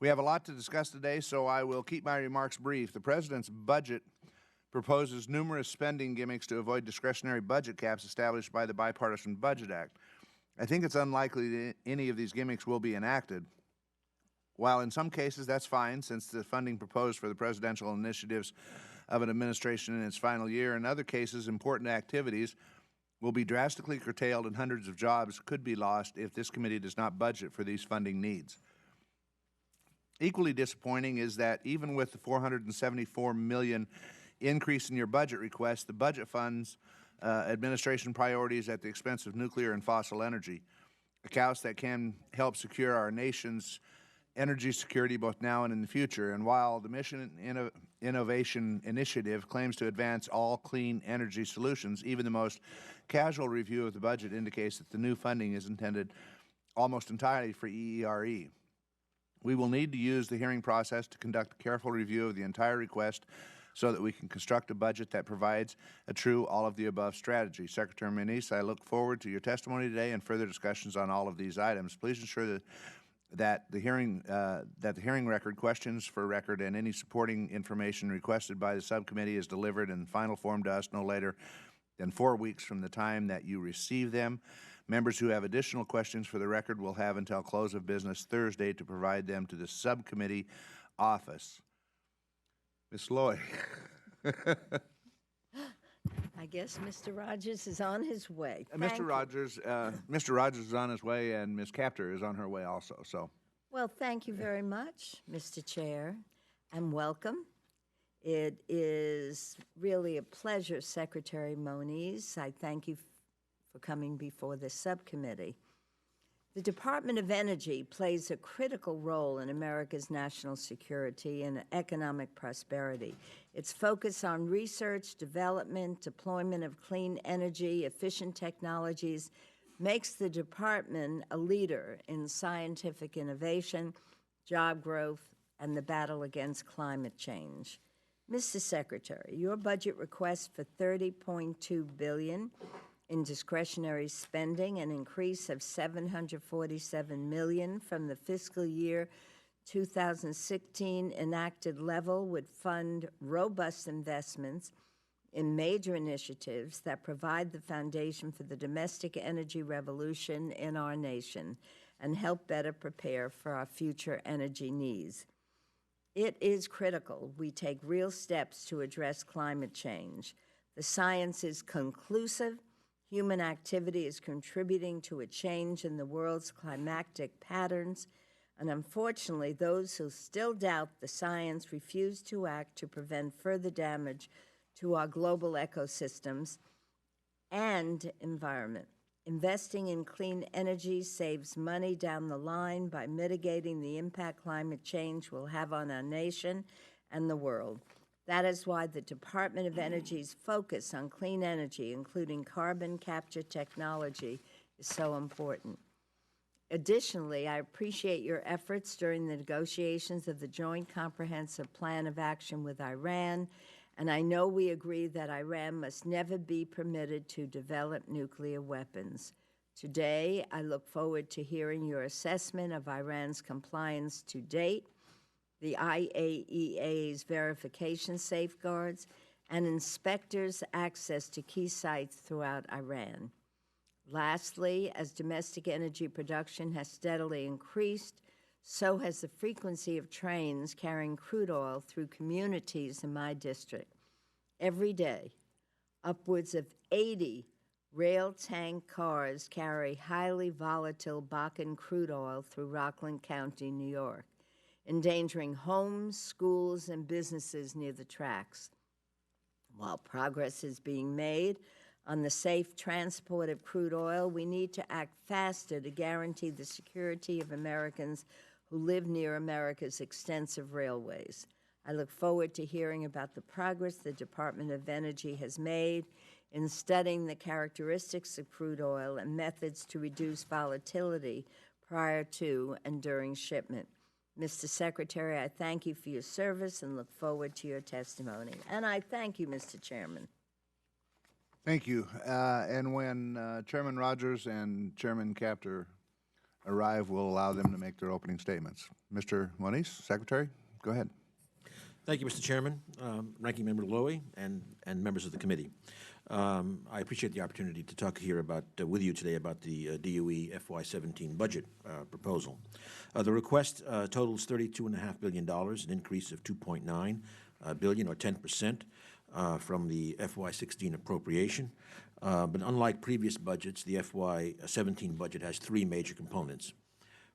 We have a lot to discuss today, so I will keep my remarks brief. The President's budget proposes numerous spending gimmicks to avoid discretionary budget caps established by the Bipartisan Budget Act. I think it's unlikely that any of these gimmicks will be enacted. While in some cases that's fine, since the funding proposed for the presidential initiatives of an administration in its final year, in other cases important activities will be drastically curtailed and hundreds of jobs could be lost if this committee does not budget for these funding needs. Equally disappointing is that even with the $474 million increase in your budget request, the budget funds administration priorities at the expense of nuclear and fossil energy, accounts that can help secure our nation's energy security both now and in the future. And while the Mission Innovation Initiative claims to advance all clean energy solutions, even the most casual review of the budget indicates that the new funding is intended almost entirely for EERE. We will need to use the hearing process to conduct a careful review of the entire request so that we can construct a budget that provides a true all-of-the-above strategy. Secretary Moniz, I look forward to your testimony today and further discussions on all of these items. Please ensure that the hearing record, questions for record, and any supporting information requested by the subcommittee is delivered in final form to us no later than 4 weeks from the time that you receive them. Members who have additional questions for the record will have until close of business Thursday to provide them to the subcommittee office. Ms. Loy. I guess Mr. Rogers is on his way. Mr. Rogers is on his way, and Ms. Capter is on her way also. So, well, thank you very much, Mr. Chair, and welcome. It is really a pleasure, Secretary Moniz. I thank you for coming before this subcommittee. The Department of Energy plays a critical role in America's national security and economic prosperity. Its focus on research, development, deployment of clean energy, efficient technologies makes the department a leader in scientific innovation, job growth, and the battle against climate change. Mr. Secretary, your budget request for $30.2 billion in discretionary spending, an increase of $747 million from the fiscal year 2016 enacted level, would fund robust investments in major initiatives that provide the foundation for the domestic energy revolution in our nation and help better prepare for our future energy needs. It is critical we take real steps to address climate change. The science is conclusive. Human activity is contributing to a change in the world's climatic patterns, and unfortunately, those who still doubt the science refuse to act to prevent further damage to our global ecosystems and environment. Investing in clean energy saves money down the line by mitigating the impact climate change will have on our nation and the world. That is why the Department of Energy's focus on clean energy, including carbon capture technology, is so important. Additionally, I appreciate your efforts during the negotiations of the Joint Comprehensive Plan of Action with Iran, and I know we agree that Iran must never be permitted to develop nuclear weapons. Today, I look forward to hearing your assessment of Iran's compliance to date, the IAEA's verification safeguards, and inspectors' access to key sites throughout Iran. Lastly, as domestic energy production has steadily increased, so has the frequency of trains carrying crude oil through communities in my district. Every day, upwards of 80 rail tank cars carry highly volatile Bakken crude oil through Rockland County, New York, endangering homes, schools, and businesses near the tracks. While progress is being made on the safe transport of crude oil, we need to act faster to guarantee the security of Americans who live near America's extensive railways. I look forward to hearing about the progress the Department of Energy has made in studying the characteristics of crude oil and methods to reduce volatility prior to and during shipment. Mr. Secretary, I thank you for your service and look forward to your testimony. And I thank you, Mr. Chairman. Thank you. And when Chairman Rogers and Chairman Capter arrive, we'll allow them to make their opening statements. Mr. Moniz, Secretary, go ahead. Thank you, Mr. Chairman, Ranking Member Lowy, and members of the committee. I appreciate the opportunity to talk here with you today about the DOE FY17 budget proposal. The request totals $32.5 billion, an increase of $2.9 billion, or 10%, from the FY16 appropriation. But unlike previous budgets, the FY17 budget has three major components.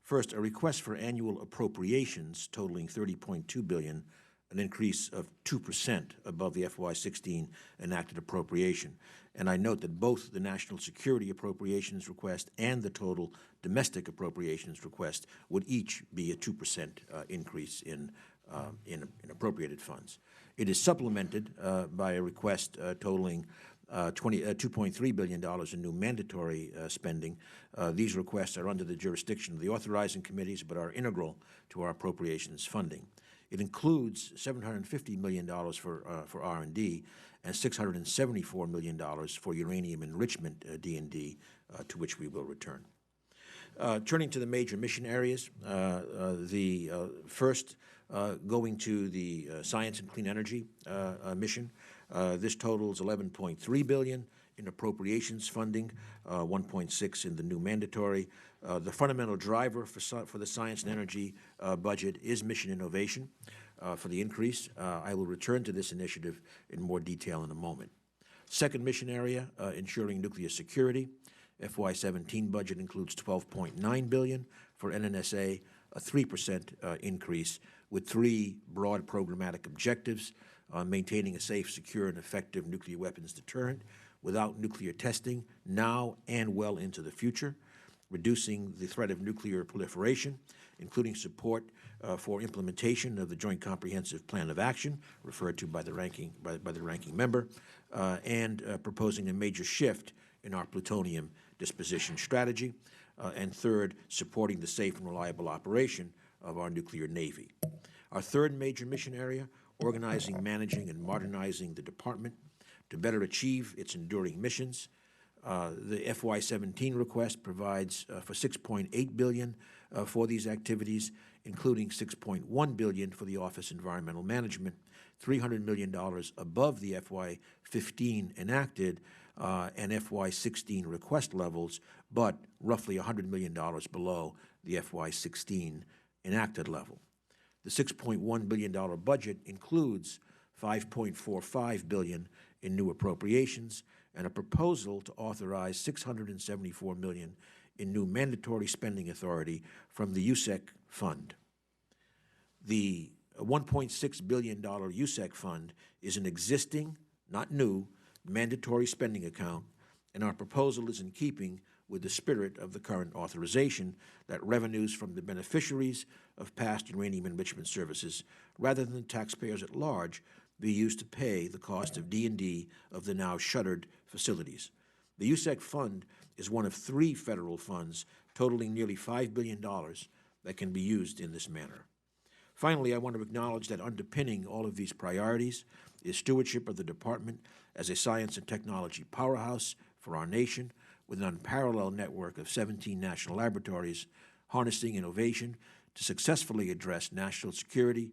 First, a request for annual appropriations totaling $30.2 billion, an increase of 2% above the FY16 enacted appropriation. And I note that both the national security appropriations request and the total domestic appropriations request would each be a 2% increase in appropriated funds. It is supplemented by a request totaling $2.3 billion in new mandatory spending. These requests are under the jurisdiction of the authorizing committees but are integral to our appropriations funding. It includes $750 million for R&D and $674 million for uranium enrichment D&D, to which we will return. Turning to the major mission areas, the first going to the Science and Clean Energy mission. This totals $11.3 billion in appropriations funding, 1.6 in the new mandatory. The fundamental driver for the science and energy budget is mission innovation for the increase. I will return to this initiative in more detail in a moment. Second mission area, ensuring nuclear security. FY17 budget includes $12.9 billion for NNSA, a 3% increase with three broad programmatic objectives: maintaining a safe, secure, and effective nuclear weapons deterrent without nuclear testing now and well into the future, reducing the threat of nuclear proliferation, including support for implementation of the Joint Comprehensive Plan of Action, referred to by the ranking member, and proposing a major shift in our plutonium disposition strategy, and third, supporting the safe and reliable operation of our nuclear navy. Our third major mission area, organizing, managing, and modernizing the department to better achieve its enduring missions. The FY17 request provides for $6.8 billion for these activities, including $6.1 billion for the Office of Environmental Management, $300 million above the FY15 enacted and FY16 request levels, but roughly $100 million below the FY16 enacted level. The $6.1 billion budget includes $5.45 billion in new appropriations and a proposal to authorize $674 million in new mandatory spending authority from the USEC fund. The $1.6 billion USEC fund is an existing, not new, mandatory spending account, and our proposal is in keeping with the spirit of the current authorization that revenues from the beneficiaries of past uranium enrichment services, rather than taxpayers at large, be used to pay the cost of D&D of the now shuttered facilities. The USEC fund is one of three federal funds totaling nearly $5 billion that can be used in this manner. Finally, I want to acknowledge that underpinning all of these priorities is stewardship of the department as a science and technology powerhouse for our nation, with an unparalleled network of 17 national laboratories, harnessing innovation to successfully address national security,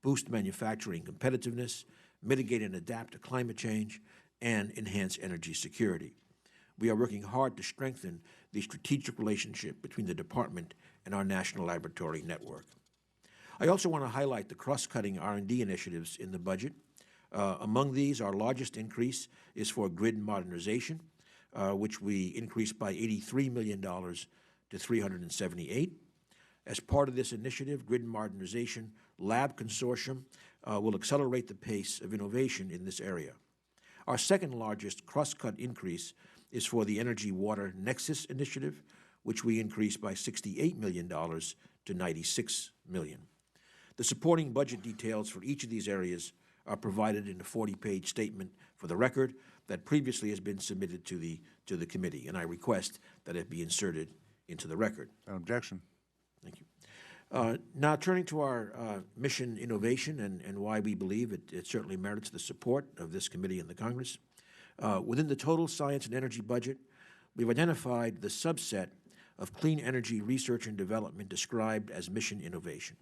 boost manufacturing competitiveness, mitigate and adapt to climate change, and enhance energy security. We are working hard to strengthen the strategic relationship between the department and our national laboratory network. I also want to highlight the cross-cutting R&D initiatives in the budget. Among these, our largest increase is for grid modernization, which we increased by $83 million to $378. As part of this initiative, Grid Modernization Lab Consortium will accelerate the pace of innovation in this area. Our second largest cross-cut increase is for the Energy Water Nexus initiative, which we increased by $68 million to $96 million. The supporting budget details for each of these areas are provided in a 40-page statement for the record that previously has been submitted to the committee, and I request that it be inserted into the record. An objection. Thank you. Now, turning to our mission innovation and why we believe it certainly merits the support of this committee and the Congress. Within the total science and energy budget, we've identified the subset of clean energy research and development described as mission innovation.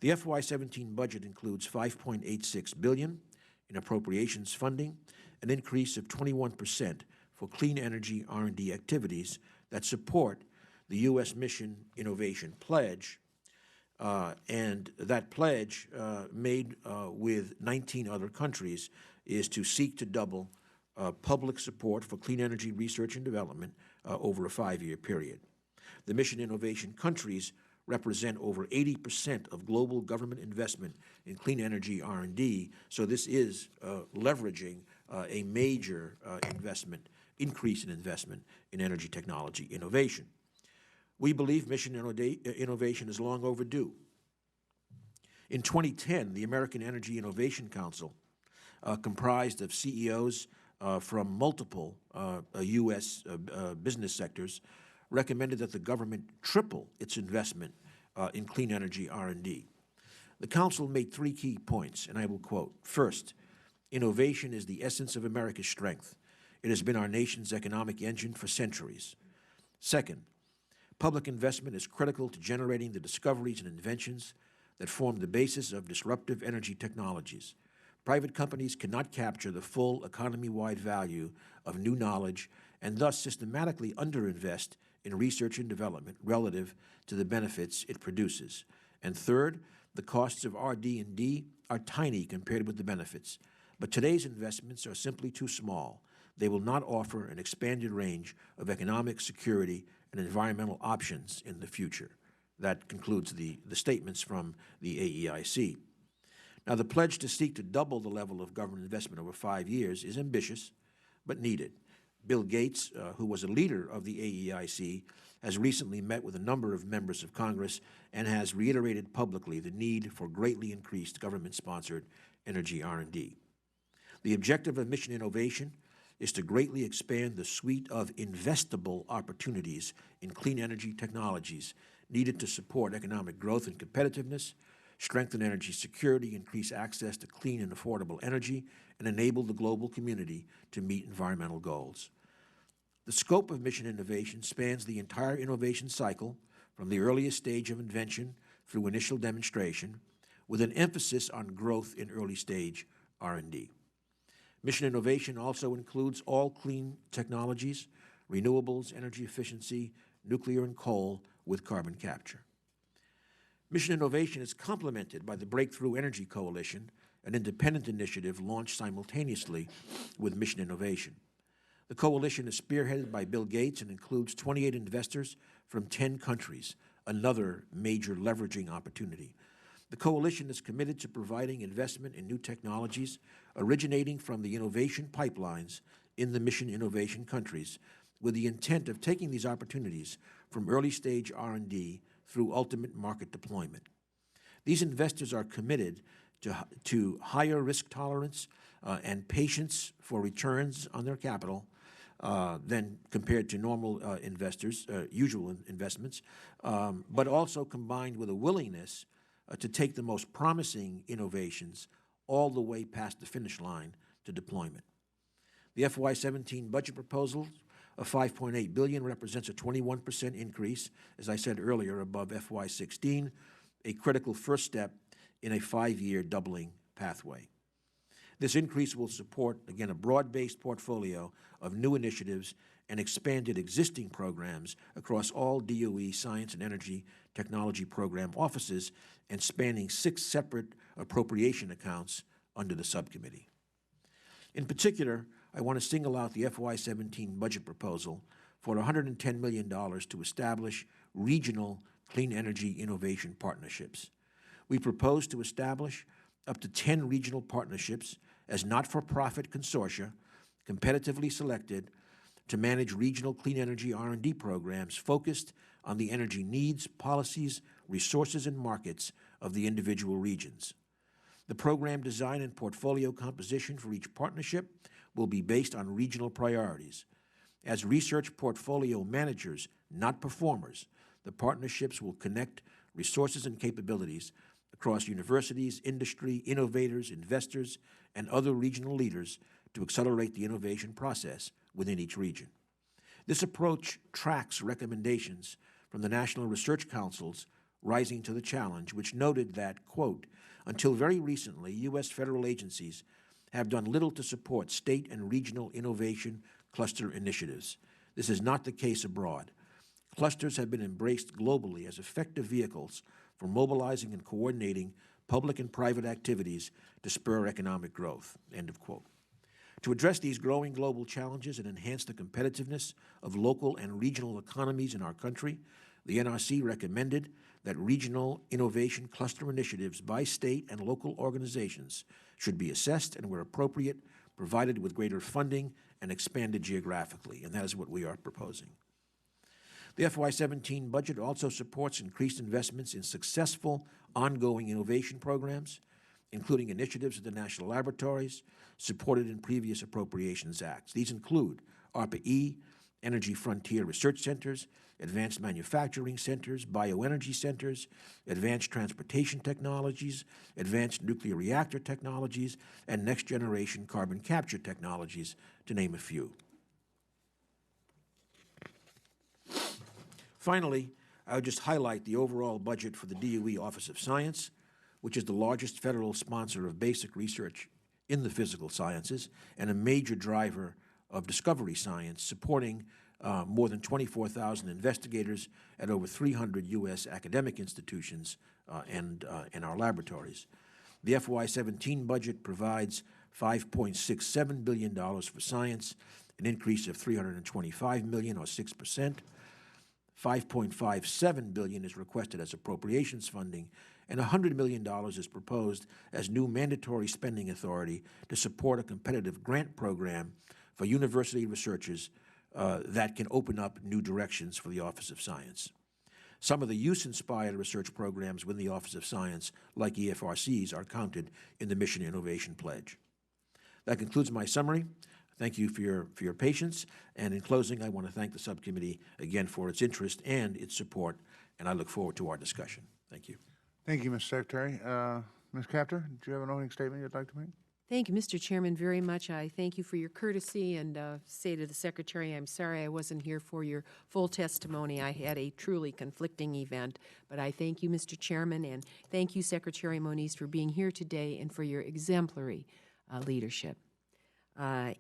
The FY17 budget includes $5.86 billion in appropriations funding, an increase of 21% for clean energy R&D activities that support the U.S. Mission Innovation Pledge, and that pledge, made with 19 other countries, is to seek to double public support for clean energy research and development over a 5-year period. The Mission Innovation countries represent over 80% of global government investment in clean energy R&D, so this is leveraging a major increase in investment in energy technology innovation. We believe mission innovation is long overdue. In 2010, the American Energy Innovation Council, comprised of CEOs from multiple U.S. Business sectors, recommended that the government triple its investment in clean energy R&D. The Council made 3 key points, and I will quote. First, innovation is the essence of America's strength. It has been our nation's economic engine for centuries. Second, public investment is critical to generating the discoveries and inventions that form the basis of disruptive energy technologies. Private companies cannot capture the full economy-wide value of new knowledge and thus systematically underinvest in research and development relative to the benefits it produces. And third, the costs of RD&D are tiny compared with the benefits. But today's investments are simply too small. They will not offer an expanded range of economic, security, and environmental options in the future. That concludes the statements from the AEIC. Now, the pledge to seek to double the level of government investment over 5 years is ambitious, but needed. Bill Gates, who was a leader of the AEIC, has recently met with a number of members of Congress and has reiterated publicly the need for greatly increased government-sponsored energy R&D. The objective of mission innovation is to greatly expand the suite of investable opportunities in clean energy technologies needed to support economic growth and competitiveness, strengthen energy security, increase access to clean and affordable energy, and enable the global community to meet environmental goals. The scope of mission innovation spans the entire innovation cycle, from the earliest stage of invention through initial demonstration, with an emphasis on growth in early-stage R&D. Mission innovation also includes all clean technologies, renewables, energy efficiency, nuclear and coal with carbon capture. Mission innovation is complemented by the Breakthrough Energy Coalition, an independent initiative launched simultaneously with mission innovation. The coalition is spearheaded by Bill Gates and includes 28 investors from 10 countries, another major leveraging opportunity. The coalition is committed to providing investment in new technologies originating from the innovation pipelines in the mission innovation countries, with the intent of taking these opportunities from early-stage R&D through ultimate market deployment. These investors are committed to higher risk tolerance and patience for returns on their capital than compared to normal investors, usual investments, but also combined with a willingness to take the most promising innovations all the way past the finish line to deployment. The FY17 budget proposal of $5.8 billion represents a 21% increase, as I said earlier, above FY16, a critical first step in a 5-year doubling pathway. This increase will support, again, a broad-based portfolio of new initiatives and expanded existing programs across all DOE science and energy technology program offices and spanning 6 separate appropriation accounts under the subcommittee. In particular, I want to single out the FY17 budget proposal for $110 million to establish regional clean energy innovation partnerships. We propose to establish up to 10 regional partnerships as not-for-profit consortia, competitively selected to manage regional clean energy R&D programs focused on the energy needs, policies, resources, and markets of the individual regions. The program design and portfolio composition for each partnership will be based on regional priorities. As research portfolio managers, not performers, the partnerships will connect resources and capabilities across universities, industry, innovators, investors, and other regional leaders to accelerate the innovation process within each region. This approach tracks recommendations from the National Research Council's Rising to the Challenge, which noted that, quote, until very recently, U.S. federal agencies have done little to support state and regional innovation cluster initiatives. This is not the case abroad. Clusters have been embraced globally as effective vehicles for mobilizing and coordinating public and private activities to spur economic growth, end of quote. To address these growing global challenges and enhance the competitiveness of local and regional economies in our country, the NRC recommended that regional innovation cluster initiatives by state and local organizations should be assessed and, where appropriate, provided with greater funding and expanded geographically, and that is what we are proposing. The FY17 budget also supports increased investments in successful ongoing innovation programs, including initiatives at the national laboratories supported in previous Appropriations Acts. These include ARPA-E, Energy Frontier Research Centers, Advanced Manufacturing Centers, Bioenergy Centers, Advanced Transportation Technologies, Advanced Nuclear Reactor Technologies, and Next-Generation Carbon Capture Technologies, to name a few. Finally, I would just highlight the overall budget for the DOE Office of Science, which is the largest federal sponsor of basic research in the physical sciences and a major driver of discovery science, supporting more than 24,000 investigators at over 300 U.S. academic institutions and our laboratories. The FY17 budget provides $5.67 billion for science, an increase of $325 million, or 6%. $5.57 billion is requested as appropriations funding, and $100 million is proposed as new mandatory spending authority to support a competitive grant program for university researchers that can open up new directions for the Office of Science. Some of the use-inspired research programs within the Office of Science, like EFRCs, are counted in the Mission Innovation Pledge. That concludes my summary. Thank you for your patience, and in closing, I want to thank the subcommittee again for its interest and its support, and I look forward to our discussion. Thank you. Thank you, Mr. Secretary. Ms. Capter, do you have an opening statement you'd like to make? Thank you, Mr. Chairman, very much. I thank you for your courtesy and say to the Secretary, I'm sorry I wasn't here for your full testimony. I had a truly conflicting event, but I thank you, Mr. Chairman, and thank you, Secretary Moniz, for being here today and for your exemplary leadership.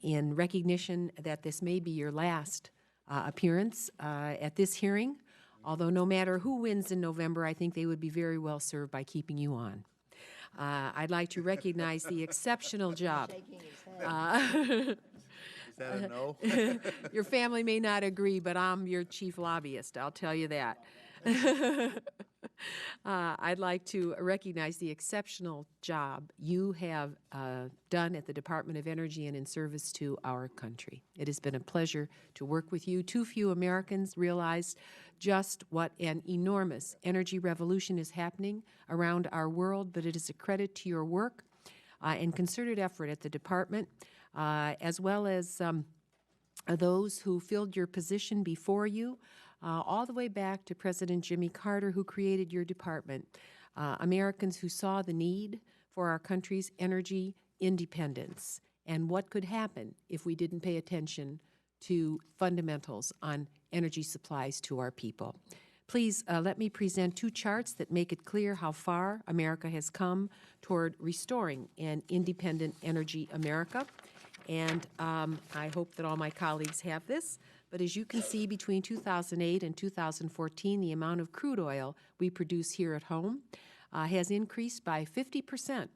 In recognition that this may be your last appearance at this hearing, although no matter who wins in November, I think they would be very well served by keeping you on. I'd like to recognize the exceptional job. Is that a no? Your family may not agree, but I'm your chief lobbyist, I'll tell you that. I'd like to recognize the exceptional job you have done at the Department of Energy and in service to our country. It has been a pleasure to work with you. Too few Americans realize just what an enormous energy revolution is happening around our world, but it is a credit to your work and concerted effort at the department, as well as those who filled your position before you, all the way back to President Jimmy Carter, who created your department, Americans who saw the need for our country's energy independence and what could happen if we didn't pay attention to fundamentals on energy supplies to our people. Please let me present two charts that make it clear how far America has come toward restoring an independent energy America. And I hope that all my colleagues have this. But as you can see, between 2008 and 2014, the amount of crude oil we produce here at home has increased by 50%,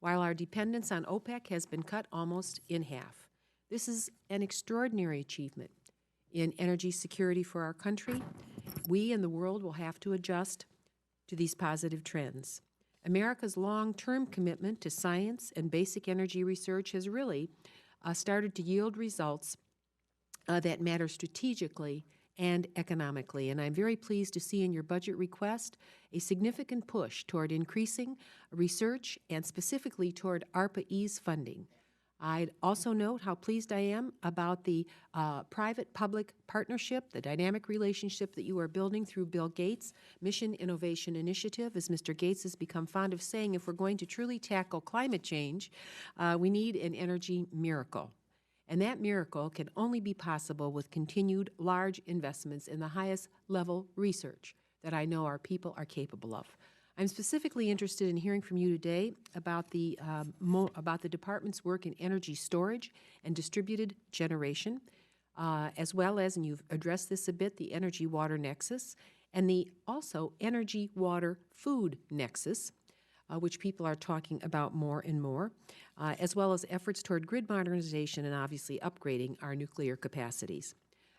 while our dependence on OPEC has been cut almost in half. This is an extraordinary achievement in energy security for our country. We and the world will have to adjust to these positive trends. America's long-term commitment to science and basic energy research has really started to yield results that matter strategically and economically. And I'm very pleased to see in your budget request a significant push toward increasing research and specifically toward ARPA-E's funding. I'd also note how pleased I am about the private-public partnership, the dynamic relationship that you are building through Bill Gates' Mission Innovation Initiative. As Mr. Gates has become fond of saying, if we're going to truly tackle climate change, we need an energy miracle. And that miracle can only be possible with continued large investments in the highest level research that I know our people are capable of. I'm specifically interested in hearing from you today about the department's work in energy storage and distributed generation, as well as, and you've addressed this a bit, the energy-water nexus, and the also energy-water-food nexus, which people are talking about more and more, as well as efforts toward grid modernization and obviously upgrading our nuclear capacities.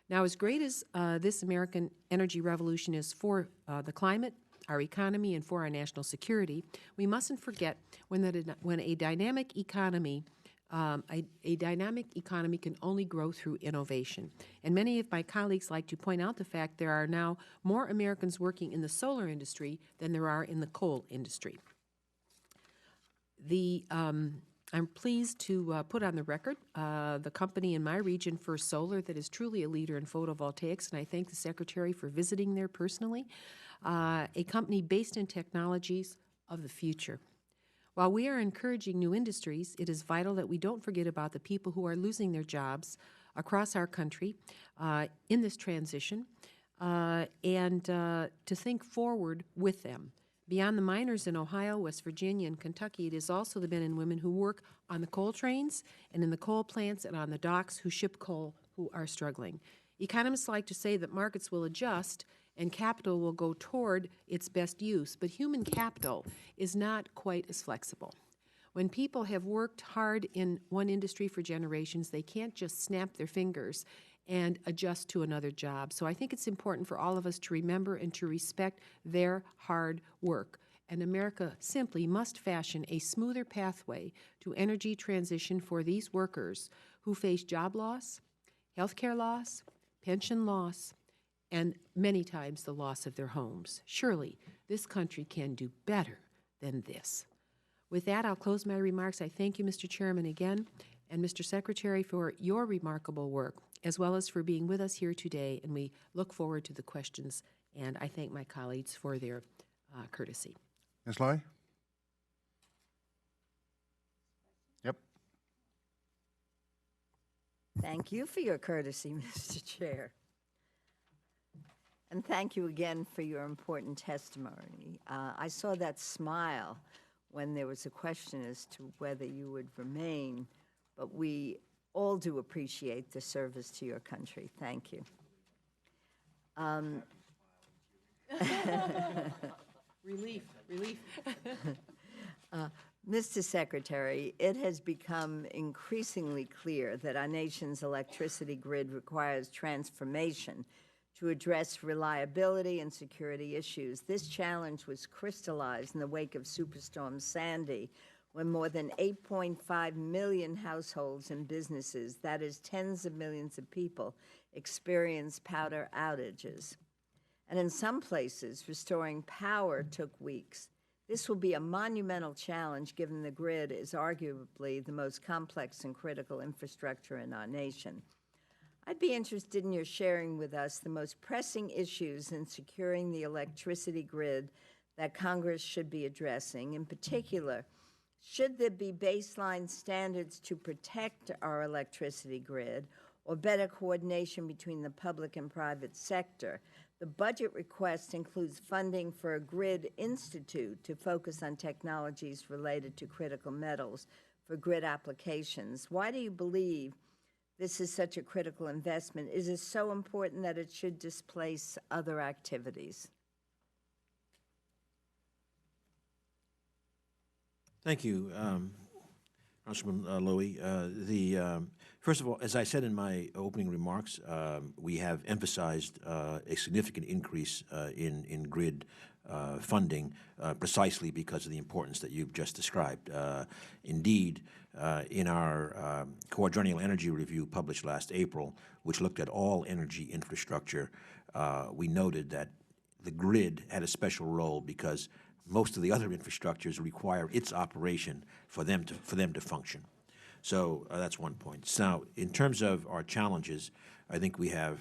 Now, as great as this American energy revolution is for the climate, our economy, and for our national security, we mustn't forget when a dynamic economy can only grow through innovation. And many of my colleagues like to point out the fact there are now more Americans working in the solar industry than there are in the coal industry. I'm pleased to put on the record the company in my region, First Solar, that is truly a leader in photovoltaics, and I thank the Secretary for visiting there personally, a company based in technologies of the future. While we are encouraging new industries, it is vital that we don't forget about the people who are losing their jobs across our country in this transition, and to think forward with them. Beyond the miners in Ohio, West Virginia, and Kentucky, it is also the men and women who work on the coal trains and in the coal plants and on the docks who ship coal who are struggling. Economists like to say that markets will adjust and capital will go toward its best use, but human capital is not quite as flexible. When people have worked hard in one industry for generations, they can't just snap their fingers and adjust to another job. So I think it's important for all of us to remember and to respect their hard work. And America simply must fashion a smoother pathway to energy transition for these workers who face job loss, health care loss, pension loss, and many times the loss of their homes. Surely this country can do better than this. With that, I'll close my remarks. I thank you, Mr. Chairman, again, and Mr. Secretary, for your remarkable work, as well as for being with us here today, and we look forward to the questions, and I thank my colleagues for their courtesy. Ms. Lowy? Yep. Thank you for your courtesy, Mr. Chair. And thank you again for your important testimony. I saw that smile when there was a question as to whether you would remain, but we all do appreciate the service to your country. Thank you. Relief. Mr. Secretary, it has become increasingly clear that our nation's electricity grid requires transformation to address reliability and security issues. This challenge was crystallized in the wake of Superstorm Sandy, when more than 8.5 million households and businesses, that is tens of millions of people, experienced power outages. And in some places, restoring power took weeks. This will be a monumental challenge given the grid is arguably the most complex and critical infrastructure in our nation. I'd be interested in your sharing with us the most pressing issues in securing the electricity grid that Congress should be addressing. In particular, should there be baseline standards to protect our electricity grid, or better coordination between the public and private sector? The budget request includes funding for a grid institute to focus on technologies related to critical metals for grid applications. Why do you believe this is such a critical investment? Is it so important that it should displace other activities? Thank you, Councilman Lowy. First of all, as I said in my opening remarks, we have emphasized a significant increase in grid funding precisely because of the importance that you've just described. Indeed, in our Quadrennial Energy Review published last April, which looked at all energy infrastructure, we noted that the grid had a special role because most of the other infrastructures require its operation for them to function. So that's one point. Now, in terms of our challenges, I think we have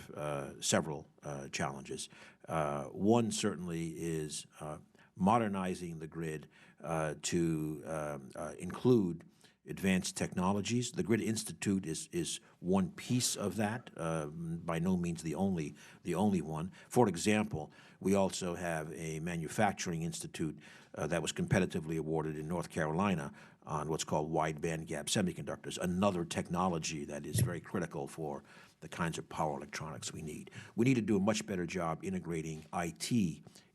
several challenges. One certainly is modernizing the grid to include advanced technologies. The Grid Institute is one piece of that, by no means the only one. For example, we also have a manufacturing institute that was competitively awarded in North Carolina on what's called wide bandgap semiconductors, another technology that is very critical for the kinds of power electronics we need. We need to do a much better job integrating IT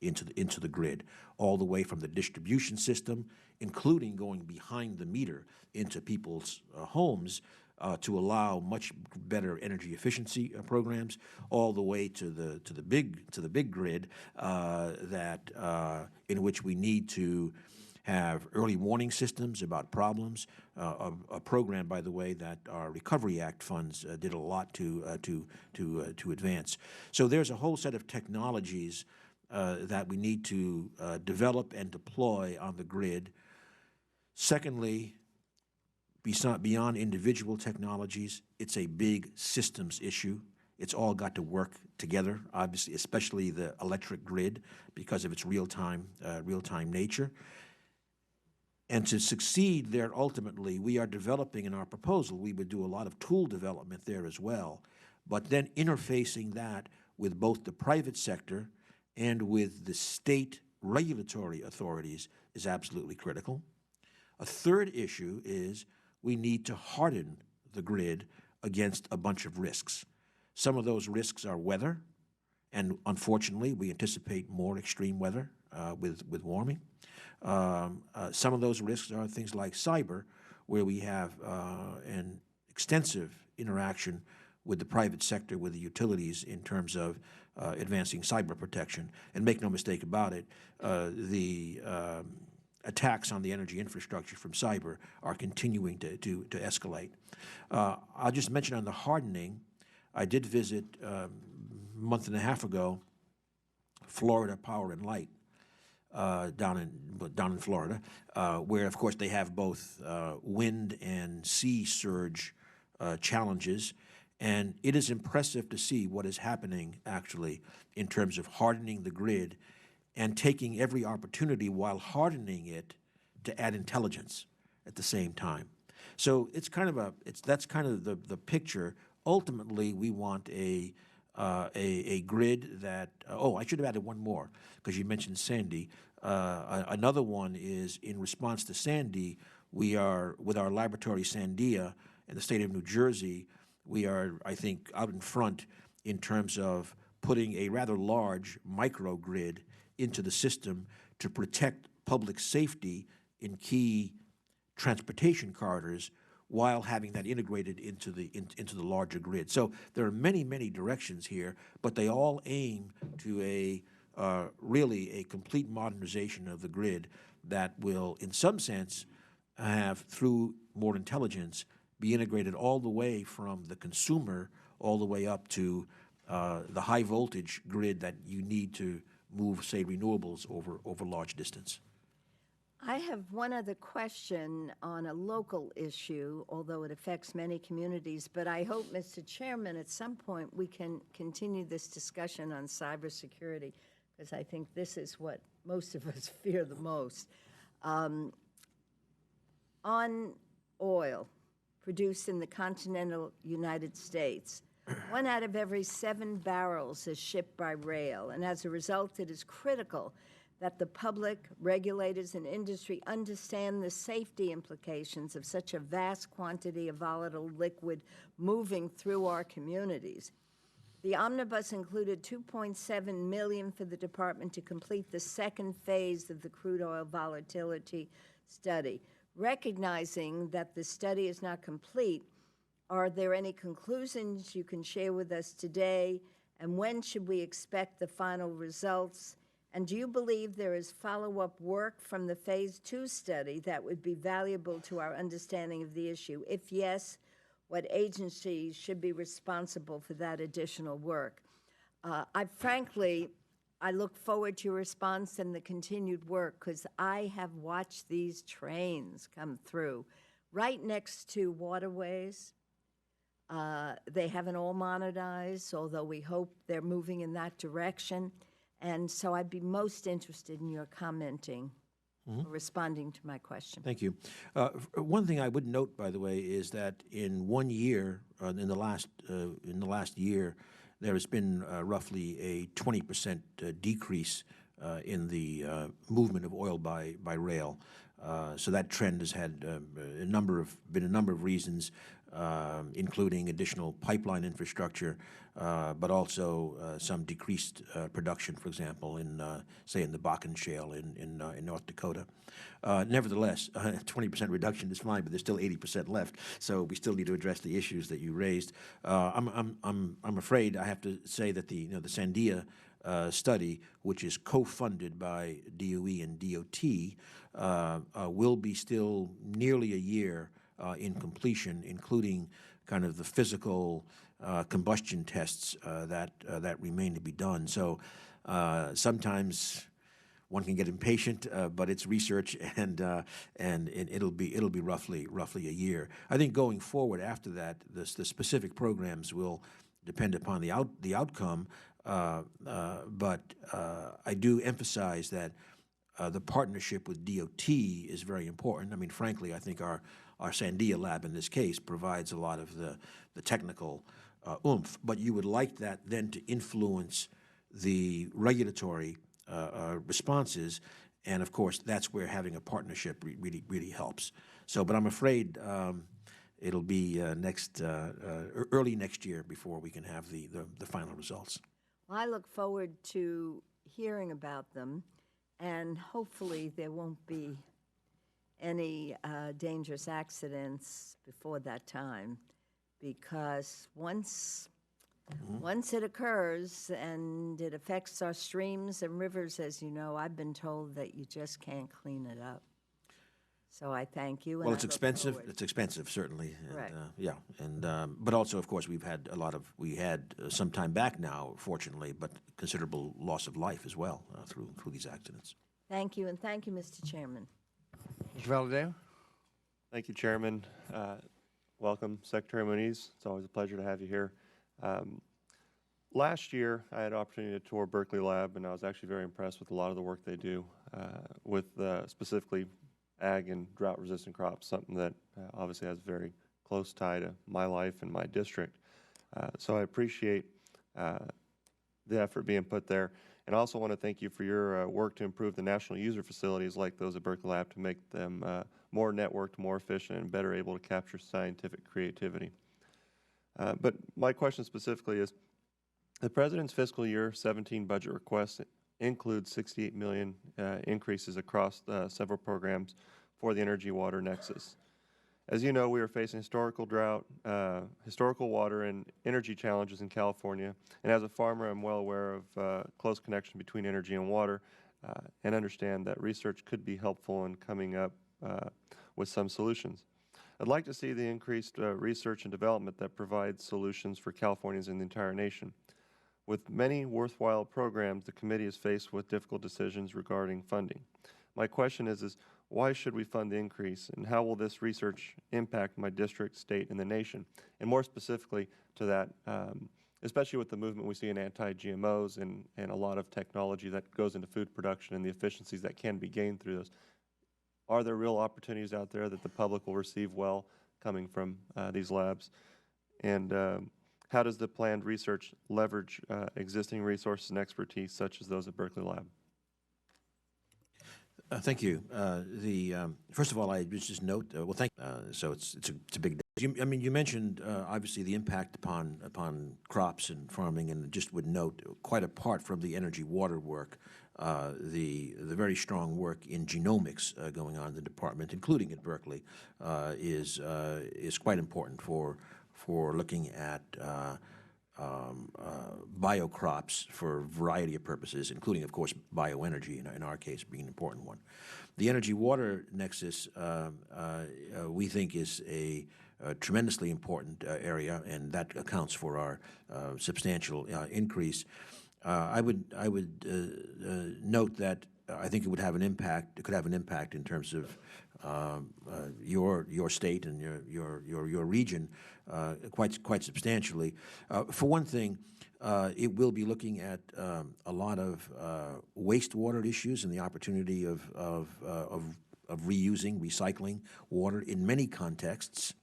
into the grid, all the way from the distribution system, including going behind the meter into people's homes to allow much better energy efficiency programs, all the way to the big grid in which we need to have early warning systems about problems. A program, by the way, that our Recovery Act funds did a lot to advance. So there's a whole set of technologies that we need to develop and deploy on the grid. Secondly, beyond individual technologies, it's a big systems issue. It's all got to work together, obviously, especially the electric grid because of its real-time nature. And to succeed there, ultimately, we are developing in our proposal, we would do a lot of tool development there as well, but then interfacing that with both the private sector and with the state regulatory authorities is absolutely critical. A third issue is we need to harden the grid against a bunch of risks. Some of those risks are weather, and unfortunately, we anticipate more extreme weather with warming. Some of those risks are things like cyber, where we have an extensive interaction with the private sector, with the utilities in terms of advancing cyber protection. And make no mistake about it, the attacks on the energy infrastructure from cyber are continuing to escalate. I'll just mention on the hardening, I did visit a month and a half ago Florida Power and Light down in Florida, where of course they have both wind and sea surge challenges, and it is impressive to see what is happening actually in terms of hardening the grid and taking every opportunity while hardening it to add intelligence at the same time. So it's kind of that's kind of the picture. Ultimately, we want a grid that, I should have added one more because you mentioned Sandy. Another one is in response to Sandy, we are, with our laboratory Sandia in the state of New Jersey, we are, I think, out in front in terms of putting a rather large microgrid into the system to protect public safety in key transportation corridors while having that integrated into the larger grid. So there are many, many directions here, but they all aim to really a complete modernization of the grid that will, in some sense, have, through more intelligence, be integrated all the way from the consumer all the way up to the high voltage grid that you need to move, say, renewables over large distance. I have one other question on a local issue, although it affects many communities, but I hope, Mr. Chairman, at some point we can continue this discussion on cybersecurity, because I think this is what most of us fear the most. On oil produced in the continental United States, 1 out of every 7 barrels is shipped by rail, and as a result, it is critical that the public, regulators, and industry understand the safety implications of such a vast quantity of volatile liquid moving through our communities. The omnibus included $2.7 million for the department to complete the second phase of the crude oil volatility study. Recognizing that the study is not complete, are there any conclusions you can share with us today, and when should we expect the final results? And do you believe there is follow-up work from the Phase 2 study that would be valuable to our understanding of the issue? If yes, what agencies should be responsible for that additional work? I look forward to your response and the continued work, because I have watched these trains come through right next to waterways. They haven't all modernized, although we hope they're moving in that direction. And so I'd be most interested in your commenting for responding to my question. Thank you. One thing I would note, by the way, is that in 1 year, in the last year, there has been roughly a 20% decrease in the movement of oil by rail. So that trend has had a number of reasons, including additional pipeline infrastructure, but also some decreased production, for example, say in the Bakken Shale in North Dakota. Nevertheless, 20% reduction is fine, but there's still 80% left. So we still need to address the issues that you raised. I'm afraid I have to say that the Sandia study, which is co-funded by DOE and DOT, will be still nearly a year in completion, including kind of the physical combustion tests that remain to be done. So sometimes one can get impatient, but it's research, and it'll be roughly a year. I think going forward after that, the specific programs will depend upon the outcome. But I do emphasize that the partnership with DOT is very important. I mean, frankly, I think our Sandia lab in this case provides a lot of the technical oomph, but you would like that then to influence the regulatory responses, and of course that's where having a partnership really helps. So, but I'm afraid it'll be early next year before we can have the final results. Well, I look forward to hearing about them, and hopefully there won't be any dangerous accidents before that time, because once it occurs and it affects our streams and rivers, as you know, I've been told that you just can't clean it up. So I thank you. Well, it's expensive. It's expensive, certainly. Correct. Yeah, and but also, of course, we had some time back now, fortunately, but considerable loss of life as well through these accidents. Thank you, and thank you, Mr. Chairman. Mr. Valadeo? Thank you, Chairman. Welcome, Secretary Moniz. It's always a pleasure to have you here. Last year, I had an opportunity to tour Berkeley Lab, and I was actually very impressed with a lot of the work they do with specifically ag and drought-resistant crops, something that obviously has a very close tie to my life and my district. So I appreciate the effort being put there. And I also want to thank you for your work to improve the national user facilities like those at Berkeley Lab to make them more networked, more efficient, and better able to capture scientific creativity. But my question specifically is, the President's fiscal year 17 budget request includes $68 million increases across several programs for the energy water nexus. As you know, we are facing historical drought, historical water and energy challenges in California, and as a farmer, I'm well aware of close connection between energy and water, and understand that research could be helpful in coming up with some solutions. I'd like to see the increased research and development that provides solutions for Californians and the entire nation. With many worthwhile programs, the committee is faced with difficult decisions regarding funding. My question is why should we fund the increase, and how will this research impact my district, state, and the nation? And more specifically to that, especially with the movement we see in anti-GMOs and a lot of technology that goes into food production and the efficiencies that can be gained through those, are there real opportunities out there that the public will receive well coming from these labs? And how does the planned research leverage existing resources and expertise such as those at Berkeley Lab? Thank you. First of all, I just note. Well, thank. So it's a big day. I mean, you mentioned obviously the impact upon crops and farming, and just would note, quite apart from the energy water work, the very strong work in genomics going on in the department, including at Berkeley, is quite important for looking at biocrops for a variety of purposes, including, of course, bioenergy, in our case, being an important one. The energy-water nexus, we think, is a tremendously important area, and that accounts for our substantial increase. I would note that I think it would have an impact. It could have an impact in terms of your state and your region quite substantially. For one thing, it will be looking at a lot of wastewater issues and the opportunity of reusing, recycling water in many contexts.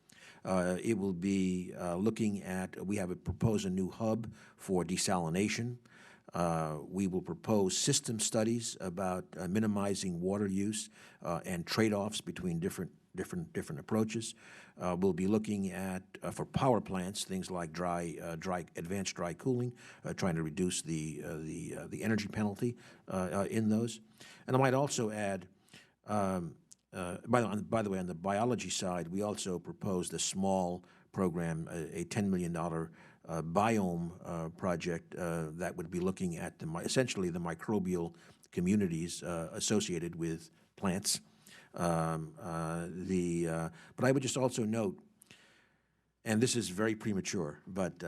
It will be looking at, we have proposed a new hub for desalination. We will propose system studies about minimizing water use and trade-offs between different approaches. We'll be looking at, for power plants, things like advanced dry cooling, trying to reduce the energy penalty in those. And I might also add, by the way, on the biology side, we also proposed a small program, a $10 million biome project that would be looking at essentially the microbial communities associated with plants. But I would just also note, and this is very premature, but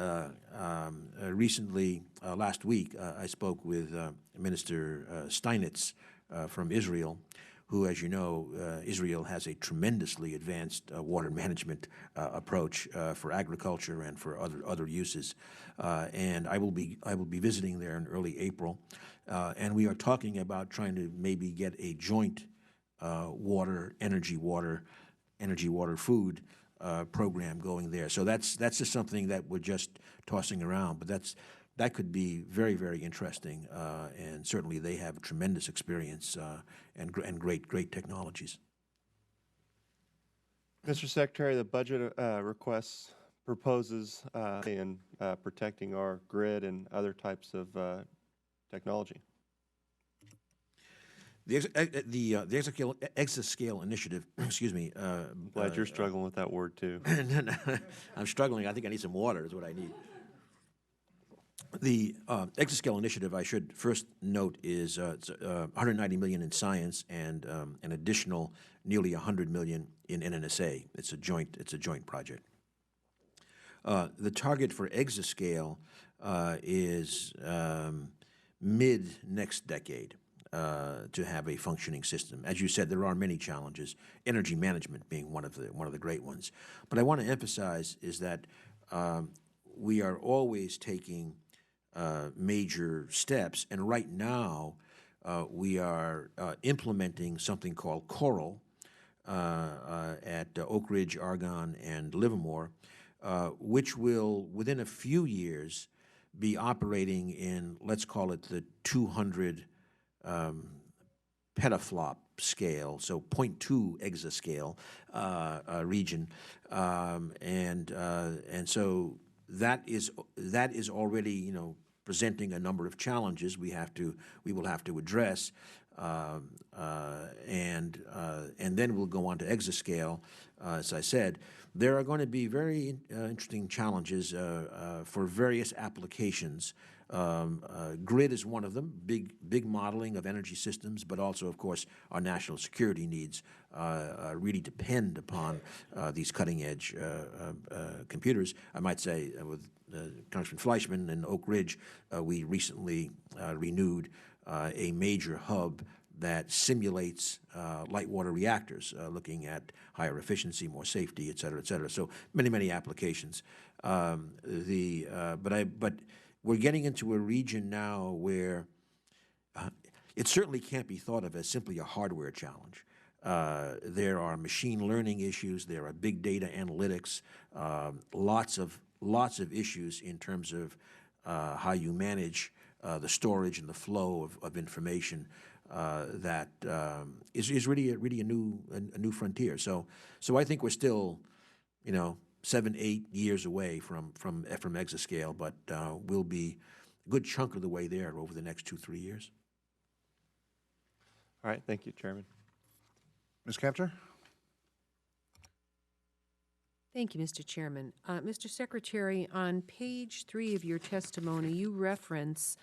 recently, last week, I spoke with Minister Steinitz from Israel, who, as you know, Israel has a tremendously advanced water management approach for agriculture and for other uses. And I will be visiting there in early April, and we are talking about trying to maybe get a joint energy water food program going there. So that's just something that we're just tossing around, but that could be very, very interesting, and certainly they have tremendous experience and great technologies. Mr. Secretary, the budget request proposes in protecting our grid and other types of technology. The exascale initiative, excuse me. Glad you're struggling with that word too. I'm struggling. I think I need some water is what I need. The exascale initiative, I should first note, is $190 million in science and an additional nearly $100 million in NNSA. It's a joint project. The target for exascale is mid next decade to have a functioning system. As you said, there are many challenges, energy management being one of the great ones. But I want to emphasize is that we are always taking major steps, and right now we are implementing something called Coral at Oak Ridge, Argonne, and Livermore, which will, within a few years, be operating in, let's call it the 200 petaflop scale, so 0.2 exascale region, and so that is already presenting a number of challenges we will have to address, and then we'll go on to exascale. As I said, there are going to be very interesting challenges for various applications. Grid is one of them, big modeling of energy systems, but also, of course, our national security needs really depend upon these cutting-edge computers. I might say with Congressman Fleischman in Oak Ridge, we recently renewed a major hub that simulates light water reactors, looking at higher efficiency, more safety, et cetera, et cetera. So many applications. But we're getting into a region now where it certainly can't be thought of as simply a hardware challenge. There are machine learning issues. There are big data analytics. Lots of issues in terms of how you manage the storage and the flow of information that is really a new frontier. So I think we're still, 7-8 years away from exascale, but we'll be a good chunk of the way there over the next 2-3 years. All right, thank you, Chairman. Ms. Kempter? Thank you, Mr. Chairman. Mr. Secretary, on page 3 of your testimony, you reference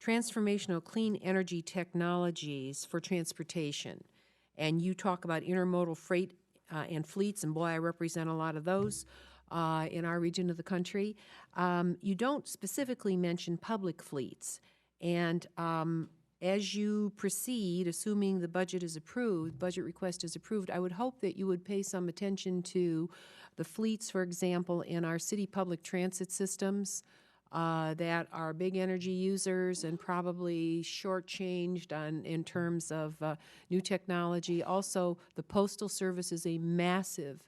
transformational clean energy technologies for transportation, and you talk about intermodal freight and fleets, and boy, I represent a lot of those in our region of the country. You don't specifically mention public fleets, and as you proceed, assuming the budget is approved, budget request is approved, I would hope that you would pay some attention to the fleets, for example, in our city public transit systems that are big energy users and probably shortchanged in terms of new technology. Also, the Postal Service is a massive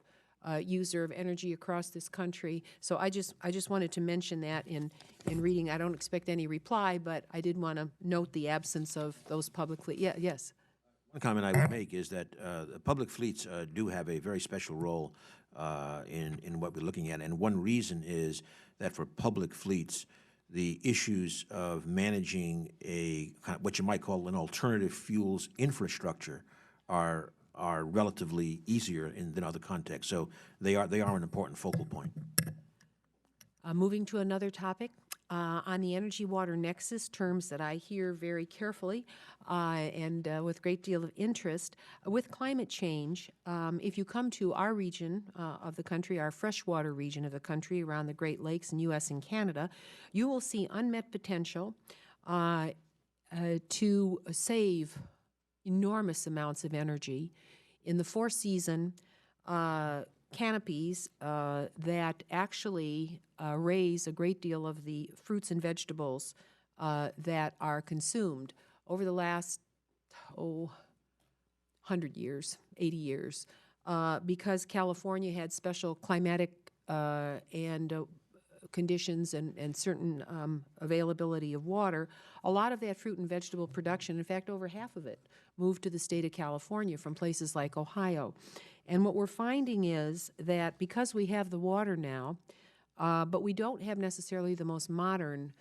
user of energy across this country. So I just wanted to mention that in reading. I don't expect any reply, but I did want to note the absence of those public fleets. Yeah, yes. One comment I would make is that the public fleets do have a very special role in what we're looking at, and one reason is that for public fleets, the issues of managing what you might call an alternative fuels infrastructure are relatively easier than other contexts. So they are an important focal point. Moving to another topic, on the energy-water nexus, terms that I hear very carefully and with great deal of interest. With climate change, if you come to our region of the country, our freshwater region of the country around the Great Lakes in U.S. and Canada, you will see unmet potential to save enormous amounts of energy in the four-season canopies that actually raise a great deal of the fruits and vegetables that are consumed over the last, 100 years, 80 years, because California had special climatic and conditions and certain availability of water. A lot of that fruit and vegetable production, in fact, over half of it, moved to the state of California from places like Ohio. And what we're finding is that because we have the water now, but we don't have necessarily the most modern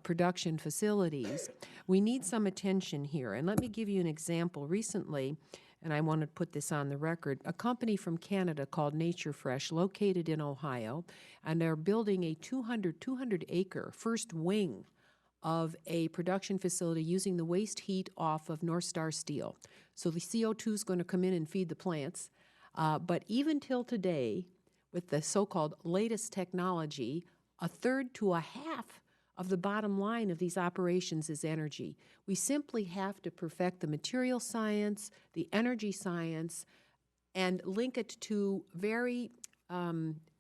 production facilities, we need some attention here. And let me give you an example. Recently, and I want to put this on the record, a company from Canada called Nature Fresh, located in Ohio, and they're building a 200-acre first wing of a production facility using the waste heat off of North Star steel. So the CO2 is going to come in and feed the plants. But even till today, with the so-called latest technology, a third to a half of the bottom line of these operations is energy. We simply have to perfect the material science, the energy science, and link it to very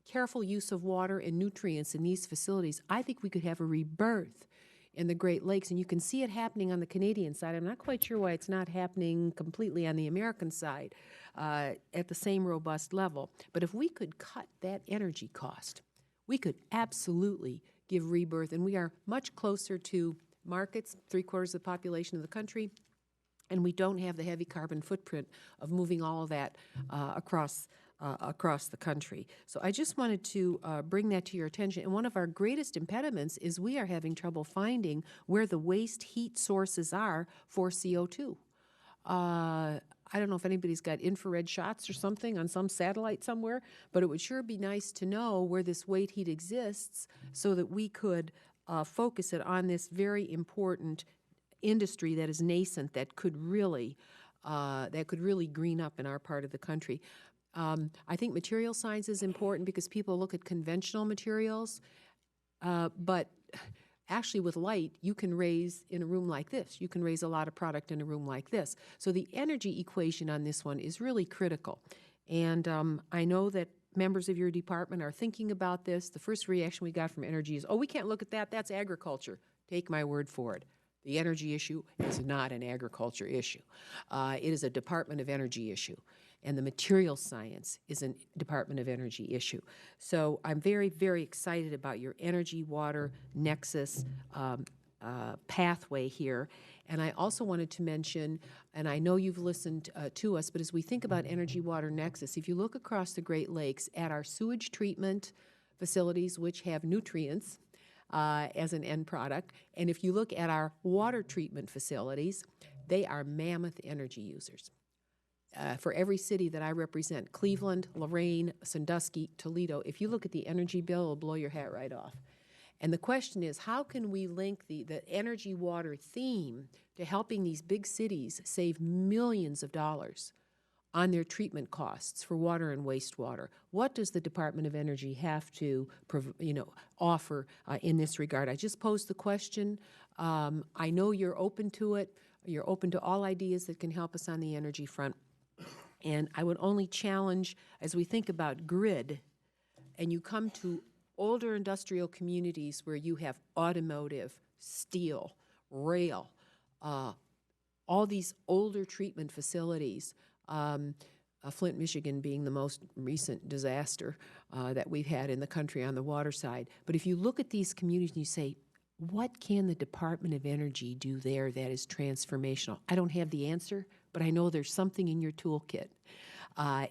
careful use of water and nutrients in these facilities. I think we could have a rebirth in the Great Lakes, and you can see it happening on the Canadian side. I'm not quite sure why it's not happening completely on the American side at the same robust level. But if we could cut that energy cost, we could absolutely give rebirth, and we are much closer to markets, 3/4 of the population of the country, and we don't have the heavy carbon footprint of moving all of that across the country. So I just wanted to bring that to your attention. And one of our greatest impediments is we are having trouble finding where the waste heat sources are for CO2. I don't know if anybody's got infrared shots or something on some satellite somewhere, but it would sure be nice to know where this waste heat exists so that we could focus it on this very important industry that is nascent, that could really green up in our part of the country. I think material science is important because people look at conventional materials, but actually with light, you can raise in a room like this. You can raise a lot of product in a room like this. So the energy equation on this one is really critical. And I know that members of your department are thinking about this. The first reaction we got from energy is, oh, we can't look at that. That's agriculture. Take my word for it. The energy issue is not an agriculture issue. It is a Department of Energy issue. And the material science is a Department of Energy issue. So I'm very, very excited about your energy-water nexus pathway here. And I also wanted to mention, and I know you've listened to us, but as we think about energy-water nexus, if you look across the Great Lakes at our sewage treatment facilities, which have nutrients as an end product, and if you look at our water treatment facilities, they are mammoth energy users. For every city that I represent, Cleveland, Lorain, Sandusky, Toledo, if you look at the energy bill, it'll blow your hat right off. And the question is, how can we link the energy-water theme to helping these big cities save millions of dollars on their treatment costs for water and wastewater? What does the Department of Energy have to offer in this regard? I just posed the question. I know you're open to it. You're open to all ideas that can help us on the energy front. And I would only challenge, as we think about grid, and you come to older industrial communities where you have automotive, steel, rail, all these older treatment facilities, Flint, Michigan being the most recent disaster that we've had in the country on the water side. But if you look at these communities and you say, what can the Department of Energy do there that is transformational? I don't have the answer, but I know there's something in your toolkit.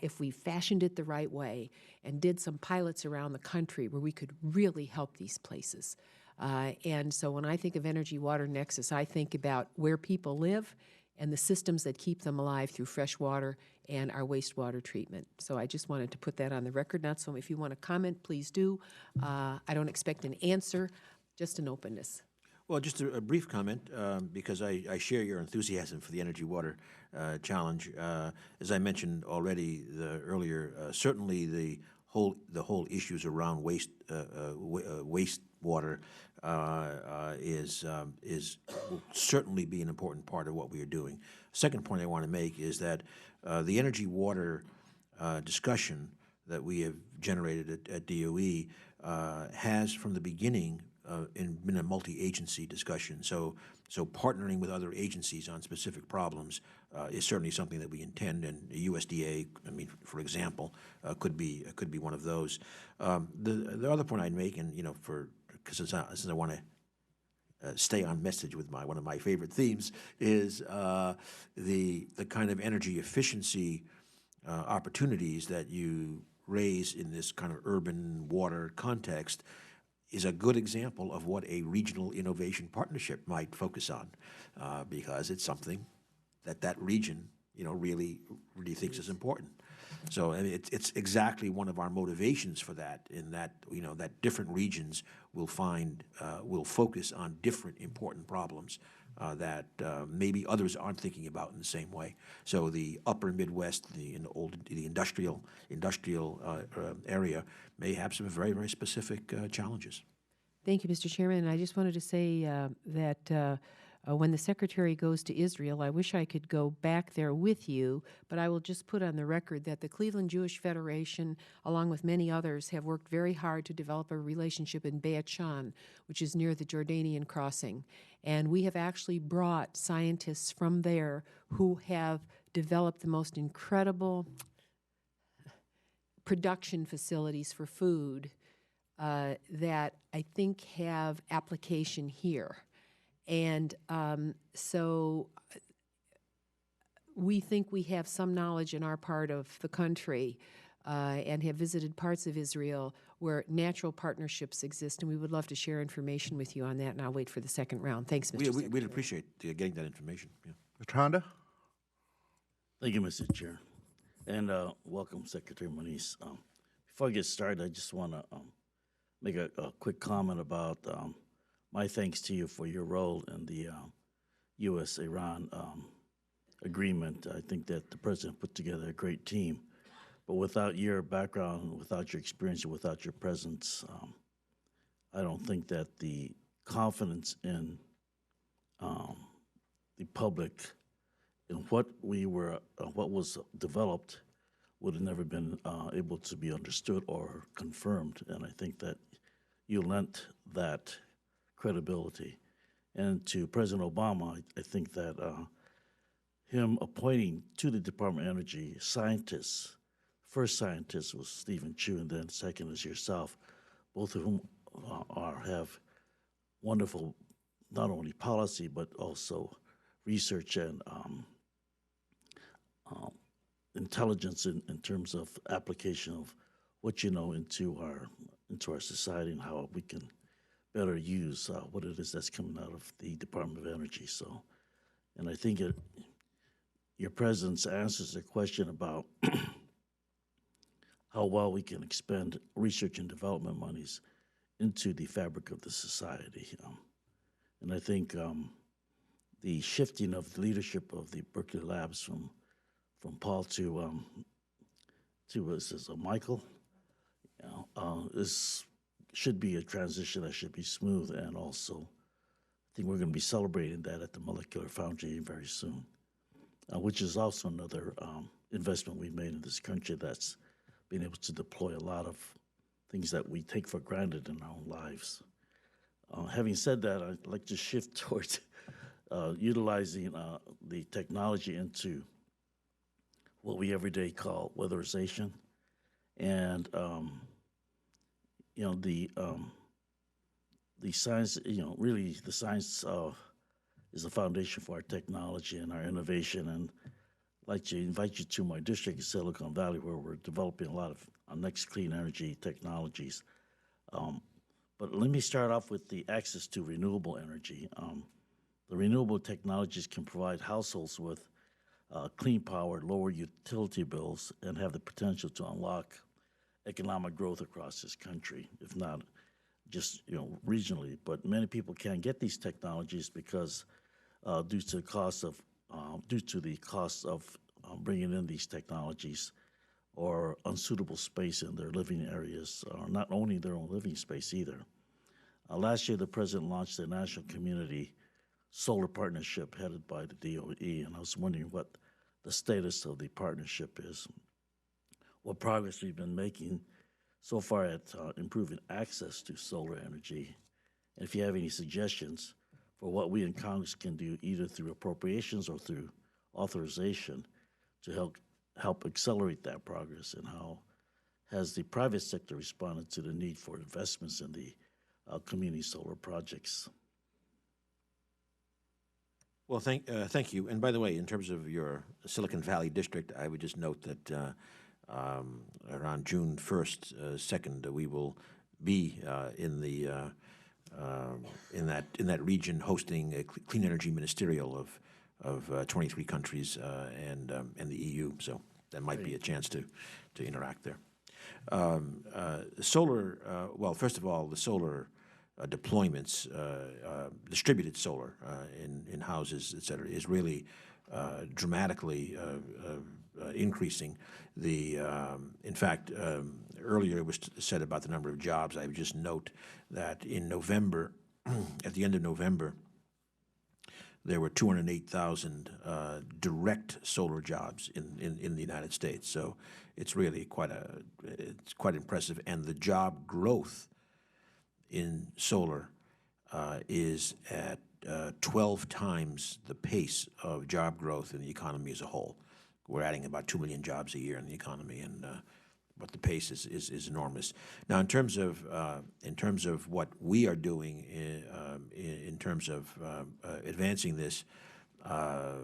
If we fashioned it the right way and did some pilots around the country where we could really help these places. And so when I think of energy water nexus, I think about where people live and the systems that keep them alive through fresh water and our wastewater treatment. So I just wanted to put that on the record. Not so if you want to comment, please do. I don't expect an answer, just an openness. Well, just a brief comment, because I share your enthusiasm for the energy water challenge. As I mentioned already earlier, certainly the whole issues around wastewater will certainly be an important part of what we are doing. Second point I want to make is that the energy water discussion that we have generated at DOE has from the beginning been a multi-agency discussion. So partnering with other agencies on specific problems is certainly something that we intend, and USDA, I mean, for example, could be one of those. The other point I'd make, and because since I want to stay on message with one of my favorite themes, is the kind of energy efficiency opportunities that you raise in this kind of urban water context is a good example of what a regional innovation partnership might focus on, because it's something that region, really thinks is important. So I mean, it's exactly one of our motivations for that, in that, that different regions will focus on different important problems that maybe others aren't thinking about in the same way. So the upper Midwest, the industrial area may have some very, very specific challenges. Thank you, Mr. Chairman. And I just wanted to say that when the Secretary goes to Israel, I wish I could go back there with you, but I will just put on the record that the Cleveland Jewish Federation, along with many others, have worked very hard to develop a relationship in Beit Shan, which is near the Jordanian crossing. And we have actually brought scientists from there who have developed the most incredible production facilities for food that I think have application here. And so we think we have some knowledge in our part of the country and have visited parts of Israel where natural partnerships exist, and we would love to share information with you on that, and I'll wait for the second round. Thanks, Mr. Secretary. We'd appreciate getting that information. Yeah. Mr. Honda? Thank you, Mr. Chair. And welcome, Secretary Moniz. Before I get started, I just want to make a quick comment about my thanks to you for your role in the U.S.-Iran agreement. I think that the President put together a great team. But without your background, without your experience, without your presence, I don't think that the confidence in the public in what was developed would have never been able to be understood or confirmed. And I think that you lent that credibility. And to President Obama, I think that him appointing to the Department of Energy scientists, first scientist was Stephen Chu, and then second is yourself, both of whom have wonderful not only policy but also research and intelligence in terms of application of what you know into our society and how we can better use what it is that's coming out of the Department of Energy. So, and I think your presence answers the question about how well we can expend research and development monies into the fabric of the society. And I think the shifting of the leadership of the Berkeley Labs from Paul to Michael, should be a transition that should be smooth, and also think we're going to be celebrating that at the Molecular Foundry very soon, which is also another investment we've made in this country that's been able to deploy a lot of things that we take for granted in our own lives. Having said that, I'd like to shift towards utilizing the technology into what we every day call weatherization. And, the science, really the science is the foundation for our technology and our innovation. And I'd like to invite you to my district in Silicon Valley, where we're developing a lot of our next clean energy technologies. But let me start off with the access to renewable energy. The renewable technologies can provide households with clean power, lower utility bills, and have the potential to unlock economic growth across this country, if not just regionally. But many people can't get these technologies because due to the cost of bringing in these technologies, or unsuitable space in their living areas, or not owning their own living space either. Last year, the president launched a national community solar partnership headed by the DOE, and I was wondering what the status of the partnership is, what progress we've been making so far at improving access to solar energy, and if you have any suggestions for what we in Congress can do, either through appropriations or through authorization, to help accelerate that progress, and how has the private sector responded to the need for investments in the community solar projects? Well, thank you. And by the way, in terms of your Silicon Valley district, I would just note that around June 1st, 2nd, we will be in that region hosting a clean energy ministerial of 23 countries and the EU. So that might be a chance to interact there. Solar. Well, first of all, the solar deployments, distributed solar in houses, et cetera, is really dramatically increasing. In fact, earlier it was said about the number of jobs. I would just note that in November, at the end of November, there were 208,000 direct solar jobs in the United States. So it's really it's quite impressive. And the job growth in solar is at 12 times the pace of job growth in the economy as a whole. We're adding about 2 million jobs a year in the economy, and but the pace is enormous. Now, in terms of what we are doing in terms of advancing this, a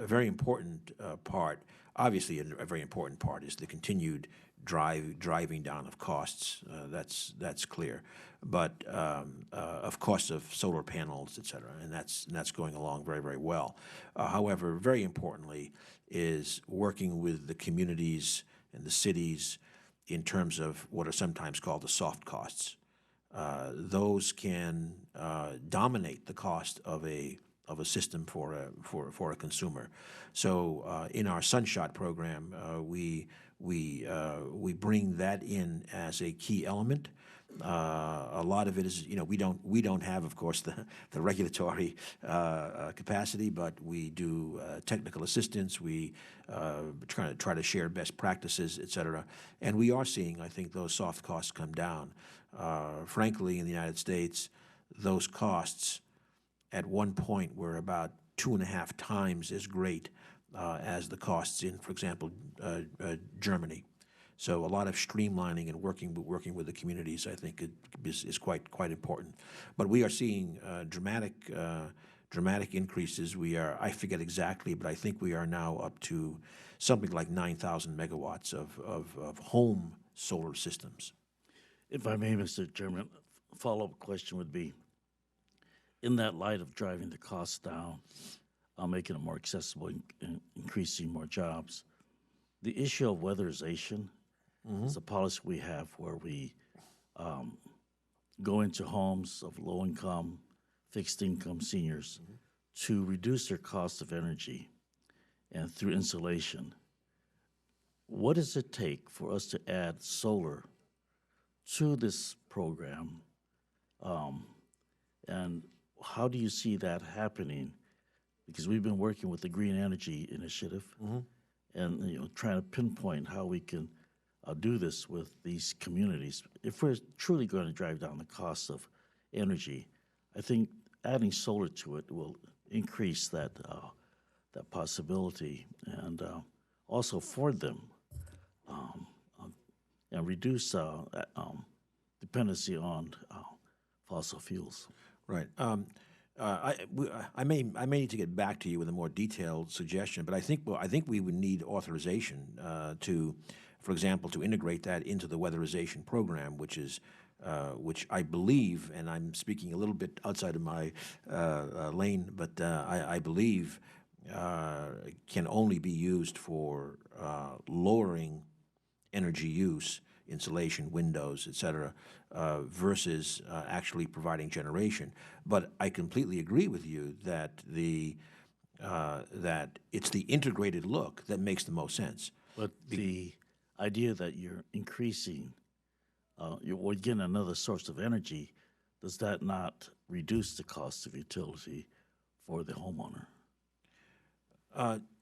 very important part, obviously a very important part, is the continued driving down of costs. That's clear, but of cost of solar panels, et cetera, and that's going along very, very well. However, very importantly, is working with the communities and the cities in terms of what are sometimes called the soft costs. Those can dominate the cost of a system for a consumer. So in our Sunshot program, we bring that in as a key element. A lot of it is, we don't have, of course, the regulatory capacity, but we do technical assistance. We try to share best practices, et cetera. And we are seeing, I think, those soft costs come down. Frankly, in the United States, those costs at one point were about 2.5 times as great as the costs in, for example, Germany. So a lot of streamlining and working with the communities, I think, is quite important. But we are seeing dramatic increases. I forget exactly, but I think we are now up to something like 9,000 megawatts of home solar systems. If I may, Mr. Chairman, a follow-up question would be, in that light of driving the costs down, making it more accessible and increasing more jobs, the issue of weatherization is a policy we have where we go into homes of low-income, fixed-income seniors to reduce their cost of energy and through insulation. What does it take for us to add solar to this program? And how do you see that happening? Because we've been working with the Green Energy Initiative, and trying to pinpoint how we can do this with these communities. If we're truly going to drive down the cost of energy, I think adding solar to it will increase that that possibility, and also for them, and reduce dependency on fossil fuels. Right. I may need to get back to you with a more detailed suggestion, but I think we would need authorization to, for example, to integrate that into the weatherization program, which I believe, and I'm speaking a little bit outside of my lane, but I believe can only be used for lowering energy use, insulation, windows, et cetera, versus actually providing generation. But I completely agree with you that that it's the integrated look that makes the most sense. But the idea that you're increasing, you're getting another source of energy, does that not reduce the cost of utility for the homeowner?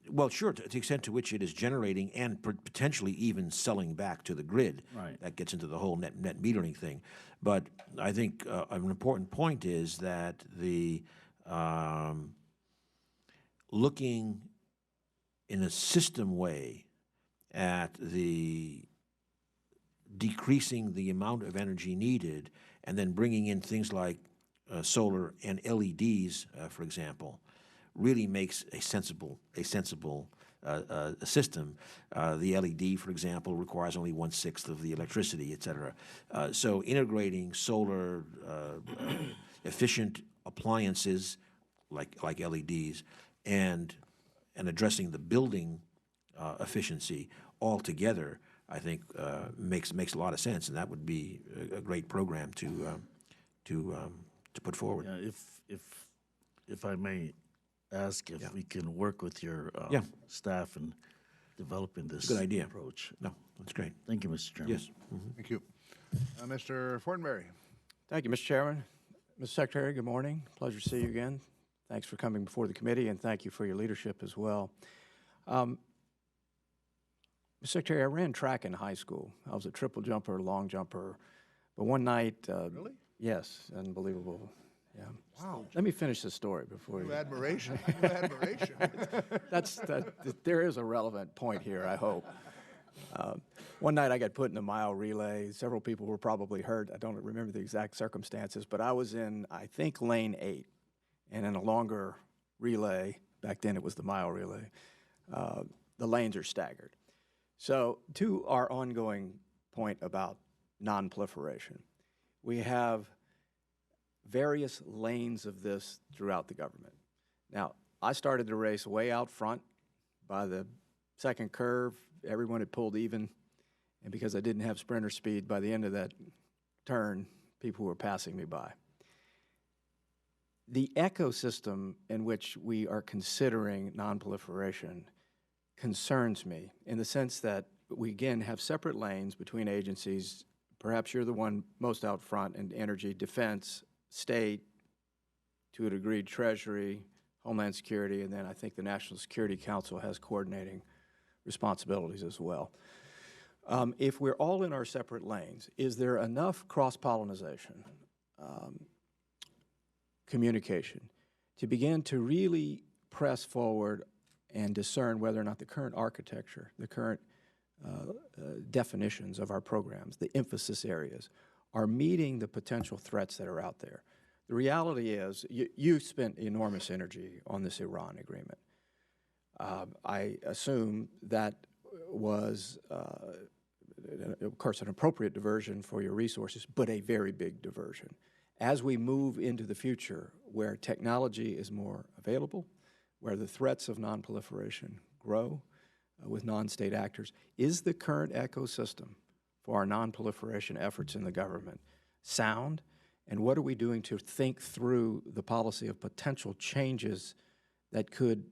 Well, sure, to the extent to which it is generating and potentially even selling back to the grid. Right. That gets into the whole net metering thing. But I think an important point is that the looking in a system way at the decreasing the amount of energy needed and then bringing in things like solar and LEDs, for example, really makes a sensible system. The LED, for example, requires only 1/6 of the electricity, et cetera. So integrating solar efficient appliances like LEDs and addressing the building efficiency altogether, I think makes a lot of sense, and that would be a great program to put forward. Yeah, if I may ask if we can work with your staff in developing this Good idea. approach. No, that's great. Thank you, Mr. Chairman. Yes. Thank you. Mr. Fortenberry. Thank you, Mr. Chairman. Mr. Secretary, good morning. Pleasure to see you again. Thanks for coming before the committee, and thank you for your leadership as well. Mr. Secretary, I ran track in high school. I was a triple jumper, long jumper. But one night... Really? Yes, unbelievable. Yeah. Wow. Let me finish this story before you... New admiration. New admiration. There is a relevant point here, I hope. One night I got put in a mile relay. Several people were probably hurt. I don't remember the exact circumstances, but I was in, I think, lane 8. And in a longer relay, back then it was the mile relay, the lanes are staggered. So to our ongoing point about non-proliferation, we have various lanes of this throughout the government. Now, I started the race way out front. By the second curve, everyone had pulled even, and because I didn't have sprinter speed, by the end of that turn, people were passing me by. The ecosystem in which we are considering non-proliferation concerns me in the sense that we, again, have separate lanes between agencies. Perhaps you're the one most out front in energy, defense, state, to a degree, Treasury, Homeland Security, and then I think the National Security Council has coordinating responsibilities as well. If we're all in our separate lanes, is there enough cross-pollination, communication, to begin to really press forward and discern whether or not the current architecture, the current definitions of our programs, the emphasis areas, are meeting the potential threats that are out there? The reality is you spent enormous energy on this Iran agreement. I assume that was, of course, an appropriate diversion for your resources, but a very big diversion. As we move into the future where technology is more available, where the threats of non-proliferation grow with non-state actors, is the current ecosystem for our non-proliferation efforts in the government sound? And what are we doing to think through the policy of potential changes that could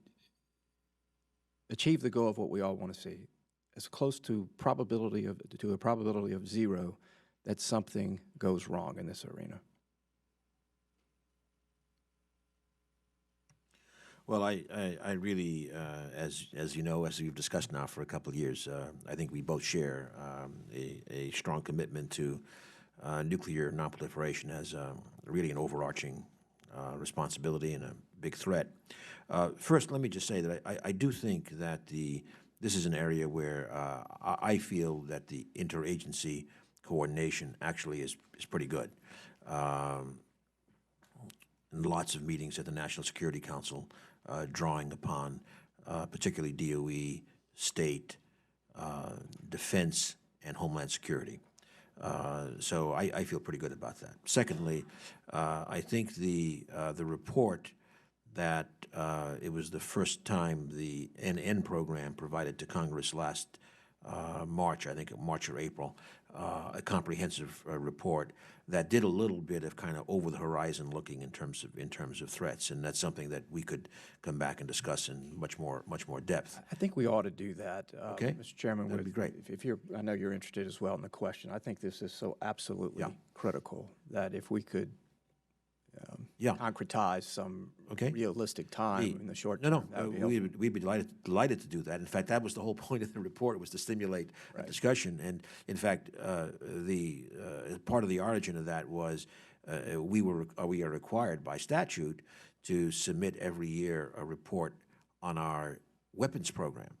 achieve the goal of what we all want to see, as close to a probability of 0 that something goes wrong in this arena? Well, I really, as you know, as we've discussed now for a couple of years, I think we both share a strong commitment to nuclear nonproliferation as really an overarching responsibility and a big threat. First, let me just say that I do think that this is an area where I feel that the interagency coordination actually is pretty good. In lots of meetings at the National Security Council, drawing upon particularly DOE, state, defense, and homeland security. So I feel pretty good about that. Secondly, I think the report that it was the first time the NN program provided to Congress last March, I think March or April, a comprehensive report that did a little bit of kind of over the horizon looking in terms of threats, and that's something that we could come back and discuss in much more depth. I think we ought to do that, Okay. Mr. Chairman. That'd be great. If you're, I know you're interested as well in the question. I think this is so absolutely critical that if we could concretize some realistic time in the short term. We'd be delighted to do that. In fact, that was the whole point of the report, was to stimulate a discussion. And in fact, the part of the origin of that was we are required by statute to submit every year a report on our weapons program.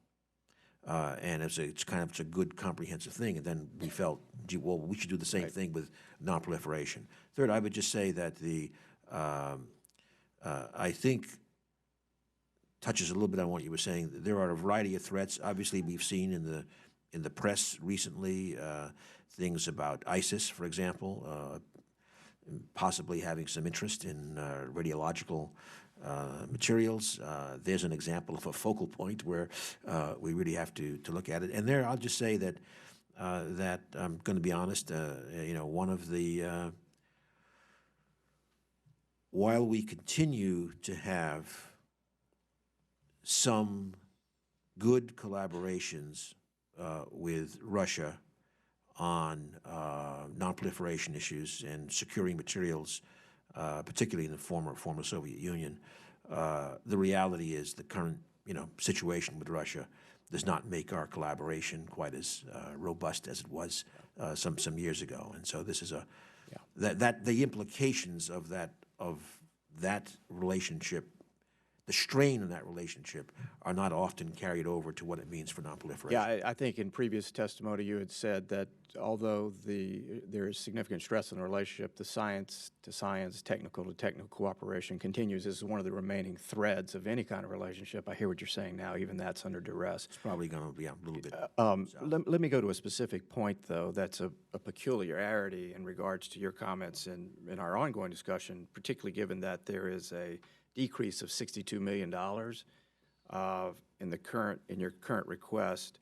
And it's a good comprehensive thing. And then we felt, gee, well, we should do the same thing with non-proliferation. Third, I would just say that I think touches a little bit on what you were saying. There are a variety of threats. Obviously, we've seen in the press recently things about ISIS, for example, possibly having some interest in radiological materials. There's an example of a focal point where we really have to look at it. And there, I'll just say that that I'm going to be honest. One of the while we continue to have some good collaborations with Russia on non-proliferation issues and securing materials, particularly in the former Soviet Union, the reality is the current situation with Russia does not make our collaboration quite as robust as it was some years ago. And so this is that the implications of that relationship, the strain of that relationship, are not often carried over to what it means for nonproliferation. Yeah, I think in previous testimony you had said that although there is significant stress in the relationship, the science to science, technical to technical cooperation continues as one of the remaining threads of any kind of relationship. I hear what you're saying now. Even that's under duress. It's probably going to be a little bit. Let me go to a specific point, though, that's a peculiarity in regards to your comments in our ongoing discussion, particularly given that there is a decrease of $62 million in your current request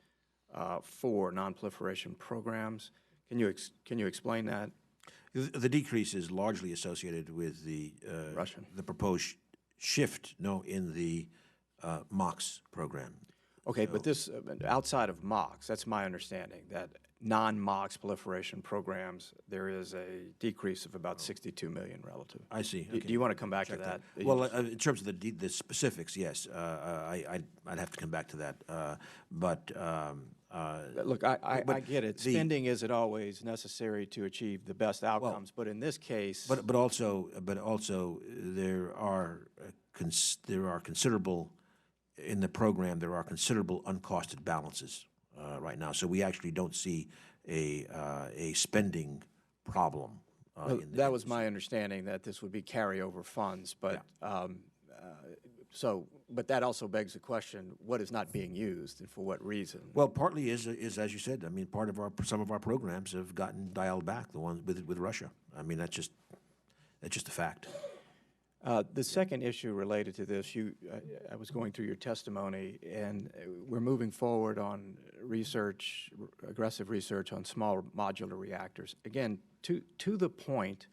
for non-proliferation programs. Can you explain that? The decrease is largely associated with the proposed shift in the MOX program. Okay, but this outside of MOX, that's my understanding that non-MOX proliferation programs, there is a decrease of about $62 million relative. I see. Do you want to come back to that? Well, in terms of the specifics, yes, I'd have to come back to that. Look, I get it. Spending isn't always necessary to achieve the best outcomes, but in this case, but also there are considerable in the program. There are considerable uncosted balances right now, so we actually don't see a spending problem. That was my understanding, that this would be carryover funds, but but that also begs the question: what is not being used, and for what reason? Well, partly is as you said. I mean, some of our programs have gotten dialed back. The ones with Russia. I mean, that's just a fact. The second issue related to this, I was going through your testimony, and we're moving forward on research, aggressive research on small modular reactors. Again, to the point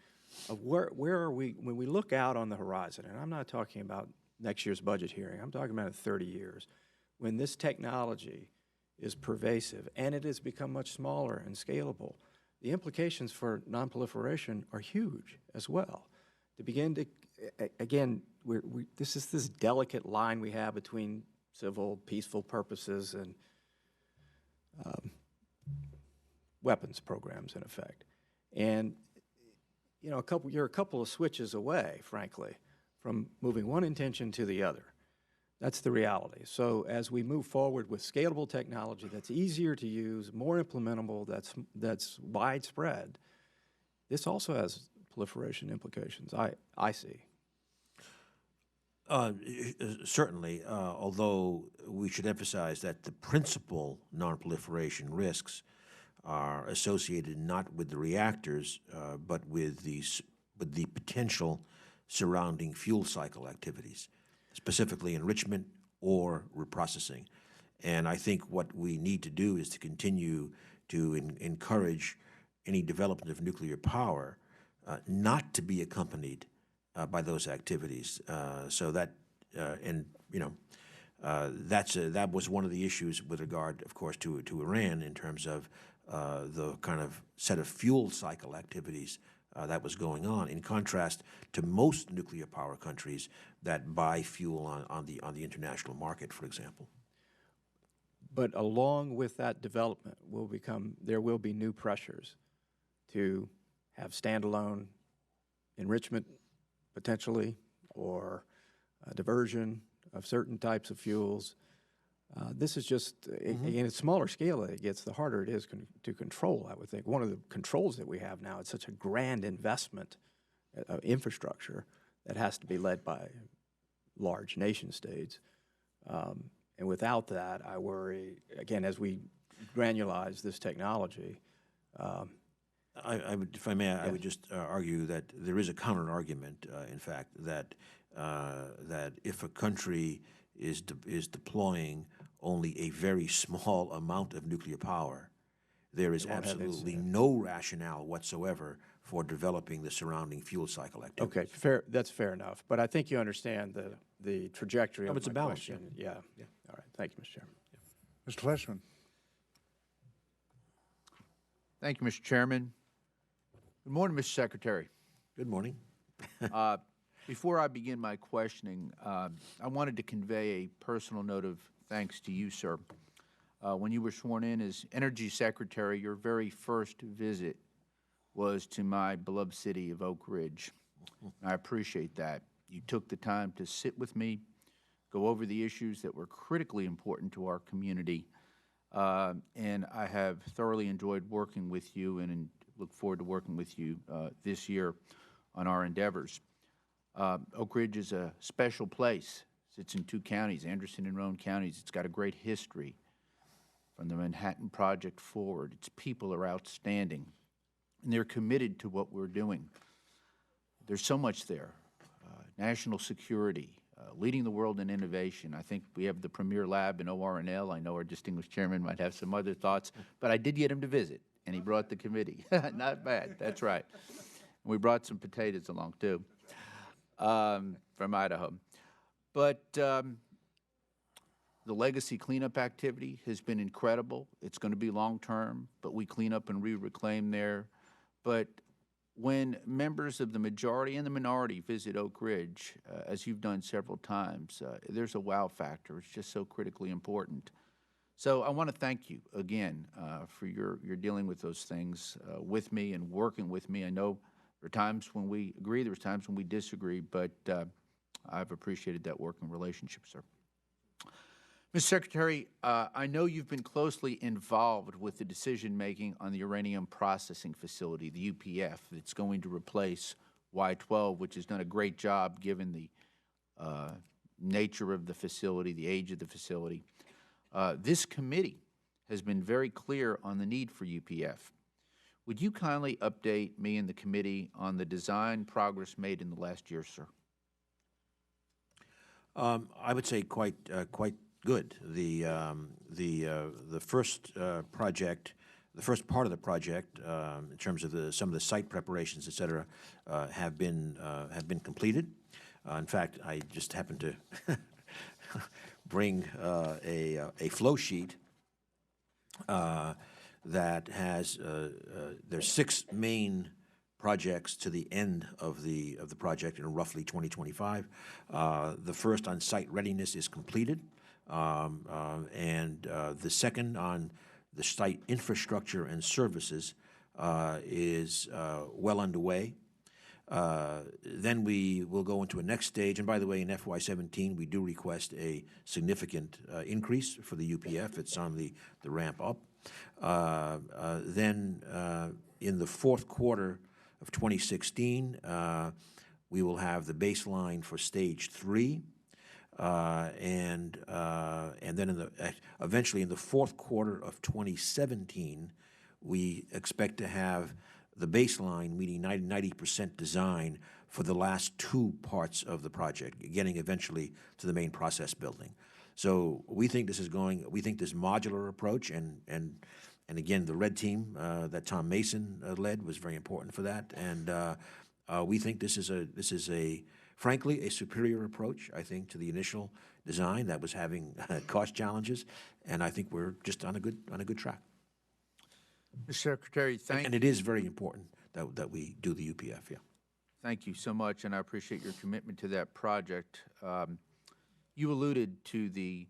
of where are we when we look out on the horizon, and I'm not talking about next year's budget hearing, I'm talking about 30 years, when this technology is pervasive and it has become much smaller and scalable, the implications for nonproliferation are huge as well. To begin to, again, this is this delicate line we have between civil, peaceful purposes and weapons programs, in effect. And you know, you're a couple of switches away, frankly, from moving one intention to the other. That's the reality. So as we move forward with scalable technology that's easier to use, more implementable, that's widespread, this also has proliferation implications, I see. Certainly, although we should emphasize that the principal non-proliferation risks are associated not with the reactors, but with the potential surrounding fuel cycle activities, specifically enrichment or reprocessing. And I think what we need to do is to continue to encourage any development of nuclear power not to be accompanied by those activities. So that, and you know, that was one of the issues with regard, of course, to Iran in terms of the kind of set of fuel cycle activities that was going on, in contrast to most nuclear power countries that buy fuel on the international market, for example. But along with that development there will be new pressures to have standalone enrichment, potentially, or diversion of certain types of fuels. This is just, in a smaller scale it gets, the harder it is to control, I would think. One of the controls that we have now, it's such a grand investment infrastructure that has to be led by large nation states. And without that, I worry, again, as we granulize this technology. I would, if I may, I would just argue that there is a counter argument, in fact, that if a country is deploying only a very small amount of nuclear power, there is absolutely no rationale whatsoever for developing the surrounding fuel cycle activities. Okay, fair. That's fair enough. But I think you understand the trajectory of it's my a balance, question. Yeah. All right. Thank you, Mr. Chairman. Mr. Fleshman. Thank you, Mr. Chairman. Good morning, Mr. Secretary. Good morning. Before I begin my questioning, I wanted to convey a personal note of thanks to you, sir. When you were sworn in as Energy Secretary, your very first visit was to my beloved city of Oak Ridge. I appreciate that. You took the time to sit with me, go over the issues that were critically important to our community, and I have thoroughly enjoyed working with you and look forward to working with you this year on our endeavors. Oak Ridge is a special place. It's in two counties, Anderson and Roane counties. It's got a great history from the Manhattan Project forward. Its people are outstanding, and they're committed to what we're doing. There's so much there. National security, leading the world in innovation. I think we have the premier lab in ORNL. I know our distinguished chairman might have some other thoughts, but I did get him to visit, and he brought the committee. Not bad, that's right. And we brought some potatoes along, too, from Idaho. But the legacy cleanup activity has been incredible. It's going to be long-term, but we clean up and reclaim there. But when members of the majority and the minority visit Oak Ridge, as you've done several times, there's a wow factor. It's just so critically important. So I want to thank you again for your dealing with those things with me and working with me. I know there are times when we agree, there's times when we disagree, but I've appreciated that working relationship, sir. Mr. Secretary, I know you've been closely involved with the decision-making on the uranium processing facility, the UPF, that's going to replace Y-12, which has done a great job given the nature of the facility, the age of the facility. This committee has been very clear on the need for UPF. Would you kindly update me and the committee on the design progress made in the last year, sir? I would say quite good. The first project, the first part of the project, in terms of some of the site preparations, et cetera, have been completed. In fact, I just happened to bring a flow sheet that has there's 6 main projects to the end of the project in roughly 2025. The first on site readiness is completed, and the second on the site infrastructure and services is well underway. Then we will go into a next stage. And by the way, in FY17, we do request a significant increase for the UPF. It's on the ramp up. Then in the fourth quarter of 2016, we will have the baseline for stage 3. And then eventually in the fourth quarter of 2017, we expect to have the baseline, meaning 90% design for the last 2 parts of the project, getting eventually to the main process building. So we think this modular approach, and again, the red team that Tom Mason led was very important for that. And we think this is frankly, a superior approach, I think, to the initial design that was having cost challenges, and I think we're just on a good track. Mr. Secretary, And it is very important that we do the UPF, yeah. thank you so much, and I appreciate your commitment to that project. You alluded to the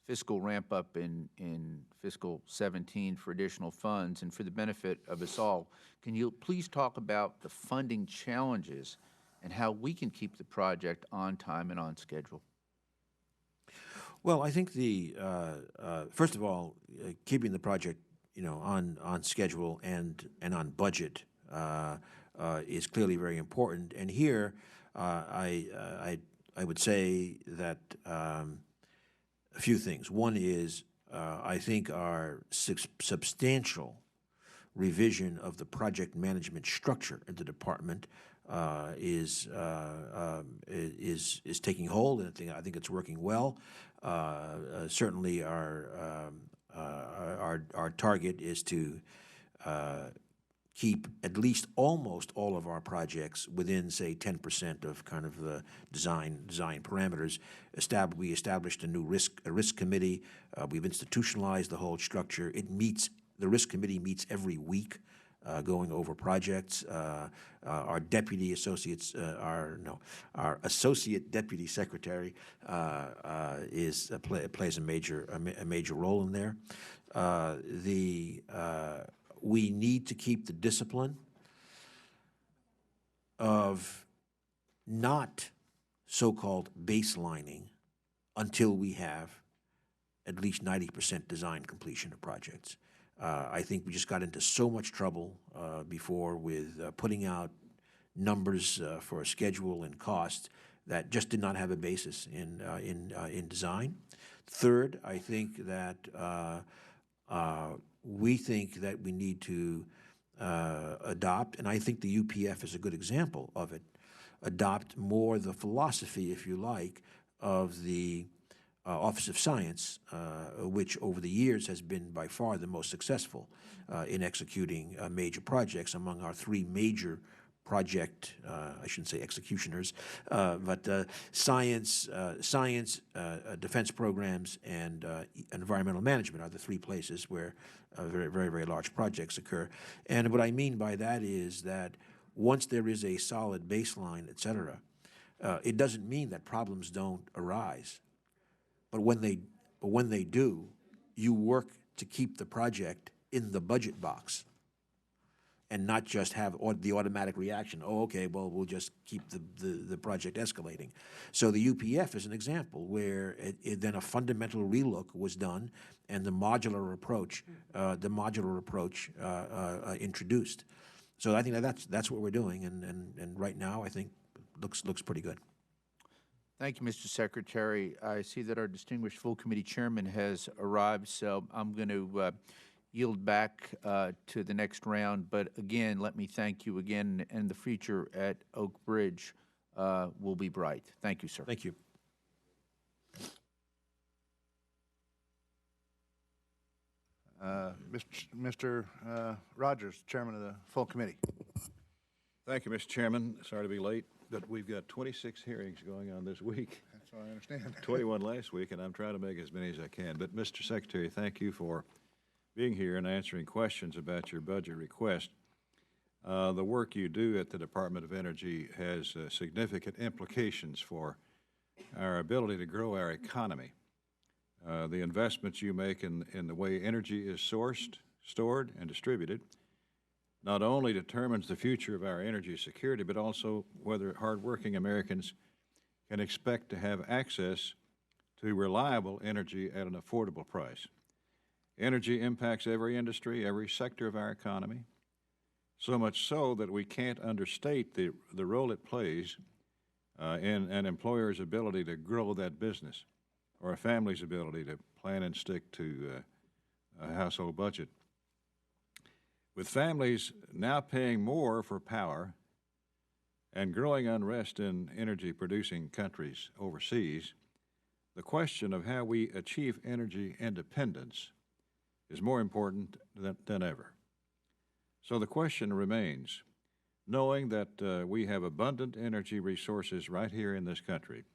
fiscal ramp-up in fiscal 17 for additional funds, and for the benefit of us all, can you please talk about the funding challenges and how we can keep the project on time and on schedule? Well, I think first of all, keeping the project on schedule and on budget is clearly very important. And here, I would say that a few things. One is I think our substantial revision of the project management structure in the department is taking hold, and I think it's working well. Certainly, our target is to keep at least almost all of our projects within, say, 10% of kind of the design parameters. We established a new risk committee. We've institutionalized the whole structure. The risk committee meets every week, going over projects. Our associate deputy secretary plays a major role in there. We need to keep the discipline of not so-called baselining until we have at least 90% design completion of projects. I think we just got into so much trouble before with putting out numbers for a schedule and cost that just did not have a basis in design. Third, I think that we think that we need to adopt, and I think the UPF is a good example of it, adopt more the philosophy, if you like, of the Office of Science, which over the years has been by far the most successful in executing major projects among our 3 major project, I shouldn't say executioners, but science, defense programs, and environmental management are the 3 places where very, very, very large projects occur. And what I mean by that is that once there is a solid baseline, et cetera, it doesn't mean that problems don't arise. But when they do, you work to keep the project in the budget box and not just have the automatic reaction, oh, okay, well, we'll just keep the project escalating. So the UPF is an example where then a fundamental relook was done and the modular approach introduced. So I think that's what we're doing, and right now I think looks pretty good. Thank you, Mr. Secretary. I see that our distinguished full committee chairman has arrived, so I'm going to yield back to the next round. But again, let me thank you again, and the future at Oak Bridge will be bright. Thank you, sir. Thank you. Mr. Rogers, chairman of the full committee. Thank you, Mr. Chairman. Sorry to be late, but we've got 26 hearings going on this week. That's what I understand. 21 last week, and I'm trying to make as many as I can. But, Mr. Secretary, thank you for being here and answering questions about your budget request. The work you do at the Department of Energy has significant implications for our ability to grow our economy. The investments you make in the way energy is sourced, stored, and distributed not only determines the future of our energy security, but also whether hardworking Americans can expect to have access to reliable energy at an affordable price. Energy impacts every industry, every sector of our economy, so much so that we can't understate the role it plays in an employer's ability to grow that business or a family's ability to plan and stick to a household budget. With families now paying more for power and growing unrest in energy-producing countries overseas, the question of how we achieve energy independence is more important than ever. So the question remains, knowing that we have abundant energy resources right here in this country,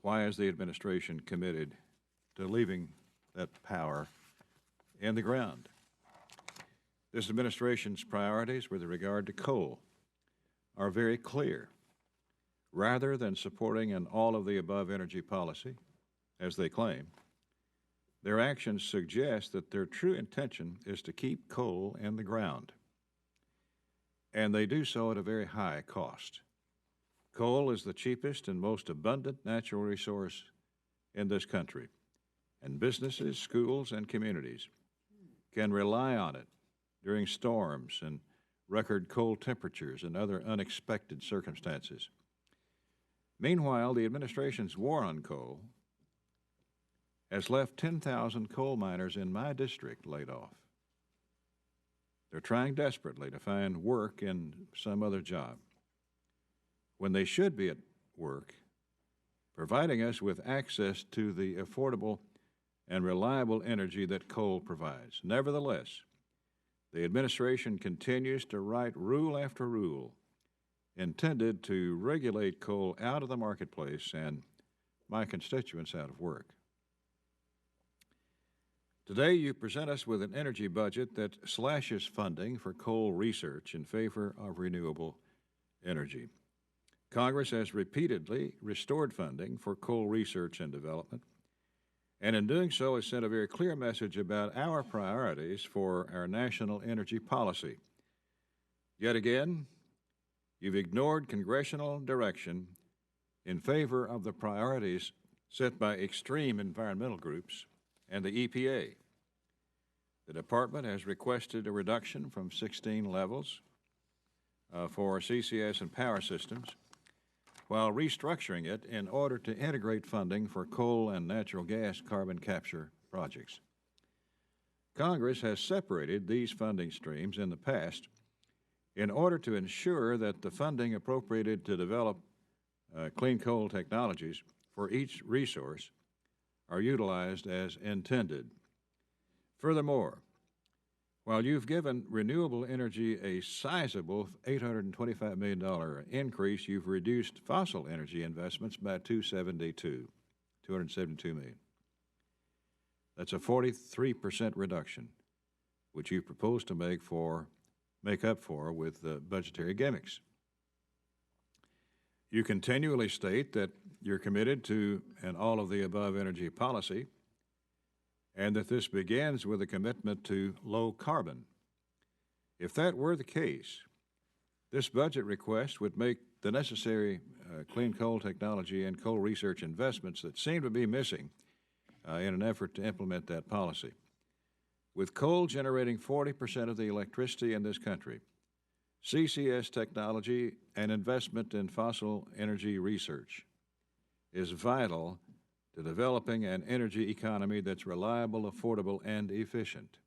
why is the administration committed to leaving that power in the ground? This administration's priorities with regard to coal are very clear. Rather than supporting an all-of-the-above energy policy, as they claim, their actions suggest that their true intention is to keep coal in the ground. And they do so at a very high cost. Coal is the cheapest and most abundant natural resource in this country, and businesses, schools, and communities can rely on it during storms and record cold temperatures and other unexpected circumstances. Meanwhile, the administration's war on coal has left 10,000 coal miners in my district laid off. They're trying desperately to find work in some other job when they should be at work, providing us with access to the affordable and reliable energy that coal provides. Nevertheless, the administration continues to write rule after rule intended to regulate coal out of the marketplace and my constituents out of work. Today, you present us with an energy budget that slashes funding for coal research in favor of renewable energy. Congress has repeatedly restored funding for coal research and development, and in doing so has sent a very clear message about our priorities for our national energy policy. Yet again, you've ignored congressional direction in favor of the priorities set by extreme environmental groups and the EPA. The department has requested a reduction from 16 levels for CCS and power systems, while restructuring it in order to integrate funding for coal and natural gas carbon capture projects. Congress has separated these funding streams in the past in order to ensure that the funding appropriated to develop clean coal technologies for each resource are utilized as intended. Furthermore, while you've given renewable energy a sizable $825 million increase, you've reduced fossil energy investments by $272 million. That's a 43% reduction, which you propose to make up for with budgetary gimmicks. You continually state that you're committed to an all-of-the-above energy policy and that this begins with a commitment to low carbon. If that were the case, this budget request would make the necessary clean coal technology and coal research investments that seem to be missing in an effort to implement that policy. With coal generating 40% of the electricity in this country, CCS technology and investment in fossil energy research is vital to developing an energy economy that's reliable, affordable, and efficient.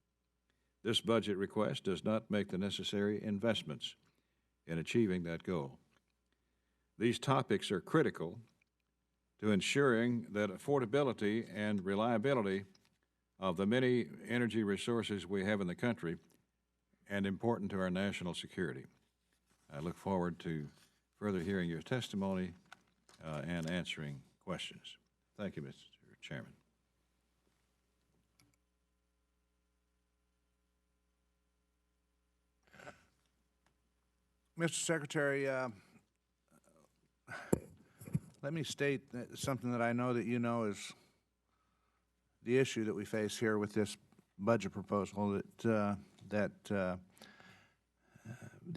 This budget request does not make the necessary investments in achieving that goal. These topics are critical to ensuring that affordability and reliability of the many energy resources we have in the country and important to our national security. I look forward to further hearing your testimony and answering questions. Thank you, Mr. Chairman. Mr. Secretary, let me state something that I know that you know is the issue that we face here with this budget proposal that the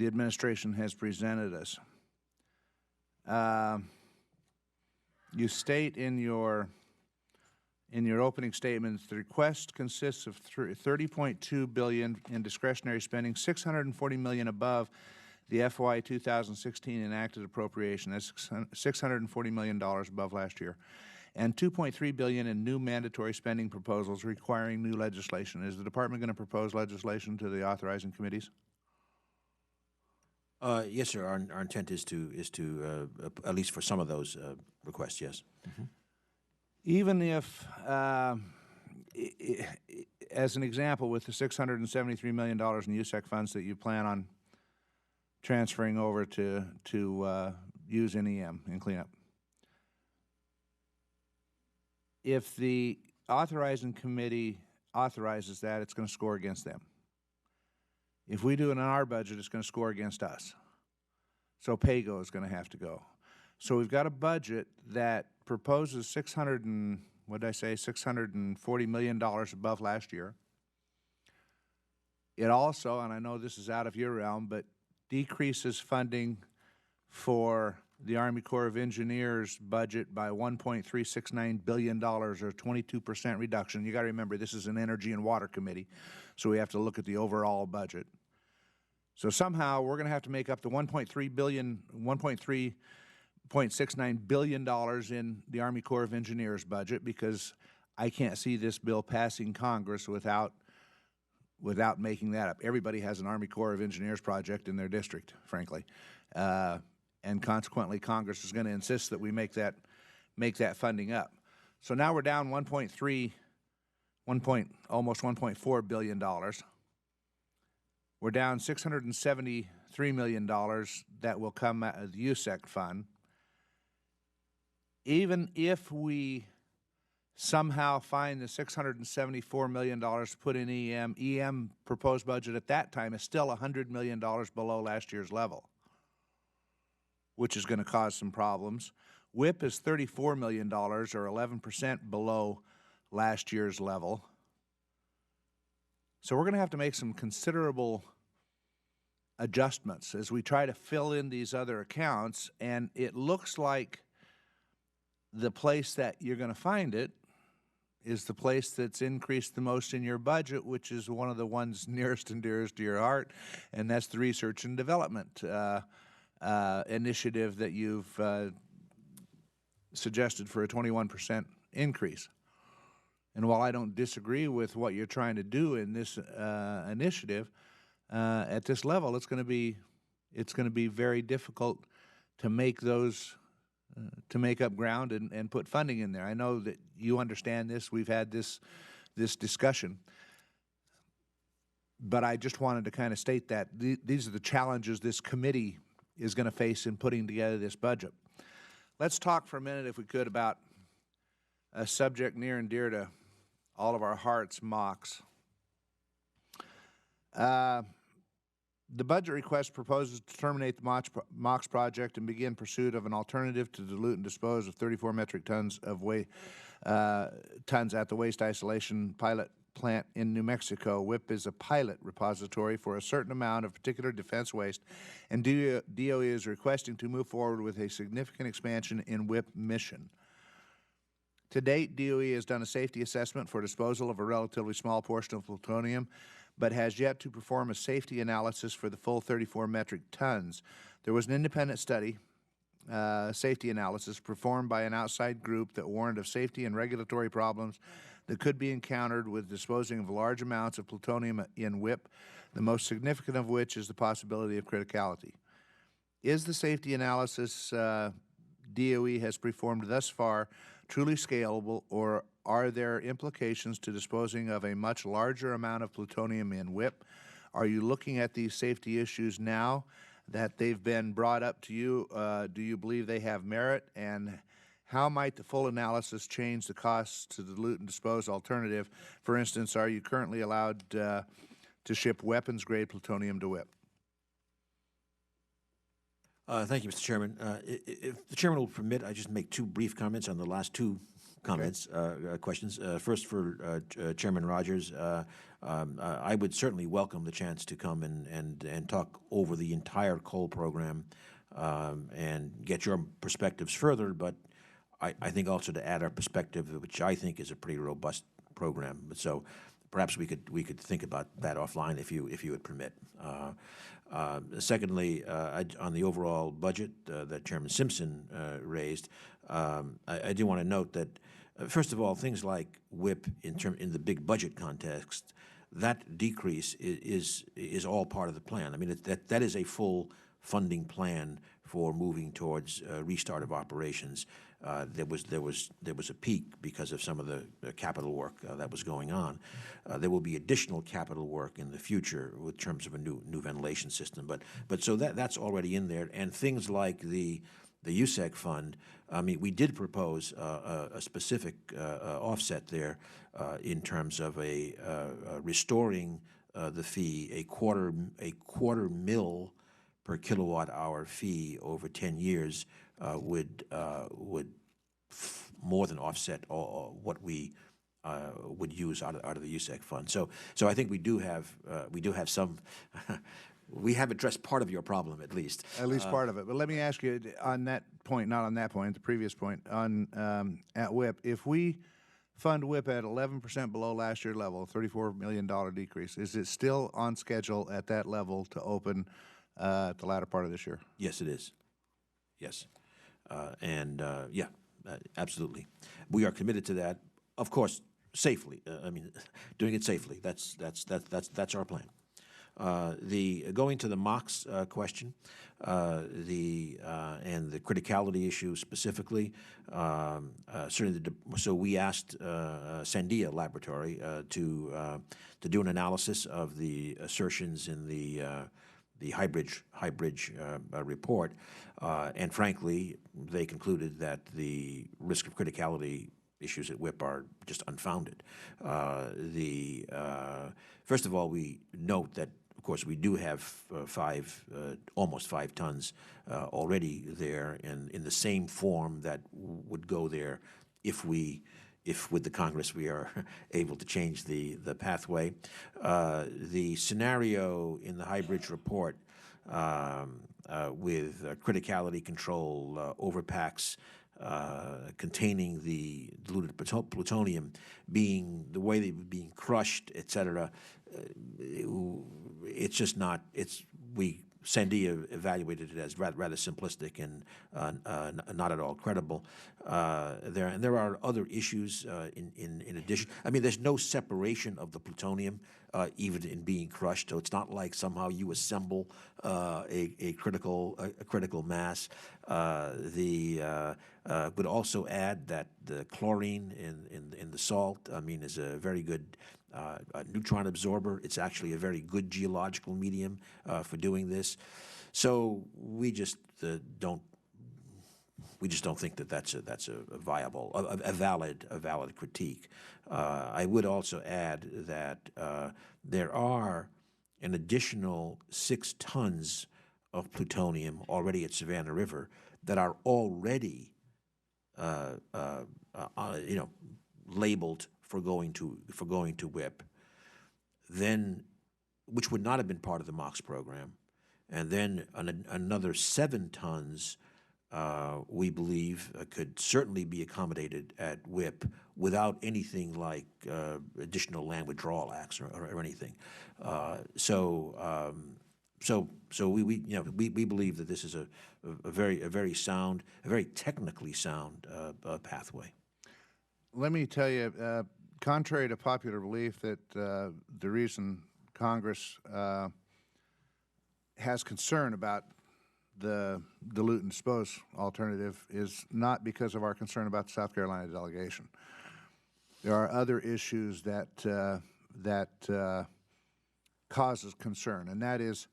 administration has presented us. You state in your opening statement, the request consists of $30.2 billion in discretionary spending, $640 million above the FY 2016 enacted appropriation. That's $640 million above last year, and $2.3 billion in new mandatory spending proposals requiring new legislation. Is the department going to propose legislation to the authorizing committees? Yes, sir. Our intent is to at least for some of those requests, yes. Mm-hmm. Even if, as an example, with the $673 million in USEC funds that you plan on transferring over to use in EM and cleanup, if the authorizing committee authorizes that, it's going to score against them. If we do it in our budget, it's going to score against us. So PAYGO is going to have to go. So we've got a budget that proposes $640 million above last year. It also, and I know this is out of your realm, but decreases funding for the Army Corps of Engineers budget by $1.369 billion, or 22% reduction. You got to remember, this is an Energy and Water Committee, so we have to look at the overall budget. So somehow we're going to have to make up the $1.369 billion in the Army Corps of Engineers budget, because I can't see this bill passing Congress without making that up. Everybody has an Army Corps of Engineers project in their district, frankly, and consequently, Congress is going to insist that we make that funding up. So now we're down almost $1.4 billion. We're down $673 million that will come out of the USEC fund. Even if we somehow find the $674 million to put in EM proposed budget at that time is still $100 million below last year's level, which is going to cause some problems. WIP is $34 million, or 11% below last year's level. So we're going to have to make some considerable adjustments as we try to fill in these other accounts, and it looks like the place that you're going to find it is the place that's increased the most in your budget, which is one of the ones nearest and dearest to your heart, and that's the research and development initiative that you've suggested for a 21% increase. And while I don't disagree with what you're trying to do in this initiative, at this level, it's going to be very difficult to make those to make up ground and put funding in there. I know that you understand this. We've had this discussion, but I just wanted to kind of state that these are the challenges this committee is going to face in putting together this budget. Let's talk for a minute, if we could, about a subject near and dear to all of our hearts, MOX. The budget request proposes to terminate the MOX project and begin pursuit of an alternative to dilute and dispose of 34 metric tons of tons at the waste isolation pilot plant in New Mexico. WIP is a pilot repository for a certain amount of particular defense waste, and DOE is requesting to move forward with a significant expansion in WIP mission. To date, DOE has done a safety assessment for disposal of a relatively small portion of plutonium, but has yet to perform a safety analysis for the full 34 metric tons. There was an independent study, safety analysis, performed by an outside group that warned of safety and regulatory problems that could be encountered with disposing of large amounts of plutonium in WIP, the most significant of which is the possibility of criticality. Is the safety analysis DOE has performed thus far truly scalable, or are there implications to disposing of a much larger amount of plutonium in WIP? Are you looking at these safety issues now that they've been brought up to you? Do you believe they have merit? And how might the full analysis change the costs to the dilute and dispose alternative? For instance, are you currently allowed to ship weapons-grade plutonium to WIP? Thank you, Mr. Chairman. If the chairman will permit, I just make two brief comments on the last two comments, questions. First, for Chairman Rogers, I would certainly welcome the chance to come and talk over the entire coal program and get your perspectives further, but I think also to add our perspective, which I think is a pretty robust program. So perhaps we could think about that offline if you would permit. Secondly, on the overall budget that Chairman Simpson raised, I do want to note that first of all, things like WIP in the big budget context, that decrease is all part of the plan. I mean, that is a full funding plan for moving towards restart of operations. There was a peak because of some of the capital work that was going on. There will be additional capital work in the future in terms of a new ventilation system. But so that's already in there. And things like the USEC fund, I mean, we did propose a specific offset there in terms of restoring the fee, a quarter mil per kilowatt hour fee over 10 years would more than offset what we would use out of the USEC fund. So I think we do have some. We have addressed part of your problem, at least. At least part of it. But let me ask you on that point, not on that point, the previous point, on at WIP, if we fund WIP at 11% below last year's level, $34 million decrease, is it still on schedule at that level to open at the latter part of this year? Yes, it is. Yes. Yeah, absolutely. We are committed to that, of course, safely. I mean, doing it safely. That's our plan. Going to the MOX question, and the criticality issue specifically. Certainly, so we asked Sandia Laboratory to do an analysis of the assertions in the Highbridge report, and frankly, they concluded that the risk of criticality issues at WIP are just unfounded. First of all, we note that, of course, we do have almost 5 tons already there in the same form that would go there if with the Congress we are able to change the pathway. The scenario in the Highbridge report with criticality control, overpacks containing the diluted plutonium being the way they were being crushed, et cetera, it's just not. Sandia evaluated it as rather simplistic and not at all credible. There are other issues in addition. I mean, there's no separation of the plutonium even in being crushed, so it's not like somehow you assemble a critical mass. Would also add that the chlorine in the salt, I mean, is a very good a neutron absorber. It's actually a very good geological medium for doing this. So we just don't think that that's a viable, a valid critique. I would also add that there are an additional 6 tons of plutonium already at Savannah River that are already labeled for going to WIP, then, which would not have been part of the MOX program, and then another 7 tons we believe could certainly be accommodated at WIP without anything like additional land withdrawal acts or anything. So we believe that this is a very sound, a very technically sound pathway. Let me tell you, contrary to popular belief, that the reason Congress has concern about the dilute and dispose alternative is not because of our concern about the South Carolina delegation. There are other issues that causes concern, and that is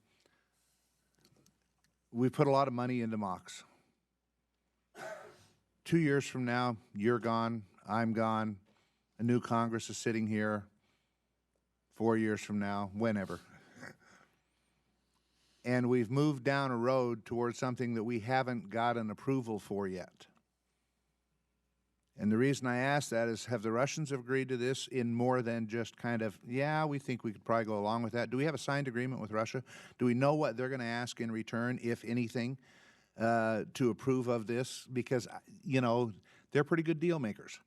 we put a lot of money into MOX. 2 years from now, you're gone, I'm gone, a new Congress is sitting here 4 years from now, whenever. and we've moved down a road towards something that we haven't got an approval for yet. And the reason I ask that is, have the Russians agreed to this in more than just kind of, yeah, we think we could probably go along with that? Do we have a signed agreement with Russia? Do we know what they're going to ask in return, if anything, to approve of this? Because, you know, they're pretty good deal makers.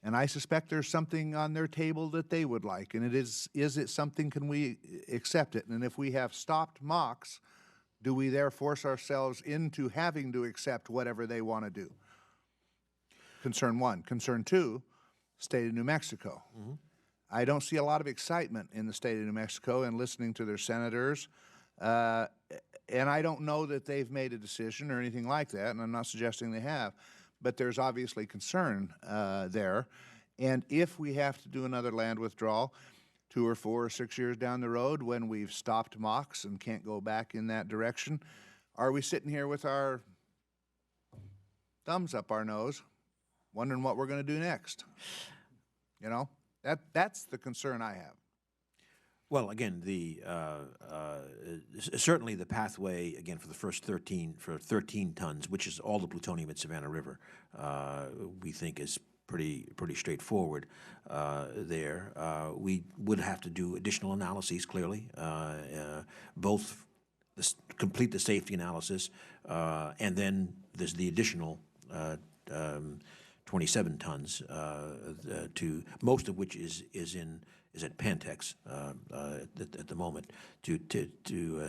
And I suspect there's something on their table that they would like. And is it something, can we accept it? And if we have stopped MOX, do we there force ourselves into having to accept whatever they want to do? Concern one. Concern two, state of New Mexico. I don't see a lot of excitement in the state of New Mexico and listening to their senators. And I don't know that they've made a decision or anything like that, and I'm not suggesting they have. But there's obviously concern there. And if we have to do another land withdrawal 2 or 4 or 6 years down the road when we've stopped MOX and can't go back in that direction, are we sitting here with our thumbs up our nose, wondering what we're going to do next? You know, that's the concern I have. Well, again, certainly the pathway, again, for the first 13 tons, which is all the plutonium at Savannah River, we think is pretty straightforward there. We would have to do additional analyses, clearly, both complete the safety analysis, and then there's the additional 27 tons, to most of which is at Pantex at the moment to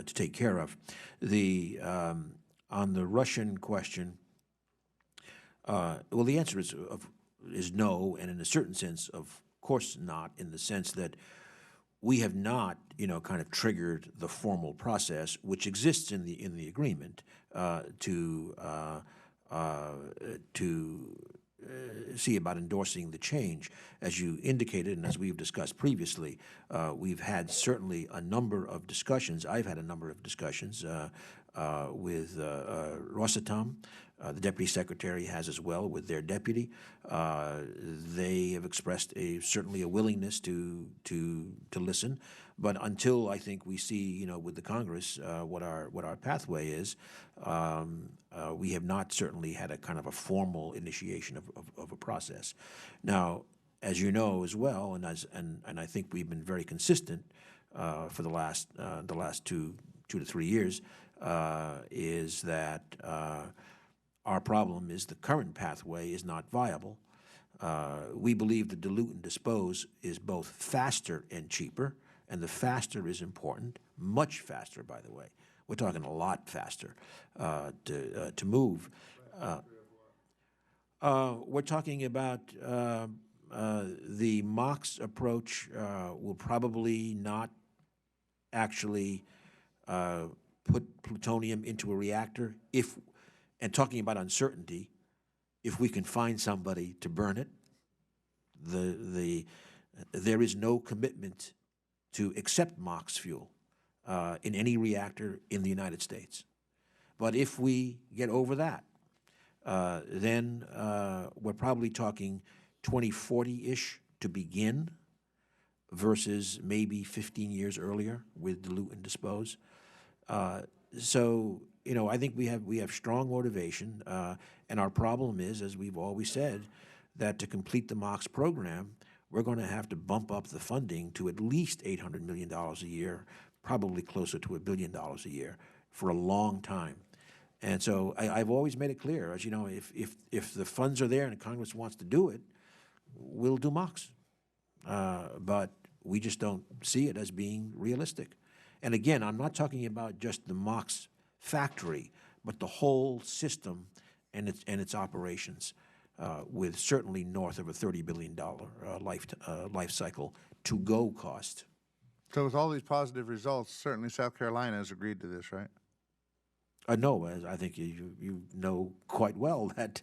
take care of. On the Russian question, well, the answer is no, and in a certain sense, of course not, in the sense that we have not, kind of triggered the formal process which exists in the agreement to see about endorsing the change. As you indicated, and as we've discussed previously, we've had certainly a number of discussions. I've had a number of discussions with Rosatom. The Deputy Secretary has as well, with their deputy. They have expressed certainly a willingness to listen. But until I think we see, with the Congress, what our pathway is, we have not certainly had a kind of a formal initiation of a process. Now, as you know as well, and I think we've been very consistent for the last 2 to 3 years, is that our problem is the current pathway is not viable. We believe the dilute and dispose is both faster and cheaper, and the faster is important, much faster, by the way. We're talking a lot faster to move. We're talking about the MOX approach will probably not actually put plutonium into a reactor and talking about uncertainty, if we can find somebody to burn it. There is no commitment to accept MOX fuel in any reactor in the United States. But if we get over that, then we're probably talking 2040-ish to begin versus maybe 15 years earlier with dilute and dispose. So, I think we have strong motivation, and our problem is, as we've always said, that to complete the MOX program, we're going to have to bump up the funding to at least $800 million a year, probably closer to $1 billion a year for a long time. And so I've always made it clear, as you know, if the funds are there and Congress wants to do it, we'll do MOX. But we just don't see it as being realistic. And again, I'm not talking about just the MOX factory, but the whole system and its operations, with certainly north of a $30 billion life cycle to-go cost. So with all these positive results, certainly South Carolina has agreed to this, right? No, as I think you know quite well that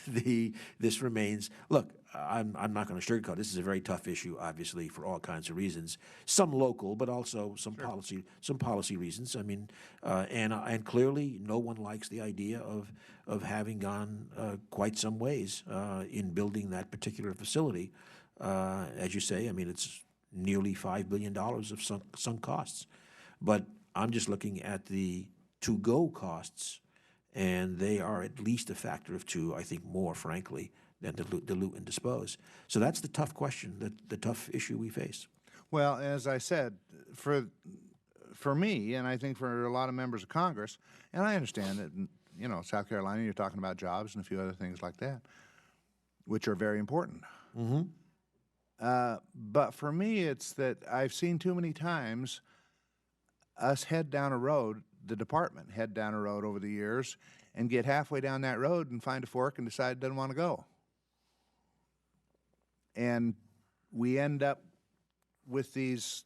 this remains. Look, I'm not going to sugarcoat. This is a very tough issue, obviously, for all kinds of reasons. Some local, but also some policy reasons. I mean, and clearly, no one likes the idea of having gone quite some ways in building that particular facility. As you say, I mean, it's nearly $5 billion of sunk costs. But I'm just looking at the to-go costs, and they are at least a factor of 2, I think more, frankly, than dilute and dispose. So that's the tough question, the tough issue we face. Well, as I said, for me, and I think for a lot of members of Congress, and I understand that, you know, South Carolina, you're talking about jobs and a few other things like that, which are very important. But for me, it's that I've seen too many times us head down a road, the department head down a road over the years, and get halfway down that road and find a fork and decide it doesn't want to go. And we end up with these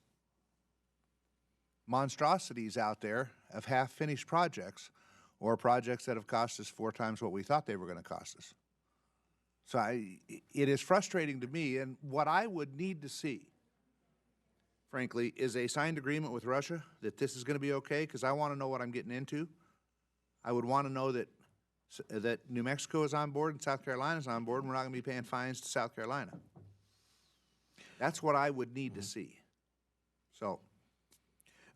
monstrosities out there of half-finished projects, or projects that have cost us 4 times what we thought they were going to cost us. So it is frustrating to me, and what I would need to see, frankly, is a signed agreement with Russia that this is going to be okay, because I want to know what I'm getting into. I would want to know that New Mexico is on board and South Carolina is on board, and we're not going to be paying fines to South Carolina. That's what I would need to see. So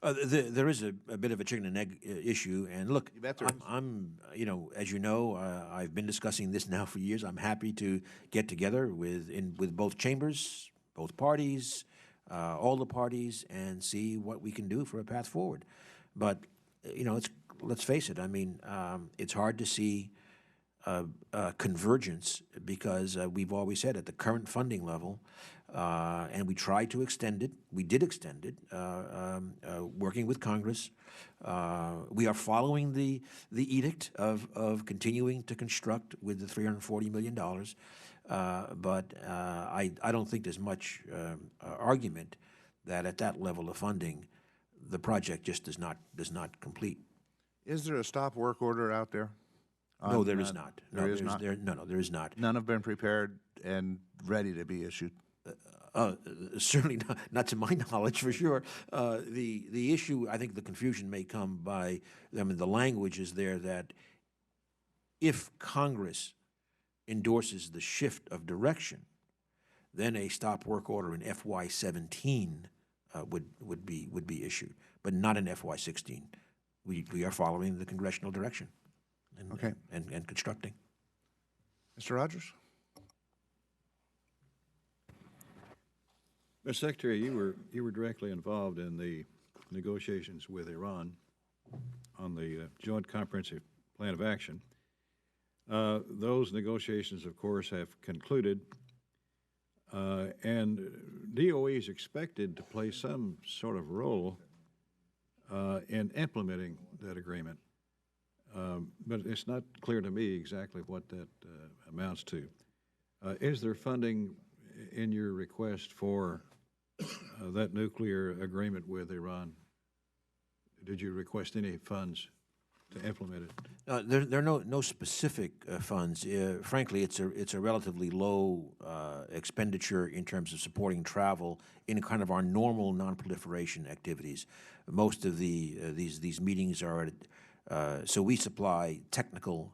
There is a bit of a chicken and egg issue, and look, You bet there is. I'm, you know, as you know, I've been discussing this now for years. I'm happy to get together with both chambers, both parties, all the parties, and see what we can do for a path forward. But you know, let's face it. I mean, it's hard to see convergence, because we've always said at the current funding level, and we tried to extend it. We did extend it, working with Congress. We are following the edict of continuing to construct with the $340 million. But I don't think there's much argument that at that level of funding, the project just does not complete. is there a stop work order out there? No, there is not. No, there is not? No, there is not. None have been prepared and ready to be issued. Certainly not to my knowledge, for sure. The issue, I think the confusion may come by, I mean, the language is there that if Congress endorses the shift of direction, then a stop work order in FY17 would be issued, but not in FY16. We are following the congressional direction and constructing. Mr. Rogers? Mr. Secretary, you were directly involved in the negotiations with Iran on the Joint Comprehensive Plan of Action. Those negotiations, of course, have concluded, and DOE is expected to play some sort of role in implementing that agreement. But it's not clear to me exactly what that amounts to. Is there funding in your request for that nuclear agreement with Iran? Did you request any funds to implement it? There are no specific funds. Frankly, it's a relatively low expenditure in terms of supporting travel in kind of our normal non-proliferation activities. Most of these meetings are so we supply technical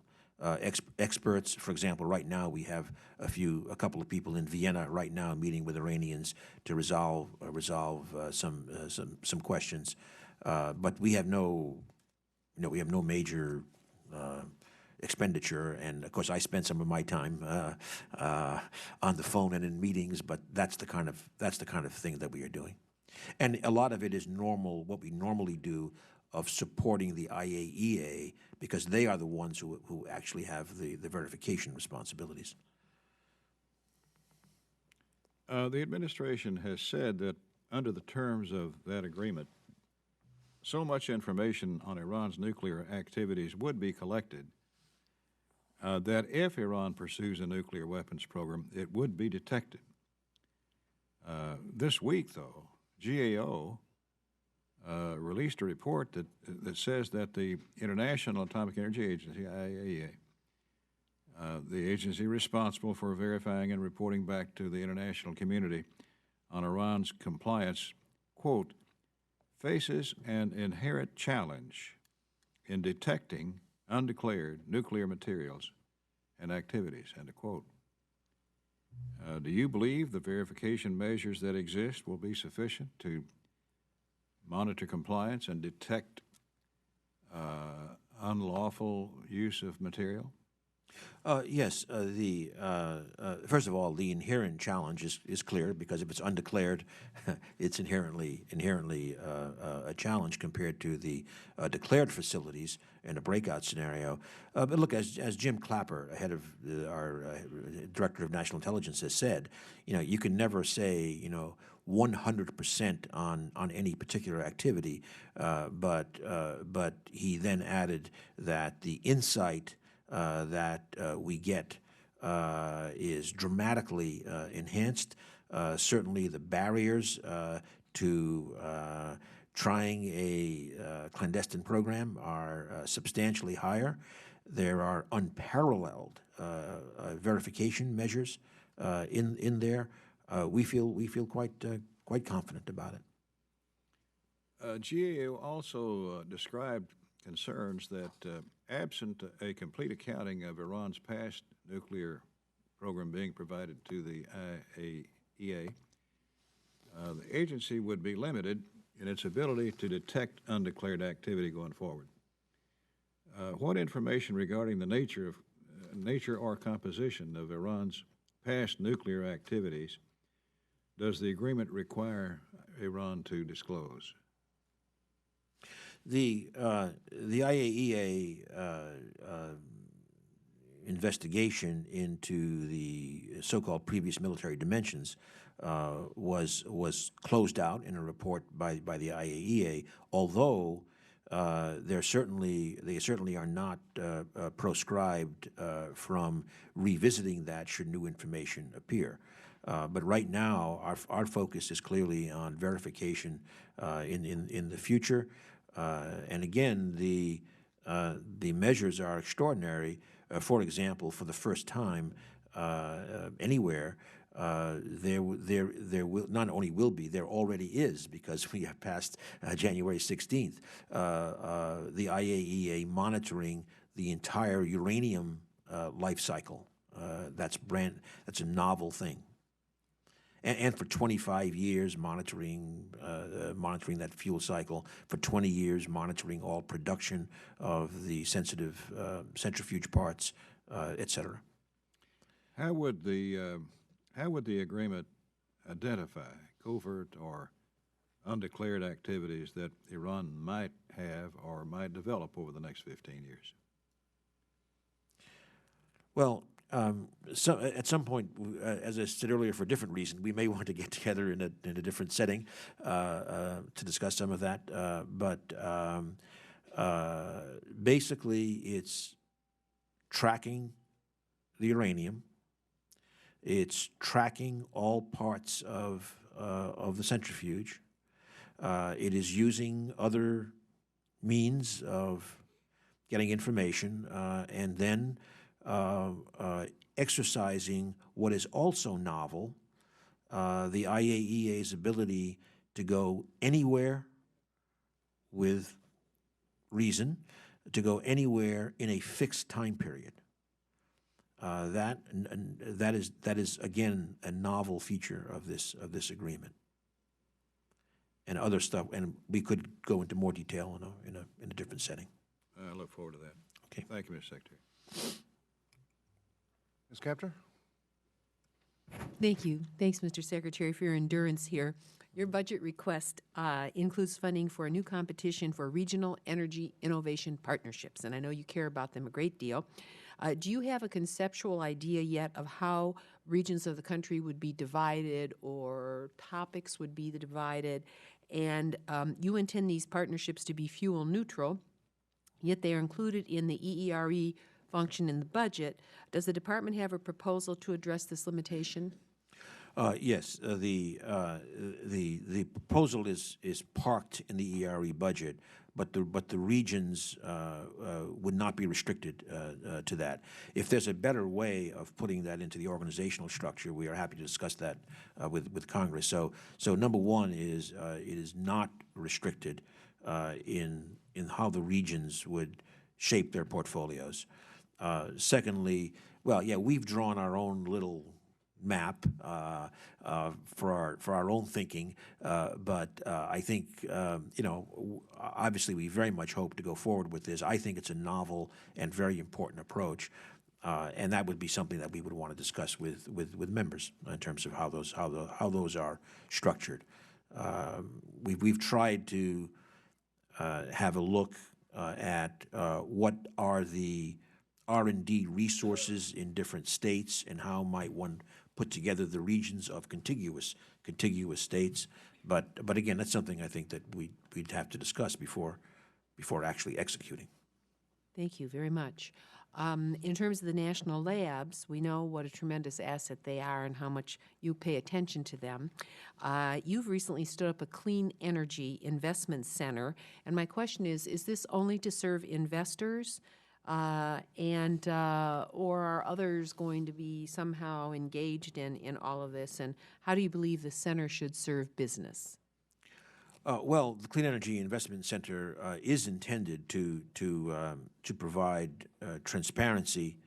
experts. For example, right now we have a couple of people in Vienna right now meeting with Iranians to resolve some questions. But we have no major expenditure, and of course I spend some of my time on the phone and in meetings. But that's the kind of thing that we are doing, and a lot of it is normal. What we normally do of supporting the IAEA, because they are the ones who actually have the verification responsibilities. The administration has said that under the terms of that agreement, so much information on Iran's nuclear activities would be collected that if Iran pursues a nuclear weapons program, it would be detected. This week, though, GAO released a report that says that the International Atomic Energy Agency, IAEA, the agency responsible for verifying and reporting back to the international community on Iran's compliance, quote, faces an inherent challenge in detecting undeclared nuclear materials and activities, end of quote. Do you believe the verification measures that exist will be sufficient to monitor compliance and detect unlawful use of material? Yes. First of all, the inherent challenge is clear, because if it's undeclared, it's inherently a challenge compared to the declared facilities in a breakout scenario. But look, as Jim Clapper, head of our Director of National Intelligence, has said, you can never say 100% on any particular activity, but he then added that the insight that we get is dramatically enhanced. Certainly the barriers to trying a clandestine program are substantially higher. There are unparalleled verification measures in there. We feel quite confident about it. GAO also described concerns that absent a complete accounting of Iran's past nuclear program being provided to the IAEA, the agency would be limited in its ability to detect undeclared activity going forward. What information regarding the nature or composition of Iran's past nuclear activities does the agreement require Iran to disclose? The IAEA investigation into the so-called previous military dimensions was closed out in a report by the IAEA, although they certainly are not proscribed from revisiting that should new information appear. But right now, our focus is clearly on verification in the future. And again, the measures are extraordinary. For example, for the first time anywhere, there will not only will be, there already is, because we have passed January 16th, the IAEA monitoring the entire uranium life cycle. That's a novel thing. And for 25 years, monitoring that fuel cycle. For 20 years, monitoring all production of the sensitive centrifuge parts, et cetera. How would the agreement identify covert or undeclared activities that Iran might have or might develop over the next 15 years? Well, so at some point, as I said earlier, for a different reason, we may want to get together in a different setting to discuss some of that. But basically, it's tracking the uranium. It's tracking all parts of the centrifuge. It is using other means of getting information, and then exercising what is also novel, the IAEA's ability to go anywhere with reason, to go anywhere in a fixed time period. That is again a novel feature of this agreement, and other stuff. And we could go into more detail in a different setting. I look forward to that. Okay. Thank you, Mr. Secretary. Ms. Kaptur? Thank you. Thanks, Mr. Secretary, for your endurance here. Your budget request includes funding for a new competition for regional energy innovation partnerships, and I know you care about them a great deal. Do you have a conceptual idea yet of how regions of the country would be divided or topics would be divided? And you intend these partnerships to be fuel neutral, yet they are included in the EERE function in the budget. Does the department have a proposal to address this limitation? Yes, the proposal is parked in the ERE budget, but the regions would not be restricted to that. If there's a better way of putting that into the organizational structure, we are happy to discuss that with Congress. So number one is it is not restricted in how the regions would shape their portfolios. Secondly, well, yeah, we've drawn our own little map for our own thinking. But I think obviously we very much hope to go forward with this. I think it's a novel and very important approach. And that would be something that we would want to discuss with members in terms of how those are structured. We've tried to have a look at what are the R&D resources in different states and how might one put together the regions of contiguous states. But again, that's something I think that we'd have to discuss before actually executing. Thank you very much. In terms of the national labs, we know what a tremendous asset they are and how much you pay attention to them. You've recently stood up a clean energy investment center, and my question is this only to serve investors, or are others going to be somehow engaged in all of this, and how do you believe the center should serve business? Well, the Clean Energy Investment Center is intended to provide transparency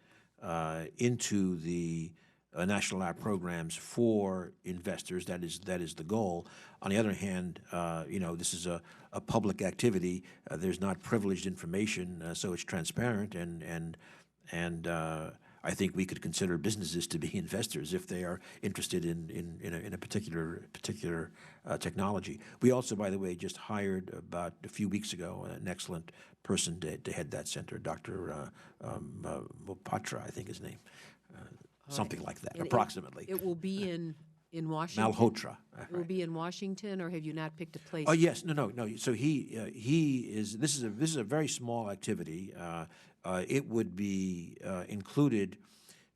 into the national lab programs for investors. That is the goal. On the other hand, this is a public activity. There's not privileged information, so it's transparent, and I think we could consider businesses to be investors if they are interested in a particular technology. We also, by the way, just hired about a few weeks ago an excellent person to head that center, Dr. Mopatra, I think his name, something like that, approximately. It will be in Washington? Malhotra. It will be in Washington, or have you not picked a place? Oh yes, no. So he is. This is a very small activity. It would be included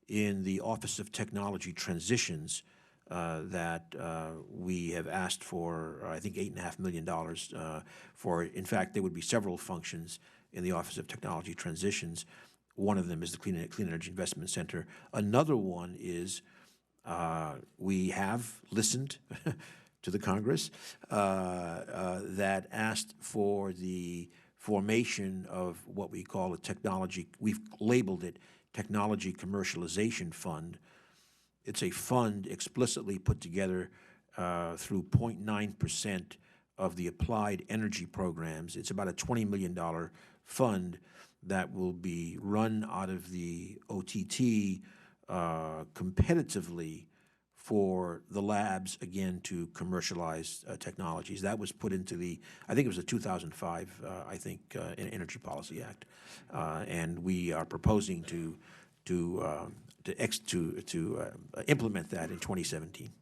in the Office of Technology Transitions that we have asked for, I think, $8.5 million for. In fact, there would be several functions in the Office of Technology Transitions. One of them is the Clean Energy Investment Center. Another one is we have listened to the Congress that asked for the formation of what we call a technology, we've labeled it Technology Commercialization Fund. It's a fund explicitly put together through 0.9% of the applied energy programs. It's about a $20 million fund that will be run out of the OTT competitively for the labs, again, to commercialize technologies. That was put into I think it was the 2005, Energy Policy Act, and we are proposing to implement that in 2017.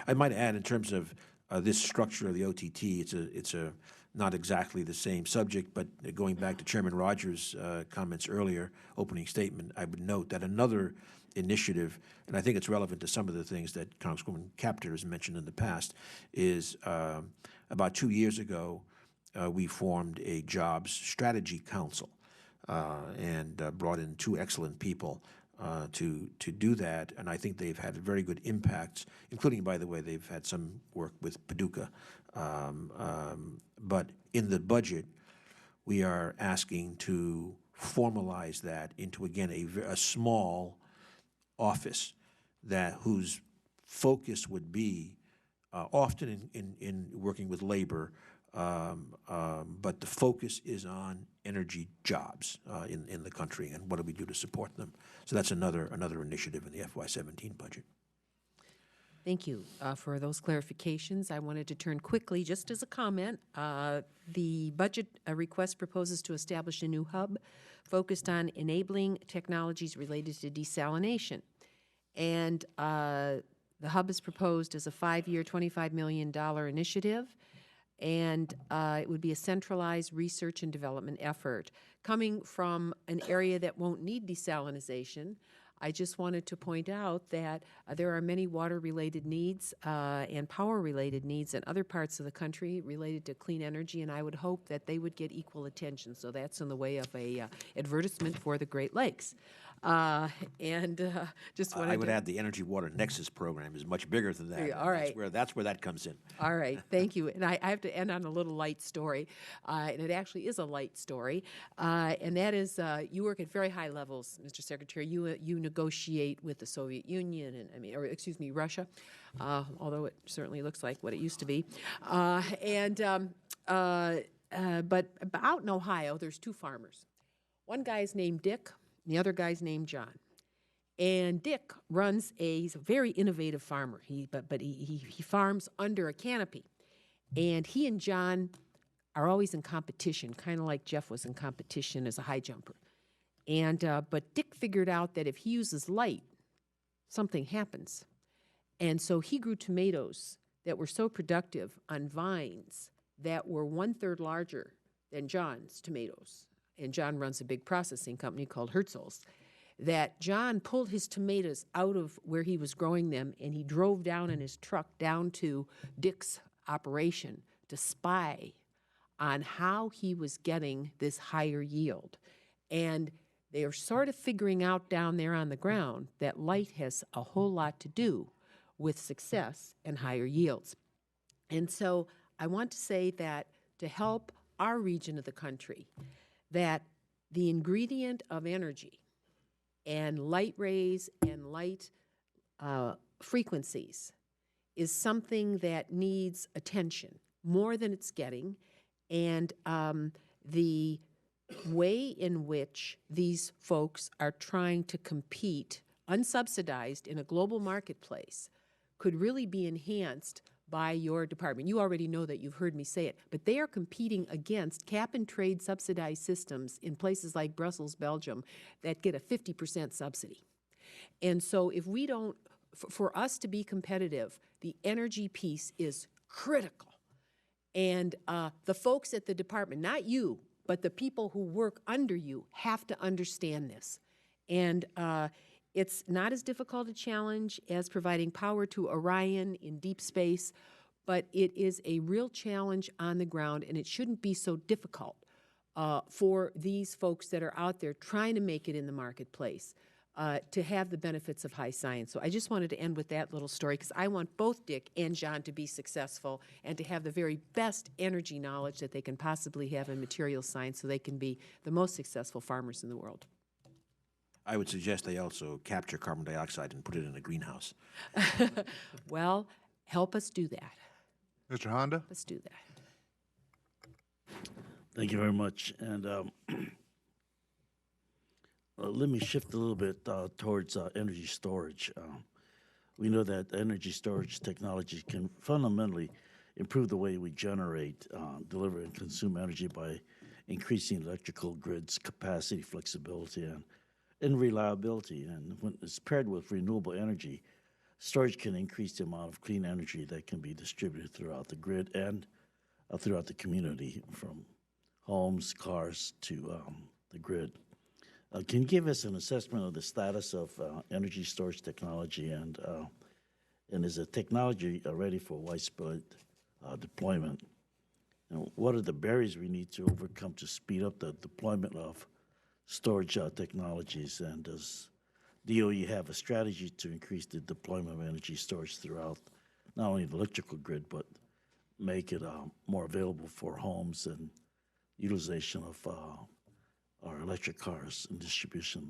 I might add, in terms of this structure of the OTT, it's a not exactly the same subject, but going back to Chairman Rogers' comments earlier, opening statement, I would note that another initiative, and I think it's relevant to some of the things that Congresswoman Kaptur has mentioned in the past, is about 2 years ago, we formed a Jobs Strategy Council and brought in 2 excellent people to do that, and I think they've had very good impacts, including, by the way, they've had some work with Paducah. But in the budget, we are asking to formalize that into, again, a small office whose focus would be often in working with labor, but the focus is on energy jobs in the country, and what do we do to support them. So that's another initiative in the FY17 budget. Thank you for those clarifications. I wanted to turn quickly, just as a comment, the budget request proposes to establish a new hub focused on enabling technologies related to desalination. And the hub is proposed as a 5-year, $25 million initiative, and it would be a centralized research and development effort. Coming from an area that won't need desalination, I just wanted to point out that there are many water-related needs and power-related needs in other parts of the country related to clean energy, and I would hope that they would get equal attention. So that's in the way of a advertisement for the Great Lakes. Just wanted I would to. add the Energy Water Nexus program is much bigger than that. Yeah, all right. That's where that comes in. All right, thank you. And I have to end on a little light story, and it actually is a light story, and that is you work at very high levels, Mr. Secretary. You negotiate with the Soviet Union, or excuse me, Russia, although it certainly looks like what it used to be. But out in Ohio, there's two farmers. One guy's named Dick, and the other guy's named John. And Dick he's a very innovative farmer. He farms under a canopy. And he and John are always in competition, kind of like Jeff was in competition as a high jumper. But Dick figured out that if he uses light, something happens. And so he grew tomatoes that were so productive on vines that were 1/3 larger than John's tomatoes. And John runs a big processing company called Herzl's. That John pulled his tomatoes out of where he was growing them, and he drove down in his truck down to Dick's operation to spy on how he was getting this higher yield. And they are sort of figuring out down there on the ground that light has a whole lot to do with success and higher yields. And so I want to say that to help our region of the country, that the ingredient of energy and light rays and light frequencies is something that needs attention more than it's getting. And the way in which these folks are trying to compete unsubsidized in a global marketplace could really be enhanced by your department. You already know that, you've heard me say it, but they are competing against cap-and-trade subsidized systems in places like Brussels, Belgium, that get a 50% subsidy. And so if we don't, for us to be competitive, the energy piece is critical. And the folks at the department, not you, but the people who work under you, have to understand this. And it's not as difficult a challenge as providing power to Orion in deep space, but it is a real challenge on the ground, and it shouldn't be so difficult for these folks that are out there trying to make it in the marketplace to have the benefits of high science. So I just wanted to end with that little story, because I want both Dick and John to be successful and to have the very best energy knowledge that they can possibly have in material science, so they can be the most successful farmers in the world. I would suggest they also capture carbon dioxide and put it in a greenhouse. Well, help us do that. Mr. Honda? Let's do that. Thank you very much. And let me shift a little bit towards energy storage. We know that energy storage technology can fundamentally improve the way we generate, deliver, and consume energy by increasing electrical grids' capacity, flexibility, and reliability. And when it's paired with renewable energy, storage can increase the amount of clean energy that can be distributed throughout the grid and throughout the community, from homes, cars to the grid. Can you give us an assessment of the status of energy storage technology, and is the technology ready for widespread deployment? And what are the barriers we need to overcome to speed up the deployment of storage technologies? And does DOE have a strategy to increase the deployment of energy storage throughout not only the electrical grid, but make it more available for homes and utilization of our electric cars and distribution of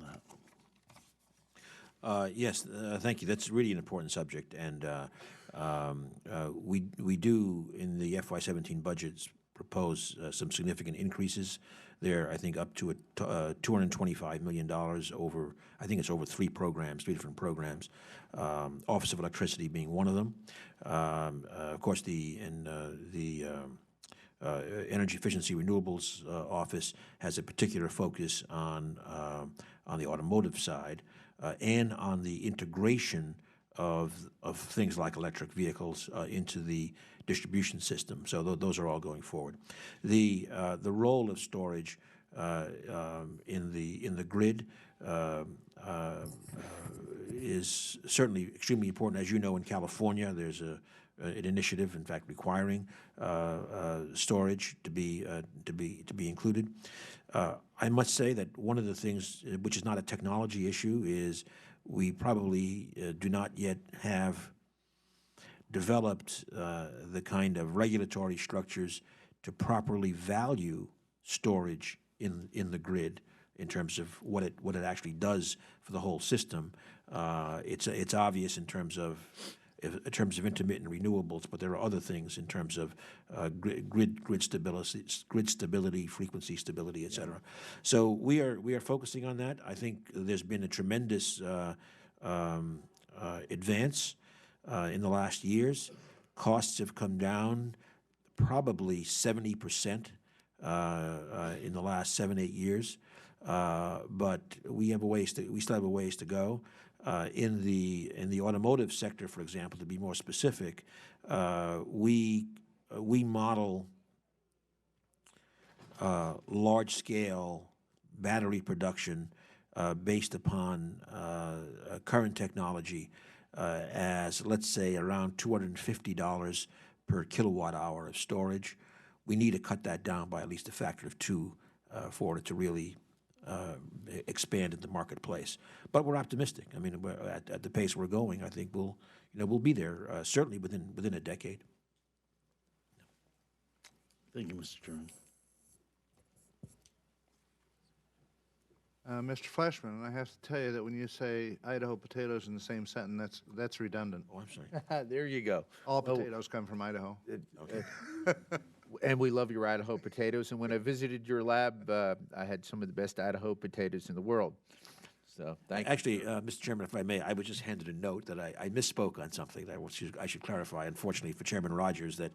that? Yes, thank you. That's really an important subject, and we do in the FY17 budgets propose some significant increases there. I think up to $225 million over. I think it's over three different programs. Office of Electricity being one of them. Of course, the Energy Efficiency Renewables Office has a particular focus on the automotive side and on the integration of things like electric vehicles into the distribution system. So those are all going forward. The role of storage in the grid is certainly extremely important. As you know, in California, there's a an initiative, in fact, requiring storage to be included. I must say that one of the things, which is not a technology issue, is we probably do not yet have developed the kind of regulatory structures to properly value storage in the grid in terms of what it actually does for the whole system. It's obvious in terms of intermittent renewables, but there are other things in terms of grid stability, frequency stability, et cetera. So we are focusing on that. I think there's been a tremendous advance in the last years. Costs have come down probably 70% in the last 7-8 years, but we still have a ways to go. In the automotive sector, for example, to be more specific, we model large-scale battery production based upon current technology as, let's say, around $250 per kilowatt hour of storage. We need to cut that down by at least a factor of 2 for it to really expand in the marketplace. But we're optimistic. I mean, at the pace we're going, I think we'll be there certainly within a decade. Thank you, Mr. Chairman. Mr. Fleshman, I have to tell you that when you say Idaho potatoes in the same sentence, that's redundant. Oh, I'm sorry. There you go. All potatoes come from Idaho. And we love your Idaho potatoes. And when I visited your lab, I had some of the best Idaho potatoes in the world. So thank you. Actually, Mr. Chairman, if I may, I was just handed a note that I misspoke on something that I should clarify. Unfortunately for Chairman Rogers, that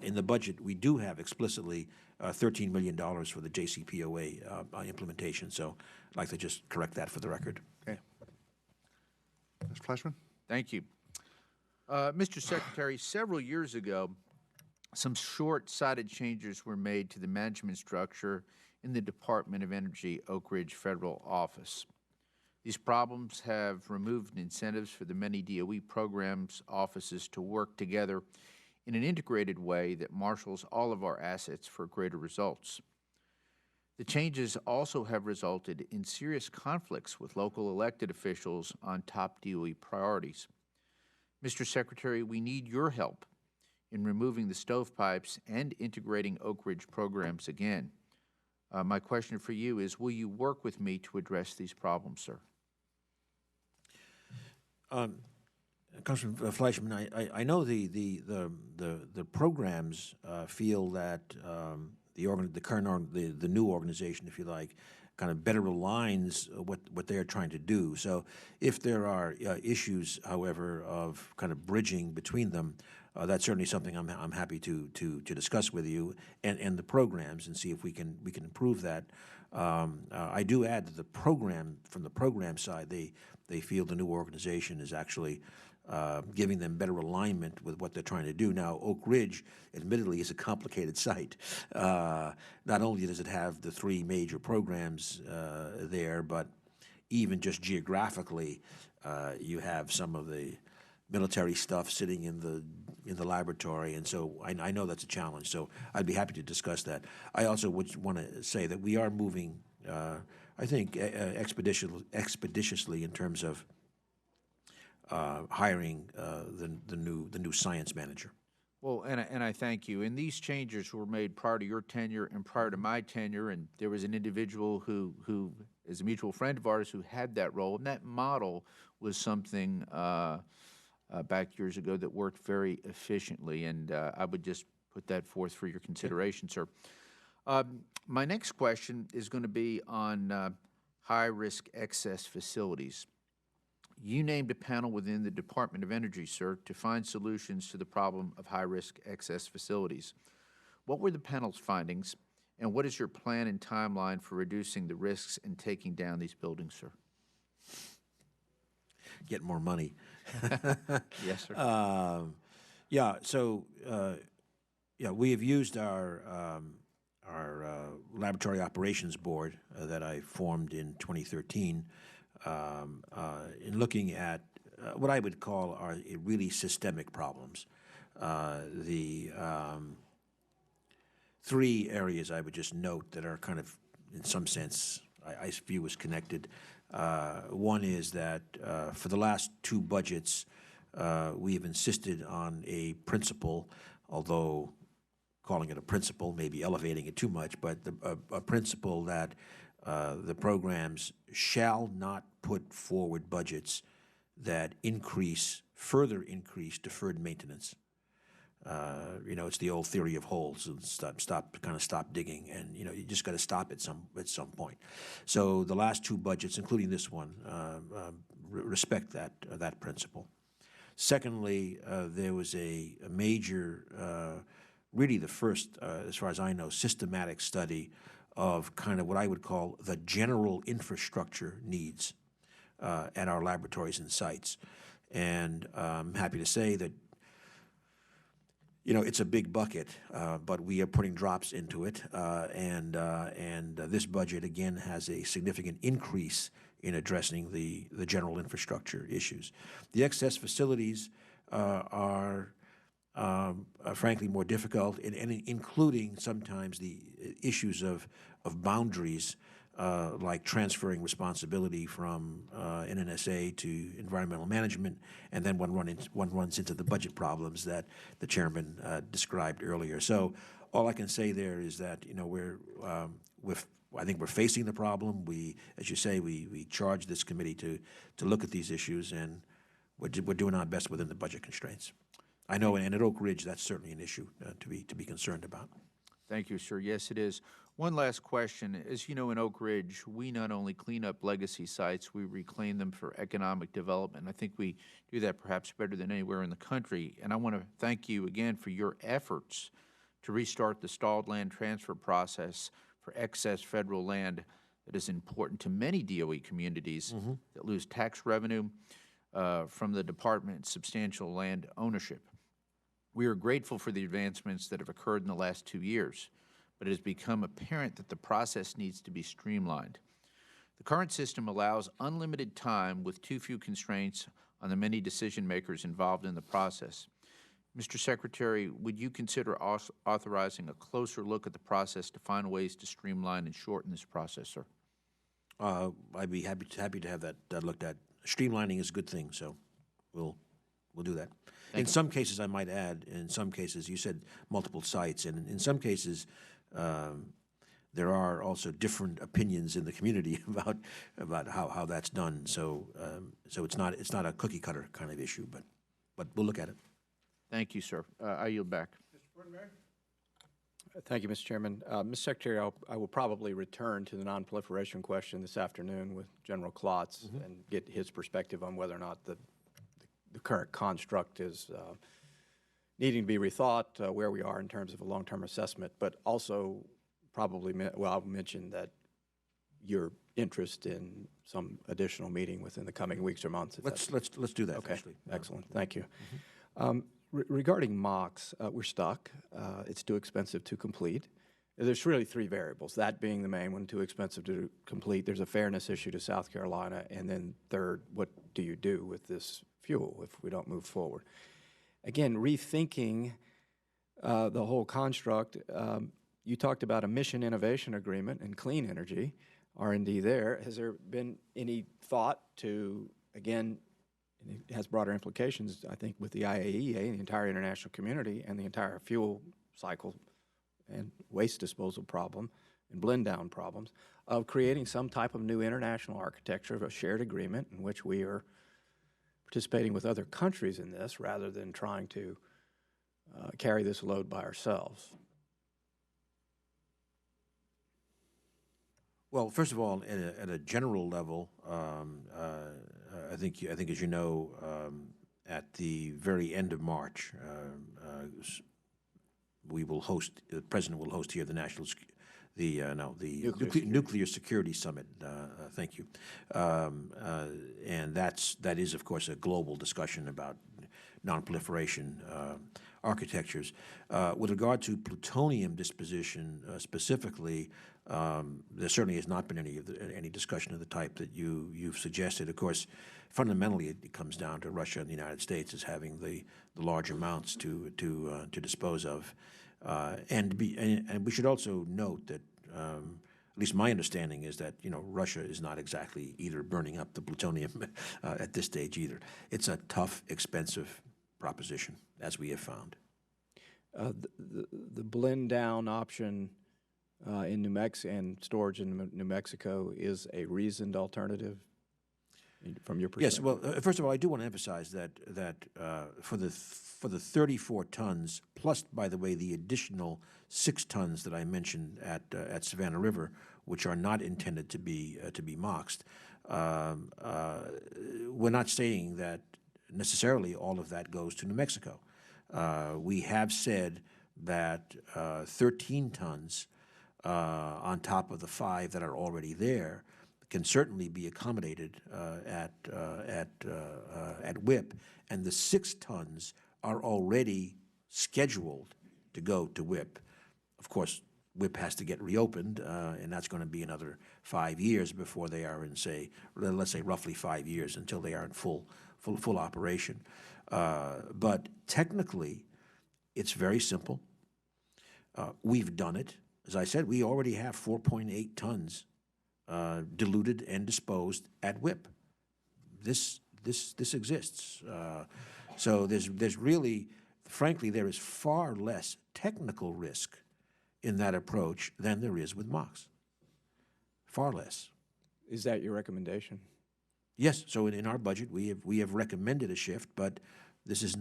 in the budget we do have explicitly $13 million for the JCPOA implementation. So I'd like to just correct that for the record. Okay. Mr. Fleshman? Thank you. Mr. Secretary, several years ago, some short-sighted changes were made to the management structure in the Department of Energy Oak Ridge Federal Office. These problems have removed incentives for the many DOE programs offices to work together in an integrated way that marshals all of our assets for greater results. The changes also have resulted in serious conflicts with local elected officials on top DOE priorities. Mr. Secretary, we need your help in removing the stovepipes and integrating Oak Ridge programs again. My question for you is, will you work with me to address these problems, sir? Councilman Fleischman, I know the programs feel that the new organization, if you like, kind of better aligns what they are trying to do. So if there are issues, however, of kind of bridging between them, that's certainly something I'm happy to discuss with you and the programs and see if we can improve that. I do add that from the program side, they feel the new organization is actually giving them better alignment with what they're trying to do. Now, Oak Ridge, admittedly, is a complicated site. Not only does it have the 3 major programs there, but even just geographically, you have some of the military stuff sitting in the laboratory, and so I know that's a challenge. So I'd be happy to discuss that. I also would want to say that we are moving, I think, expeditiously in terms of hiring the new science manager. Well, and I thank you. And these changes were made prior to your tenure and prior to my tenure, and there was an individual who is a mutual friend of ours who had that role, and that model was something back years ago that worked very efficiently, and I would just put that forth for your consideration, sir. My next question is going to be on high-risk excess facilities. You named a panel within the Department of Energy, sir, to find solutions to the problem of high-risk excess facilities. What were the panel's findings, and what is your plan and timeline for reducing the risks and taking down these buildings, sir? Get more money. Yes, sir. Yeah. So, we have used our laboratory operations board that I formed in 2013 in looking at what I would call are really systemic problems. The three areas I would just note that are kind of, in some sense, I view as connected. One is that for the last two budgets, we have insisted on a principle, although calling it a principle, maybe elevating it too much, but a principle that the programs shall not put forward budgets that further increase deferred maintenance. You know, it's the old theory of holes, and stop digging, and you know, you just got to stop at some point. So the last two budgets, including this one, respect that principle. Secondly, there was a major, really the first, as far as I know, systematic study of kind of what I would call the general infrastructure needs at our laboratories and sites. And I'm happy to say that, you know, it's a big bucket, but we are putting drops into it, and this budget again has a significant increase in addressing the general infrastructure issues. The excess facilities are frankly more difficult, including sometimes the issues of boundaries, like transferring responsibility from NNSA to environmental management, and then one runs into the budget problems that the chairman described earlier. So all I can say there is that, you know, I think we're facing the problem. We, as you say, we charge this committee to look at these issues, and we're doing our best within the budget constraints. I know, and at Oak Ridge, that's certainly an issue to be concerned about. Thank you, sir. Yes, it is. One last question. As you know, in Oak Ridge, we not only clean up legacy sites, we reclaim them for economic development. I think we do that perhaps better than anywhere in the country. And I want to thank you again for your efforts to restart the stalled land transfer process for excess federal land that is important to many DOE communities that lose tax revenue from the department's substantial land ownership. We are grateful for the advancements that have occurred in the last 2 years, but it has become apparent that the process needs to be streamlined. The current system allows unlimited time with too few constraints on the many decision makers involved in the process. Mr. Secretary, would you consider authorizing a closer look at the process to find ways to streamline and shorten this process, sir? I'd be happy to have that looked at. Streamlining is a good thing, so we'll do that. In some cases, I might add, in some cases, you said multiple sites, and in some cases, there are also different opinions in the community about how that's done. So it's not a cookie cutter kind of issue, but we'll look at it. Thank you, sir. I yield back. Thank you, Mr. Chairman. Mr. Secretary, I will probably return to the non-proliferation question this afternoon with General Klotz and get his perspective on whether or not the current construct is needing to be rethought, where we are in terms of a long-term assessment, but also probably, I'll mention that your interest in some additional meeting within the coming weeks or months. Let's do that. Okay, actually. excellent. Thank you. Regarding MOCs, we're stuck. It's too expensive to complete. There's really three variables, that being the main one, too expensive to complete. There's a fairness issue to South Carolina. And then third, what do you do with this fuel if we don't move forward? Again, rethinking the whole construct, you talked about a mission innovation agreement and clean energy, R&D there. Has there been any thought to, again, and it has broader implications, I think, with the IAEA, the entire international community, and the entire fuel cycle and waste disposal problem and blend down problems, of creating some type of new international architecture of a shared agreement in which we are participating with other countries in this rather than trying to carry this load by ourselves? Well, first of all, at a general level, I think as you know, at the very end of March, the president will host here the Nuclear Security Summit. Thank you, and that is of course a global discussion about non-proliferation. architectures. With regard to plutonium disposition specifically, there certainly has not been any discussion of the type that you've suggested. Of course, fundamentally, it comes down to Russia and the United States as having the large amounts to dispose of, and we should also note that. At least my understanding is that Russia is not exactly either burning up the plutonium at this stage either. It's a tough, expensive proposition, as we have found. The blend down option in New Mexico and storage in New Mexico is a reasoned alternative from your perspective. Yes. Well, first of all, I do want to emphasize that for the 34 tons plus, by the way, the additional 6 tons that I mentioned at Savannah River, which are not intended to be MOXed, we're not saying that necessarily all of that goes to New Mexico. We have said that 13 tons on top of the 5 that are already there can certainly be accommodated at WIP, and the 6 tons are already scheduled to go to WIP. Of course, WIP has to get reopened, and that's going to be another 5 years before they are in, let's say roughly 5 years until they are in full operation. But technically, it's very simple. We've done it. As I said, we already have 4.8 tons diluted and disposed at WIP. This exists. So there's really, frankly, there is far less technical risk in that approach than there is with MOX. Far less. Is that your recommendation? Yes. So in our budget, we have recommended a shift, but this is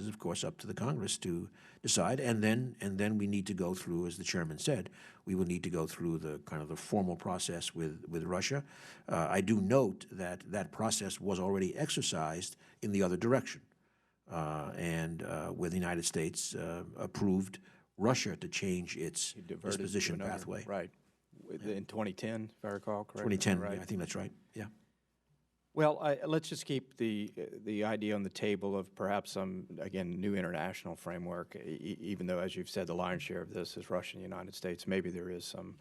of course up to the Congress to decide, and then we need to go through, as the chairman said, we will need to go through the kind of the formal process with Russia. I do note that process was already exercised in the other direction, and where the United States approved Russia to change its disposition pathway. Right. In 2010, if I recall correctly. 2010, right? yeah, I think that's right. Yeah. Well, let's just keep the idea on the table of perhaps some, again, new international framework, even though, as you've said, the lion's share of this is Russia and the United States. Maybe there is some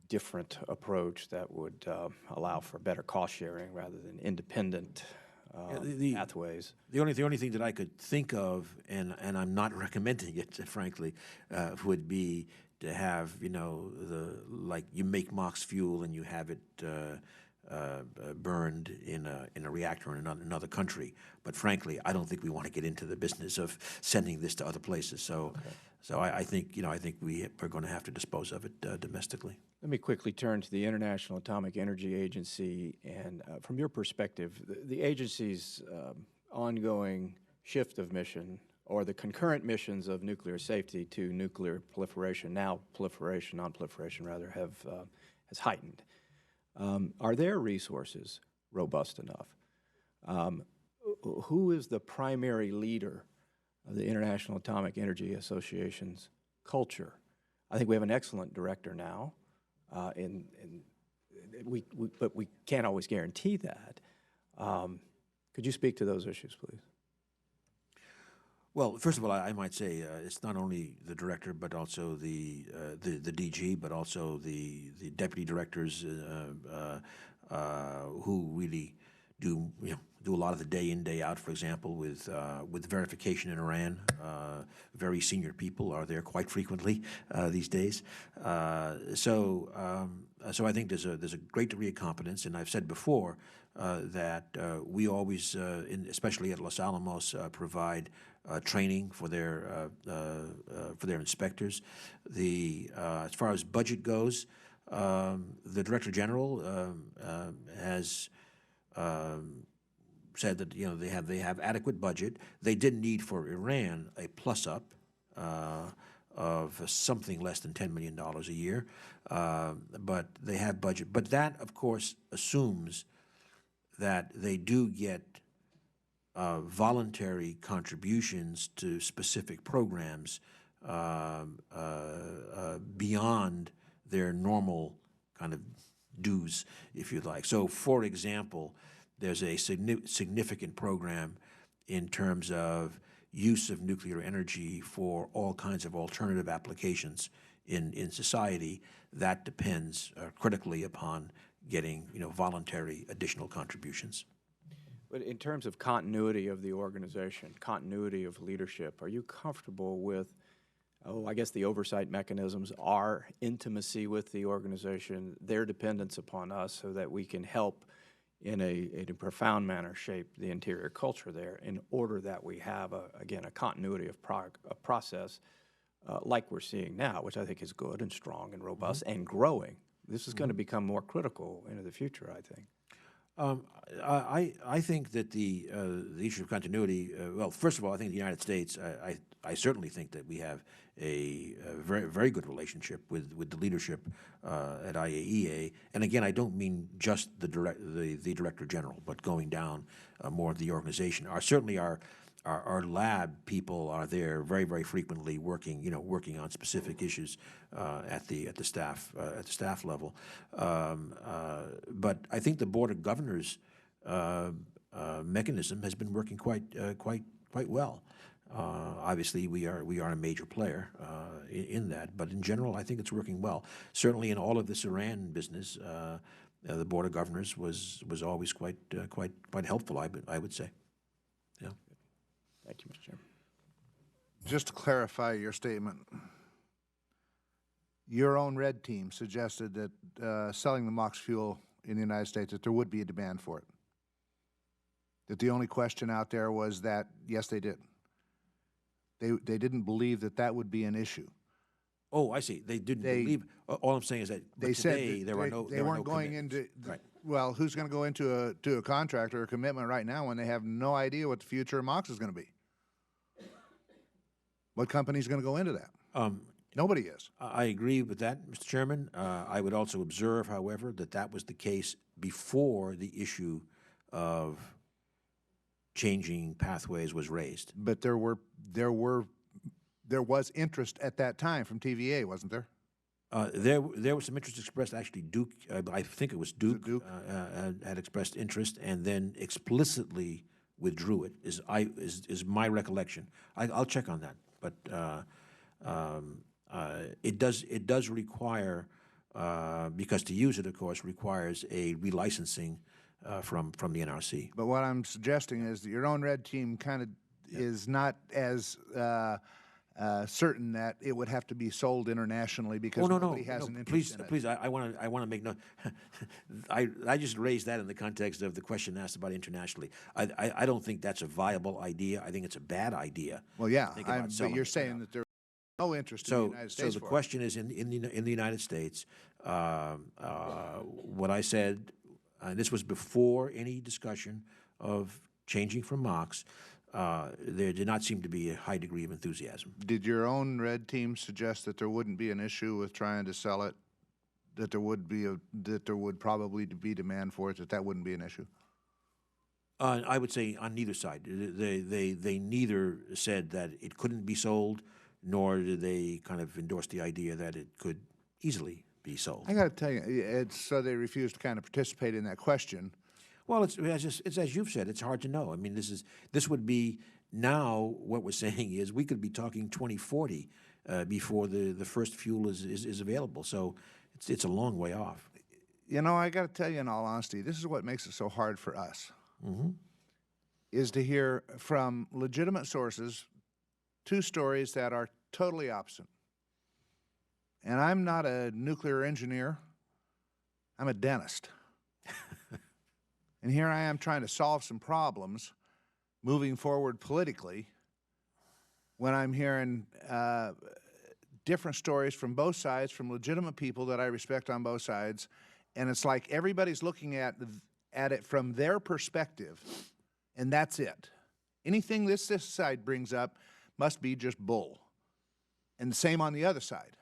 different approach that would allow for better cost sharing rather than independent pathways. The only thing that I could think of, and I'm not recommending it, frankly, would be to have, like you make MOX fuel and you have it burned in a reactor in another country. But frankly, I don't think we want to get into the business of sending this to other places. So, I think we're going to have to dispose of it domestically. Let me quickly turn to the International Atomic Energy Agency, and from your perspective, the agency's ongoing shift of mission, or the concurrent missions of nuclear safety to nuclear proliferation, now proliferation, non-proliferation rather, has heightened. Are their resources robust enough? Who is the primary leader of the International Atomic Energy Association's culture? I think we have an excellent director now, but we can't always guarantee that. Could you speak to those issues, please? Well, first of all, I might say it's not only the director, but also the DG, but also the deputy directors who really do a lot of the day in, day out. For example, with verification in Iran, very senior people are there quite frequently these days. So I think there's a great degree of competence, and I've said before that we always, especially at Los Alamos, provide training for their inspectors. As far as budget goes, the Director General has said that they have adequate budget. They did need for Iran a plus up of something less than $10 million a year, but they have budget. But that, of course, assumes that they do get voluntary contributions to specific programs beyond their normal kind of dues, if you like. So, for example, there's a significant program in terms of use of nuclear energy for all kinds of alternative applications in society, that depends critically upon getting, voluntary additional contributions. But in terms of continuity of the organization, continuity of leadership, are you comfortable with, I guess the oversight mechanisms, our intimacy with the organization, their dependence upon us so that we can help in a profound manner shape the interior culture there in order that we have, again, a continuity of process like we're seeing now, which I think is good and strong and robust and growing. This is going to become more critical into the future, I think. I think that the issue of continuity, well, first of all, I think the United States, I certainly think that we have a very, very good relationship with the leadership at IAEA. And again, I don't mean just the Director General, but going down more of the organization. Certainly our lab people are there very, very frequently working on specific issues at the staff level. But I think the Board of Governors mechanism has been working quite well. Obviously, we are a major player in that, but in general, I think it's working well. Certainly, in all of this Iran business, the Board of Governors was always quite helpful. I would say. Yeah. Thank you, Mr. Chairman. Just to clarify your statement, your own red team suggested that selling the MOX fuel in the United States, that there would be a demand for it. That the only question out there was that, yes, they did. They didn't believe that that would be an issue. Oh, I see. They didn't believe. All I'm saying is that They today said there were no. They weren't going commitments. into. Right. Well, who's going to go into a contract or a commitment right now when they have no idea what the future of MOX is going to be? What company is going to go into that? Nobody is. I agree with that, Mr. Chairman. I would also observe, however, that was the case before the issue of changing pathways was raised. But there was interest at that time from TVA, wasn't there? There was some interest expressed. Actually, Duke, I think it was Duke, had expressed interest and then explicitly withdrew it. Is my recollection. I'll check on that, but it does require because to use it, of course, requires a relicensing from the NRC. But what I'm suggesting is that your own red team kind of is not as certain that it would have to be sold internationally because nobody has an interest in it. Please, I want to make no. I just raised that in the context of the question asked about internationally. I don't think that's a viable idea. I think it's a bad idea. Well, yeah, but you're saying that there's no interest in the United States. So the question is in the United States. What I said, this was before any discussion of changing from MOX. There did not seem to be a high degree of enthusiasm. Did your own red team suggest that there wouldn't be an issue with trying to sell it? That there would probably be demand for it? That wouldn't be an issue? I would say on neither side. They neither said that it couldn't be sold, nor did they kind of endorse the idea that it could easily be sold. I got to tell you, so they refused to kind of participate in that question. Well, it's as you've said. It's hard to know. I mean, this would be now. What we're saying is we could be talking 2040 before the first fuel is available. So it's a long way off. You know, I got to tell you, in all honesty, this is what makes it so hard for us. Mm-hmm. Is to hear from legitimate sources two stories that are totally opposite. And I'm not a nuclear engineer. I'm a dentist. And here I am trying to solve some problems moving forward politically when I'm hearing different stories from both sides, from legitimate people that I respect on both sides. And it's like everybody's looking at it from their perspective, and that's it. Anything this side brings up must be just bull. And the same on the other side.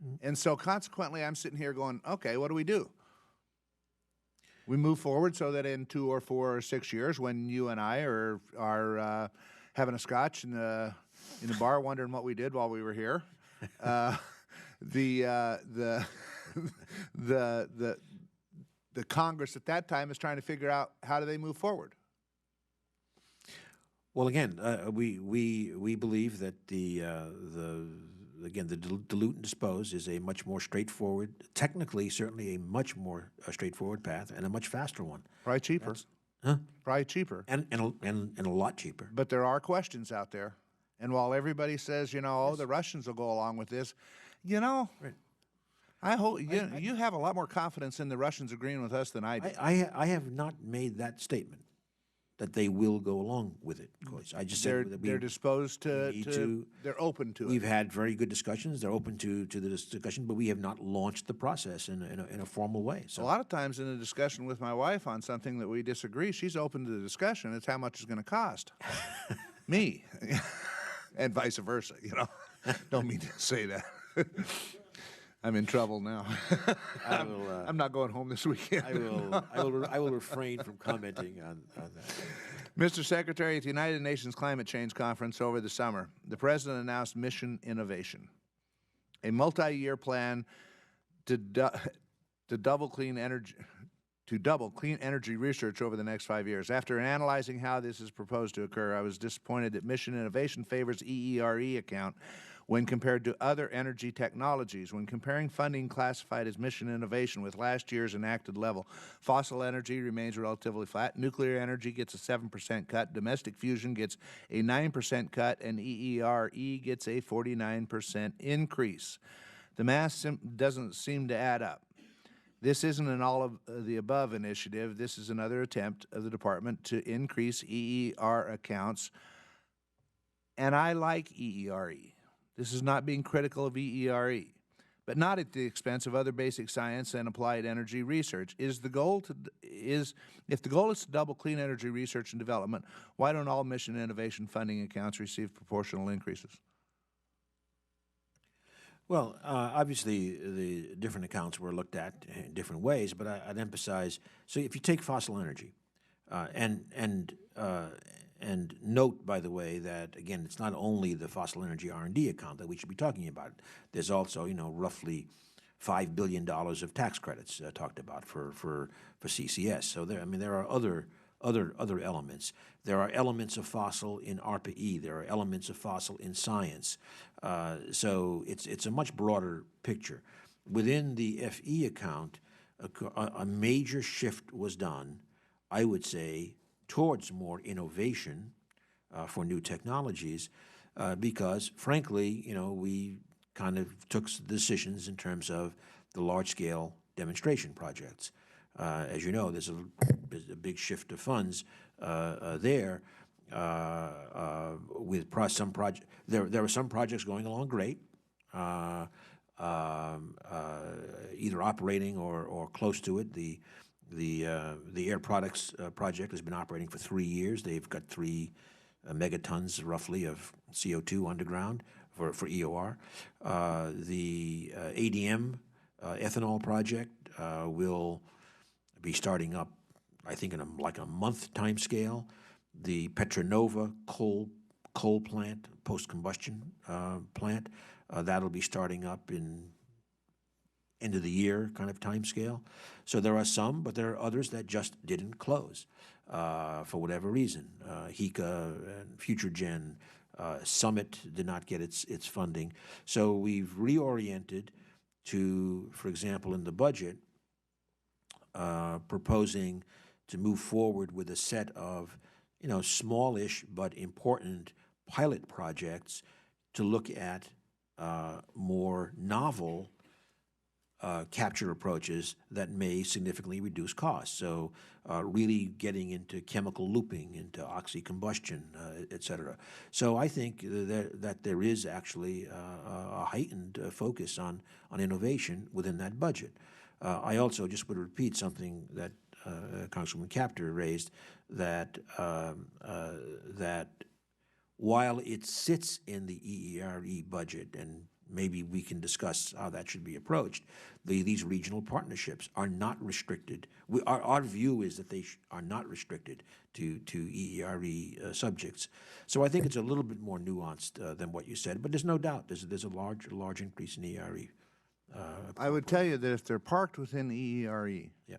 Mm-hmm. And so consequently, I'm sitting here going, okay, what do we do? We move forward so that in 2 or 4 or 6 years, when you and I are having a scotch in the bar, wondering what we did while we were here, the Congress at that time is trying to figure out how do they move forward. Well, again, we believe that the dilute and dispose is a much more straightforward, technically certainly a much more straightforward path and a much faster one. Probably cheaper. Huh? Probably cheaper. And a lot cheaper. But there are questions out there. And while everybody says, you know, oh, the Russians will go along with this, you know, I hope you have a lot more confidence in the Russians agreeing with us than I do. I have not made that statement that they will go along with it. Of course, I just said that they're disposed to they're open to it. We've had very good discussions. They're open to the discussion, but we have not launched the process in a formal way. So a lot of times in a discussion with my wife on something that we disagree, she's open to the discussion. It's how much it's going to cost me, and vice versa. You know, don't mean to say that. I'm in trouble now. I'm not going home this weekend. I will refrain from commenting on that. Mr. Secretary, at the United Nations Climate Change Conference over the summer, the President announced Mission Innovation, a multi-year plan to double clean energy research over the next 5 years. After analyzing how this is proposed to occur, I was disappointed that Mission Innovation favors EERE account when compared to other energy technologies. When comparing funding classified as mission innovation with last year's enacted level, fossil energy remains relatively flat, nuclear energy gets a 7% cut, domestic fusion gets a 9% cut, and EERE gets a 49% increase. The math doesn't seem to add up. This isn't an all-of-the-above initiative. This is another attempt of the department to increase EER accounts, and I like EERE. This is not being critical of EERE, but not at the expense of other basic science and applied energy research. If the goal is to double clean energy research and development, why don't all mission innovation funding accounts receive proportional increases? Well, obviously, the different accounts were looked at in different ways, but I'd emphasize, so if you take fossil energy, and note, by the way, that, again, it's not only the fossil energy R&D account that we should be talking about. There's also, roughly $5 billion of tax credits talked about for CCS. So there are other elements. There are elements of fossil in ARPA-E. There are elements of fossil in science. So it's a much broader picture. Within the FE account, a major shift was done, I would say, towards more innovation for new technologies, because, frankly, we kind of took decisions in terms of the large-scale demonstration projects. As you know, there's a big shift of funds there. With some projects, there were some projects going along great, either operating or close to it. The Air Products project has been operating for 3 years. They've got 3 megatons, roughly, of CO2 underground for EOR. The ADM ethanol project will be starting up, I think, in a month time scale. The Petronova coal plant, post-combustion plant, that'll be starting up in end of the year kind of time scale. So there are some, but there are others that just didn't close for whatever reason. HECA and FutureGen, Summit did not get its funding. So we've reoriented to, for example, in the budget, proposing to move forward with a set of, smallish but important pilot projects to look at more novel capture approaches that may significantly reduce costs. So really getting into chemical looping, into oxy-combustion, et cetera. So I think that there is actually a heightened focus on innovation within that budget. I also just would repeat something that Congresswoman Capter raised, that while it sits in the EERE budget, and maybe we can discuss how that should be approached, these regional partnerships are not restricted. Our view is that they are not restricted to EERE subjects. So I think it's a little bit more nuanced than what you said, but there's no doubt there's a large increase in EERE. I would tell you that if they're parked within EERE, yeah,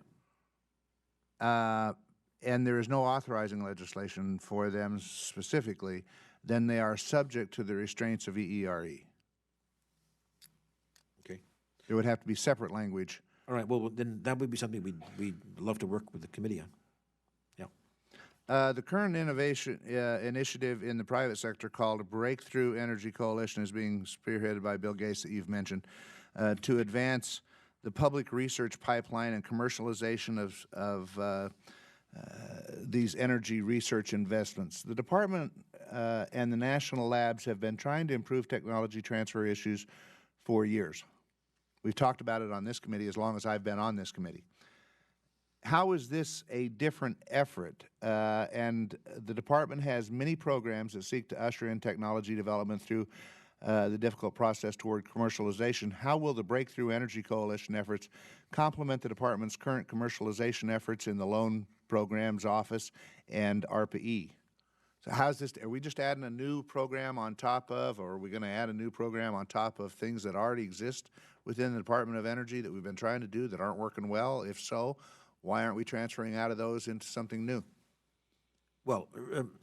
and there is no authorizing legislation for them specifically, then they are subject to the restraints of EERE. Okay. There would have to be separate language. All right, well, then that would be something we'd love to work with the committee on. Yeah. The current innovation initiative in the private sector called Breakthrough Energy Coalition is being spearheaded by Bill Gates that you've mentioned to advance the public research pipeline and commercialization of these energy research investments. The department and the national labs have been trying to improve technology transfer issues for years. We've talked about it on this committee as long as I've been on this committee. How is this a different effort? And the department has many programs that seek to usher in technology development through the difficult process toward commercialization. How will the Breakthrough Energy Coalition efforts complement the department's current commercialization efforts in the Loan Programs Office and ARPA-E? So how's this, are we just adding a new program on top of, or are we going to add a new program on top of things that already exist within the Department of Energy that we've been trying to do that aren't working well? If so, why aren't we transferring out of those into something new? Well,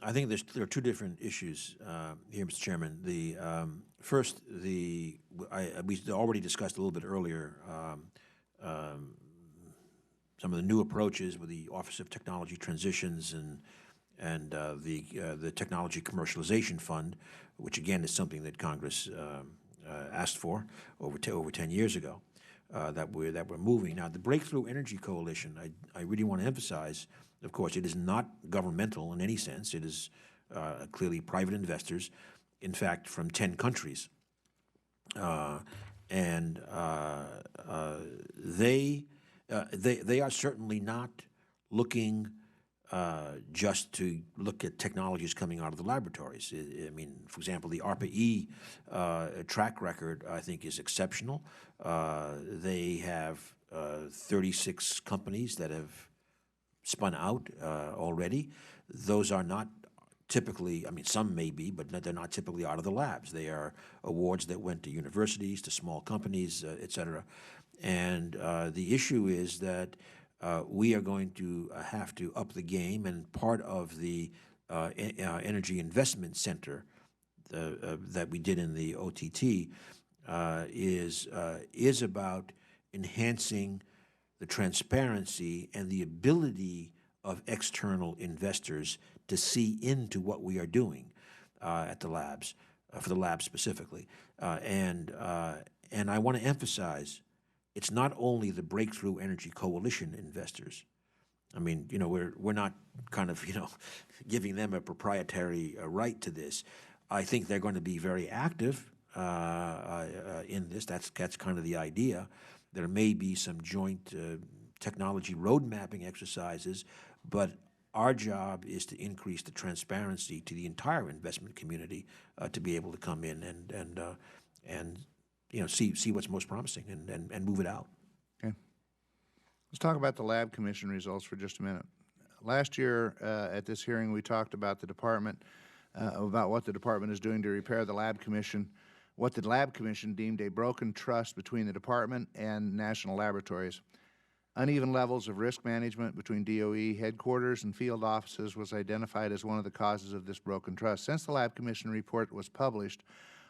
I think there are two different issues here, Mr. Chairman. The first, we already discussed a little bit earlier some of the new approaches with the Office of Technology Transitions and the Technology Commercialization Fund, which again is something that Congress asked for over 10 years ago. That we're moving now. The Breakthrough Energy Coalition, I really want to emphasize. Of course, it is not governmental in any sense. It is clearly private investors, in fact, from 10 countries, and they are certainly not looking just to look at technologies coming out of the laboratories. I mean, for example, the ARPA-E track record, I think, is exceptional. They have 36 companies that have spun out already. Those are not typically, I mean, some may be, but they're not typically out of the labs. They are awards that went to universities, to small companies, et cetera. And the issue is that we are going to have to up the game, and part of the Energy Investment Center that we did in the OTT is about enhancing the transparency and the ability of external investors to see into what we are doing at the labs, for the labs specifically. And I want to emphasize, it's not only the Breakthrough Energy Coalition investors. I mean, you know, we're not kind of, you know, giving them a proprietary right to this. I think they're going to be very active in this. That's kind of the idea. There may be some joint technology road mapping exercises, but our job is to increase the transparency to the entire investment community to be able to come in and you know, see what's most promising and move it out. Okay. Let's talk about the Lab Commission results for just a minute. Last year at this hearing, we talked about the department, about what the department is doing to repair the Lab Commission, what the Lab Commission deemed a broken trust between the department and national laboratories. Uneven levels of risk management between DOE headquarters and field offices was identified as one of the causes of this broken trust. Since the Lab Commission report was published,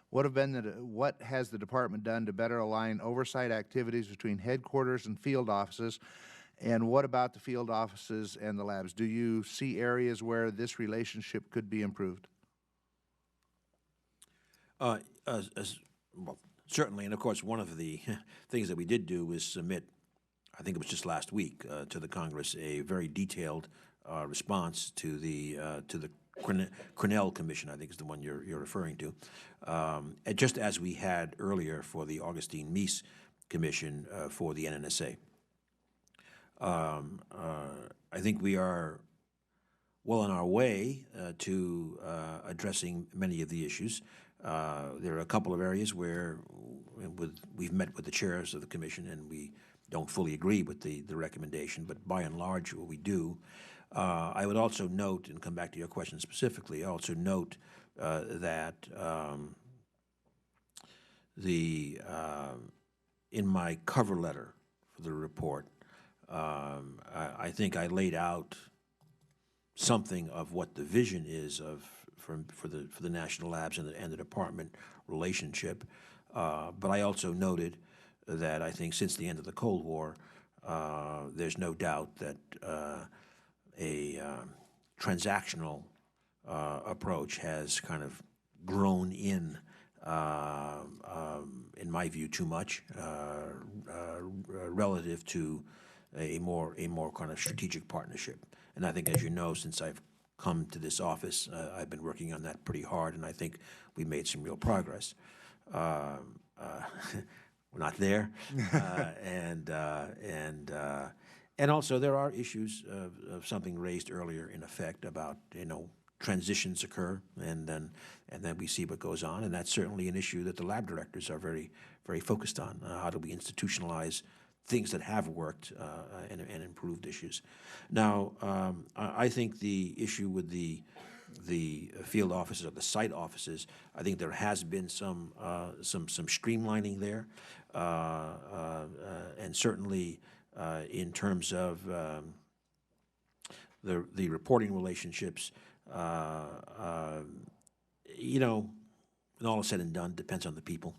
what has the department done to better align oversight activities between headquarters and field offices? And what about the field offices and the labs? Do you see areas where this relationship could be improved? Well, certainly, and of course, one of the things that we did do was submit, I think it was just last week, to the Congress a very detailed response to the Cornell Commission, I think is the one you're referring to, just as we had earlier for the Augustine Meese Commission for the NNSA. I think we are well on our way to addressing many of the issues. There are a couple of areas where we've met with the chairs of the commission and we don't fully agree with the recommendation, but by and large what we do. I would also note, and come back to your question specifically, I also note that in my cover letter for the report, I think I laid out something of what the vision is for the national labs and the department relationship. But I also noted that I think since the end of the Cold War, there's no doubt that a transactional approach has kind of grown in my view, too much relative to a more kind of strategic partnership. And I think, as you know, since I've come to this office, I've been working on that pretty hard, and I think we made some real progress. We're not there, and also there are issues of something raised earlier in effect about transitions occur, and then we see what goes on, and that's certainly an issue that the lab directors are very focused on. How do we institutionalize things that have worked and improved issues? Now, I think the issue with the field offices or the site offices, I think there has been some streamlining there, and certainly in terms of the reporting relationships. When all is said and done, depends on the people,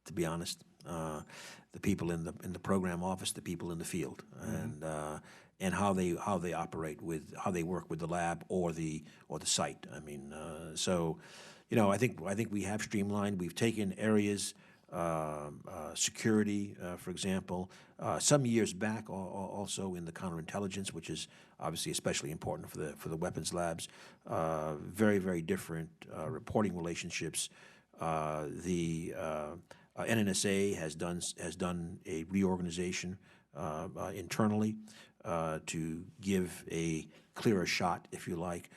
to be honest. The people in the program office, the people in the field, and how they operate how they work with the lab or the site. I mean, I think we have streamlined. We've taken areas, security, for example, some years back, also in the counterintelligence, which is obviously especially important for the weapons labs. Very different reporting relationships. The NNSA has done a reorganization internally to give a clearer shot, if you like,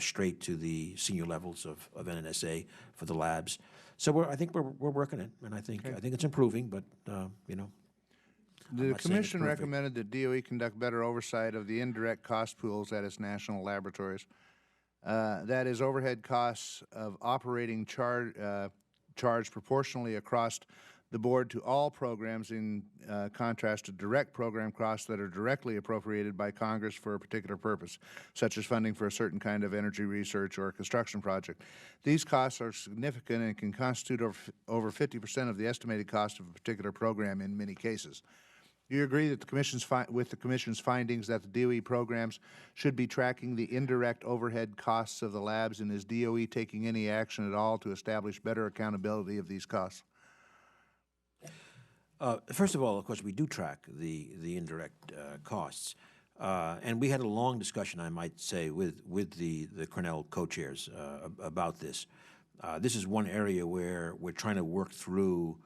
straight to the senior levels of NNSA for the labs. So I think we're working it, and I think it's improving, but The Commission recommended that DOE conduct better oversight of the indirect cost pools at its national laboratories. That is, overhead costs of operating charged proportionally across the board to all programs, in contrast to direct program costs that are directly appropriated by Congress for a particular purpose, such as funding for a certain kind of energy research or a construction project. These costs are significant and can constitute over 50% of the estimated cost of a particular program in many cases. Do you agree that with the Commission's findings that the DOE programs should be tracking the indirect overhead costs of the labs, and is DOE taking any action at all to establish better accountability of these costs? First of all, of course, we do track the indirect costs, and we had a long discussion, I might say, with the Cornell co-chairs about this. This is one area where we're trying to work through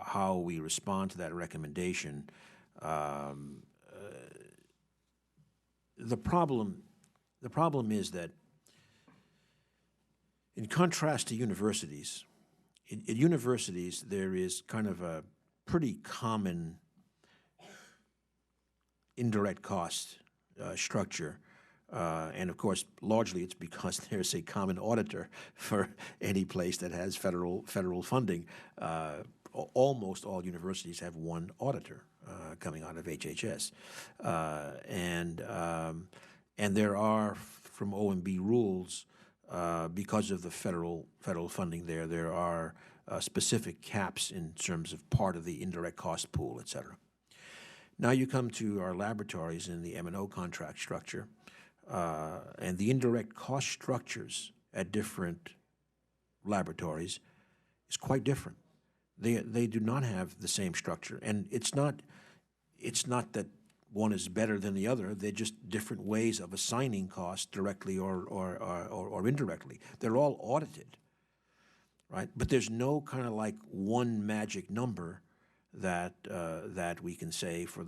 how we respond to that recommendation. The problem is that, in contrast to universities, at universities there is kind of a pretty common indirect cost structure. And of course, largely it's because there's a common auditor for any place that has federal funding. Almost all universities have one auditor coming out of HHS, and there are, from OMB rules, because of the federal funding there are specific caps in terms of part of the indirect cost pool, et cetera. Now you come to our laboratories in the M&O contract structure. And the indirect cost structures at different laboratories is quite different. They do not have the same structure, and it's not that one is better than the other. They're just different ways of assigning costs directly or indirectly. They're all audited, right? But there's no kind of like one magic number that we can say for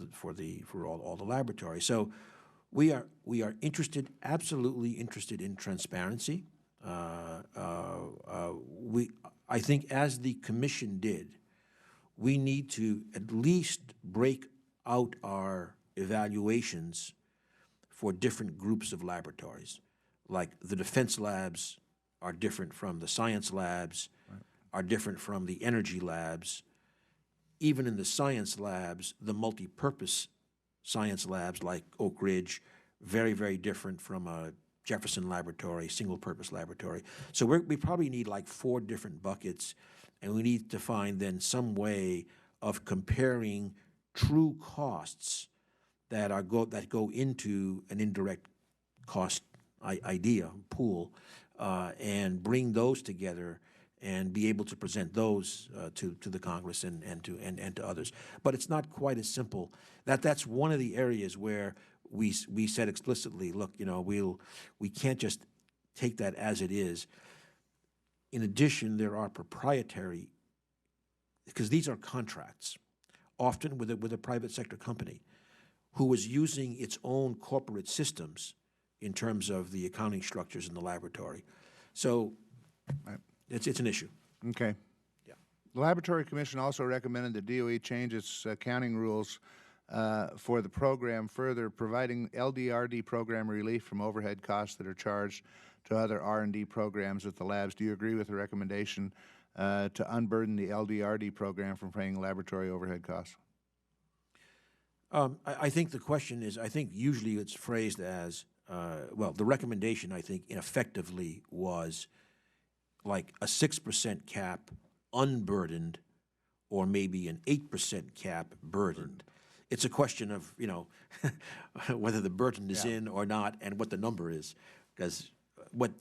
all the laboratories. So we are interested, absolutely interested in transparency. I think, as the Commission did, we need to at least break out our evaluations for different groups of laboratories. Like the defense labs are different from the science labs, are different from the energy labs. Even in the science labs, the multi-purpose science labs like Oak Ridge, very, very different from a Jefferson laboratory, single-purpose laboratory. So we probably need like 4 different buckets, and we need to find then some way of comparing true costs that go into an indirect cost idea pool, and bring those together and be able to present those to the Congress and to others. But it's not quite as simple. That's one of the areas where we said explicitly, look, we can't just take that as it is. In addition, there are proprietary, because these are contracts, often with a private sector company who is using its own corporate systems in terms of the accounting structures in the laboratory. So it's an issue. Okay. Yeah. The Laboratory Commission also recommended that DOE change its accounting rules for the program, further providing LDRD program relief from overhead costs that are charged to other R&D programs at the labs. Do you agree with the recommendation to unburden the LDRD program from paying laboratory overhead costs? I think the question is, I think usually it's phrased as, the recommendation, I think, effectively was like a 6% cap unburdened, or maybe an 8% cap burdened. It's a question of, whether the burden is in or not and what the number is, because what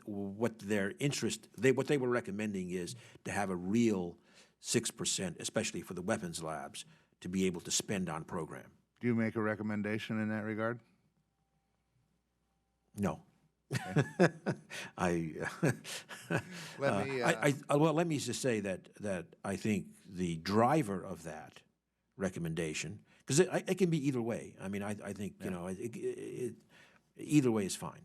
their interest, what they were recommending is to have a real 6%, especially for the weapons labs, to be able to spend on program. Do you make a recommendation in that regard? No. Let me just say that I think the driver of that recommendation, because it can be either way. I mean, I think either way is fine.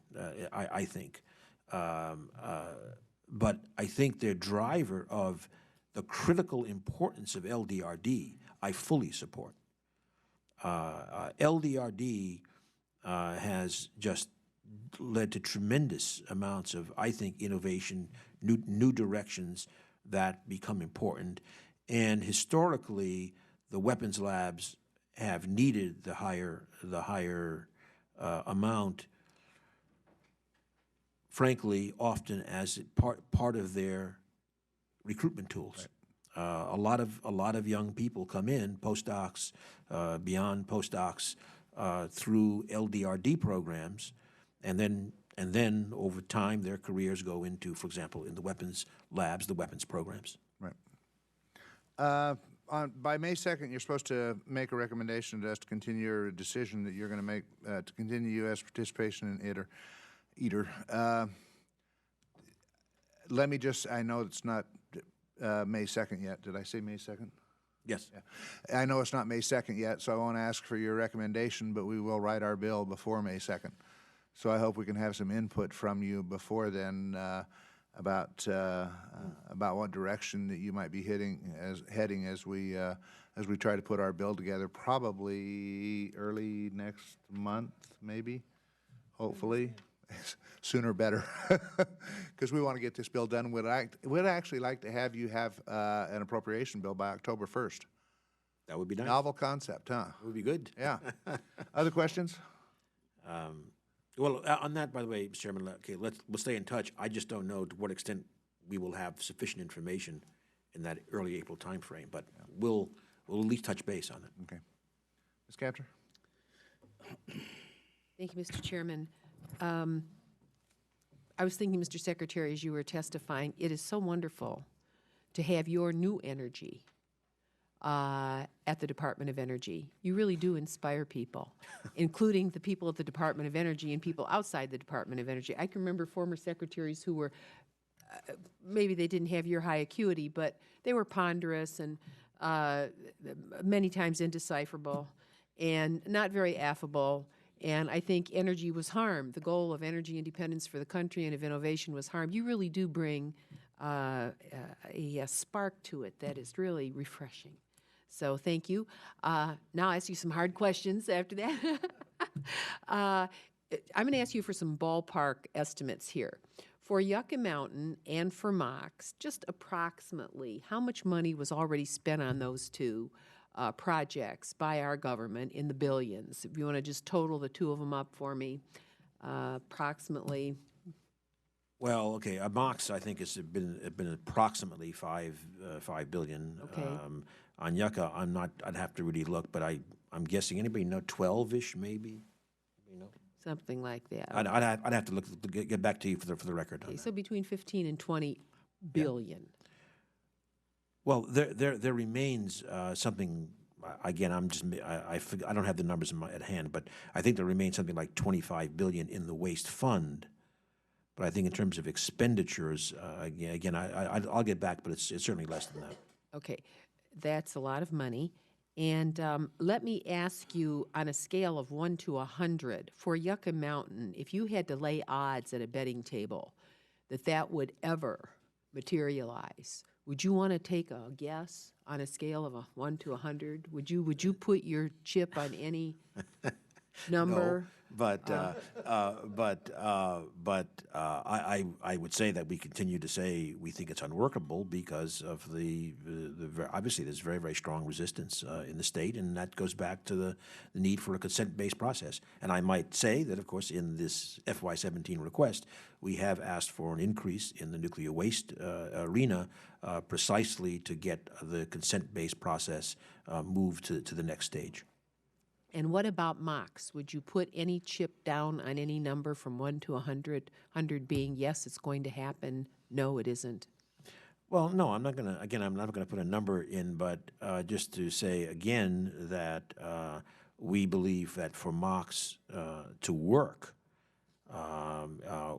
I think, but I think the driver of the critical importance of LDRD, I fully support. LDRD has just led to tremendous amounts of, I think, innovation, new directions that become important. And historically, the weapons labs have needed the higher amount, frankly, often as part of their recruitment tools. Right. A lot of young people come in, postdocs, beyond postdocs, through LDRD programs, and then over time their careers go into, for example, in the weapons labs, the weapons programs. Right. By May 2nd, you're supposed to make a recommendation to us to continue your decision that you're going to make to continue U.S. participation in ITER. Let me just, I know it's not May 2nd yet. Did I say May 2nd? Yes. Yeah. I know it's not May 2nd yet, so I won't ask for your recommendation, but we will write our bill before May 2nd. So I hope we can have some input from you before then about what direction that you might be heading as we try to put our bill together, probably early next month, maybe, hopefully. Sooner better, because we want to get this bill done. We'd actually like to have you have an appropriation bill by October 1st. That would be nice. Novel concept, huh? It would be good. Yeah. Other questions? Well, on that, by the way, Mr. Chairman, okay, we'll stay in touch. I just don't know to what extent we will have sufficient information in that early April timeframe, but we'll at least touch base on it. Okay. Ms. Kaptur? Thank you, Mr. Chairman. I was thinking, Mr. Secretary, as you were testifying, it is so wonderful to have your new energy at the Department of Energy. You really do inspire people, including the people at the Department of Energy and people outside the Department of Energy. I can remember former secretaries who were, maybe they didn't have your high acuity, but they were ponderous and many times indecipherable and not very affable. And I think energy was harmed. The goal of energy independence for the country and of innovation was harmed. You really do bring a spark to it that is really refreshing. So thank you. Now I'll ask you some hard questions after that. I'm going to ask you for some ballpark estimates here. For Yucca Mountain and for MOX, just approximately how much money was already spent on those two projects by our government in the billions. If you want to just total the two of them up for me, approximately. Well, okay, MOX, I think, has been approximately $5 billion. Okay. On Yucca, I'd have to really look, but I'm guessing, anybody know, 12-ish maybe? You know? Something like that. I'd have to look, get back to you for the record on Okay, that. so between 15 and 20 billion. Well, there remains something. Again, I don't have the numbers at hand, but I think there remains something like 25 billion in the waste fund. But I think in terms of expenditures, again, I'll get back, but it's certainly less than that. Okay, that's a lot of money. And let me ask you, on a scale of 1 to 100, for Yucca Mountain, if you had to lay odds at a betting table that would ever materialize, would you want to take a guess on a scale of 1 to 100? Would you put your chip on any number? No, but I would say that we continue to say we think it's unworkable because of obviously there's very, very strong resistance in the state, and that goes back to the need for a consent-based process. And I might say that, of course, in this FY17 request, we have asked for an increase in the nuclear waste arena precisely to get the consent-based process moved to the next stage. And what about MOX? Would you put any chip down on any number from 1 to 100, 100 being, yes, it's going to happen, no, it isn't? Well, no, I'm not going to put a number in, but just to say again that we believe that for MOX to work,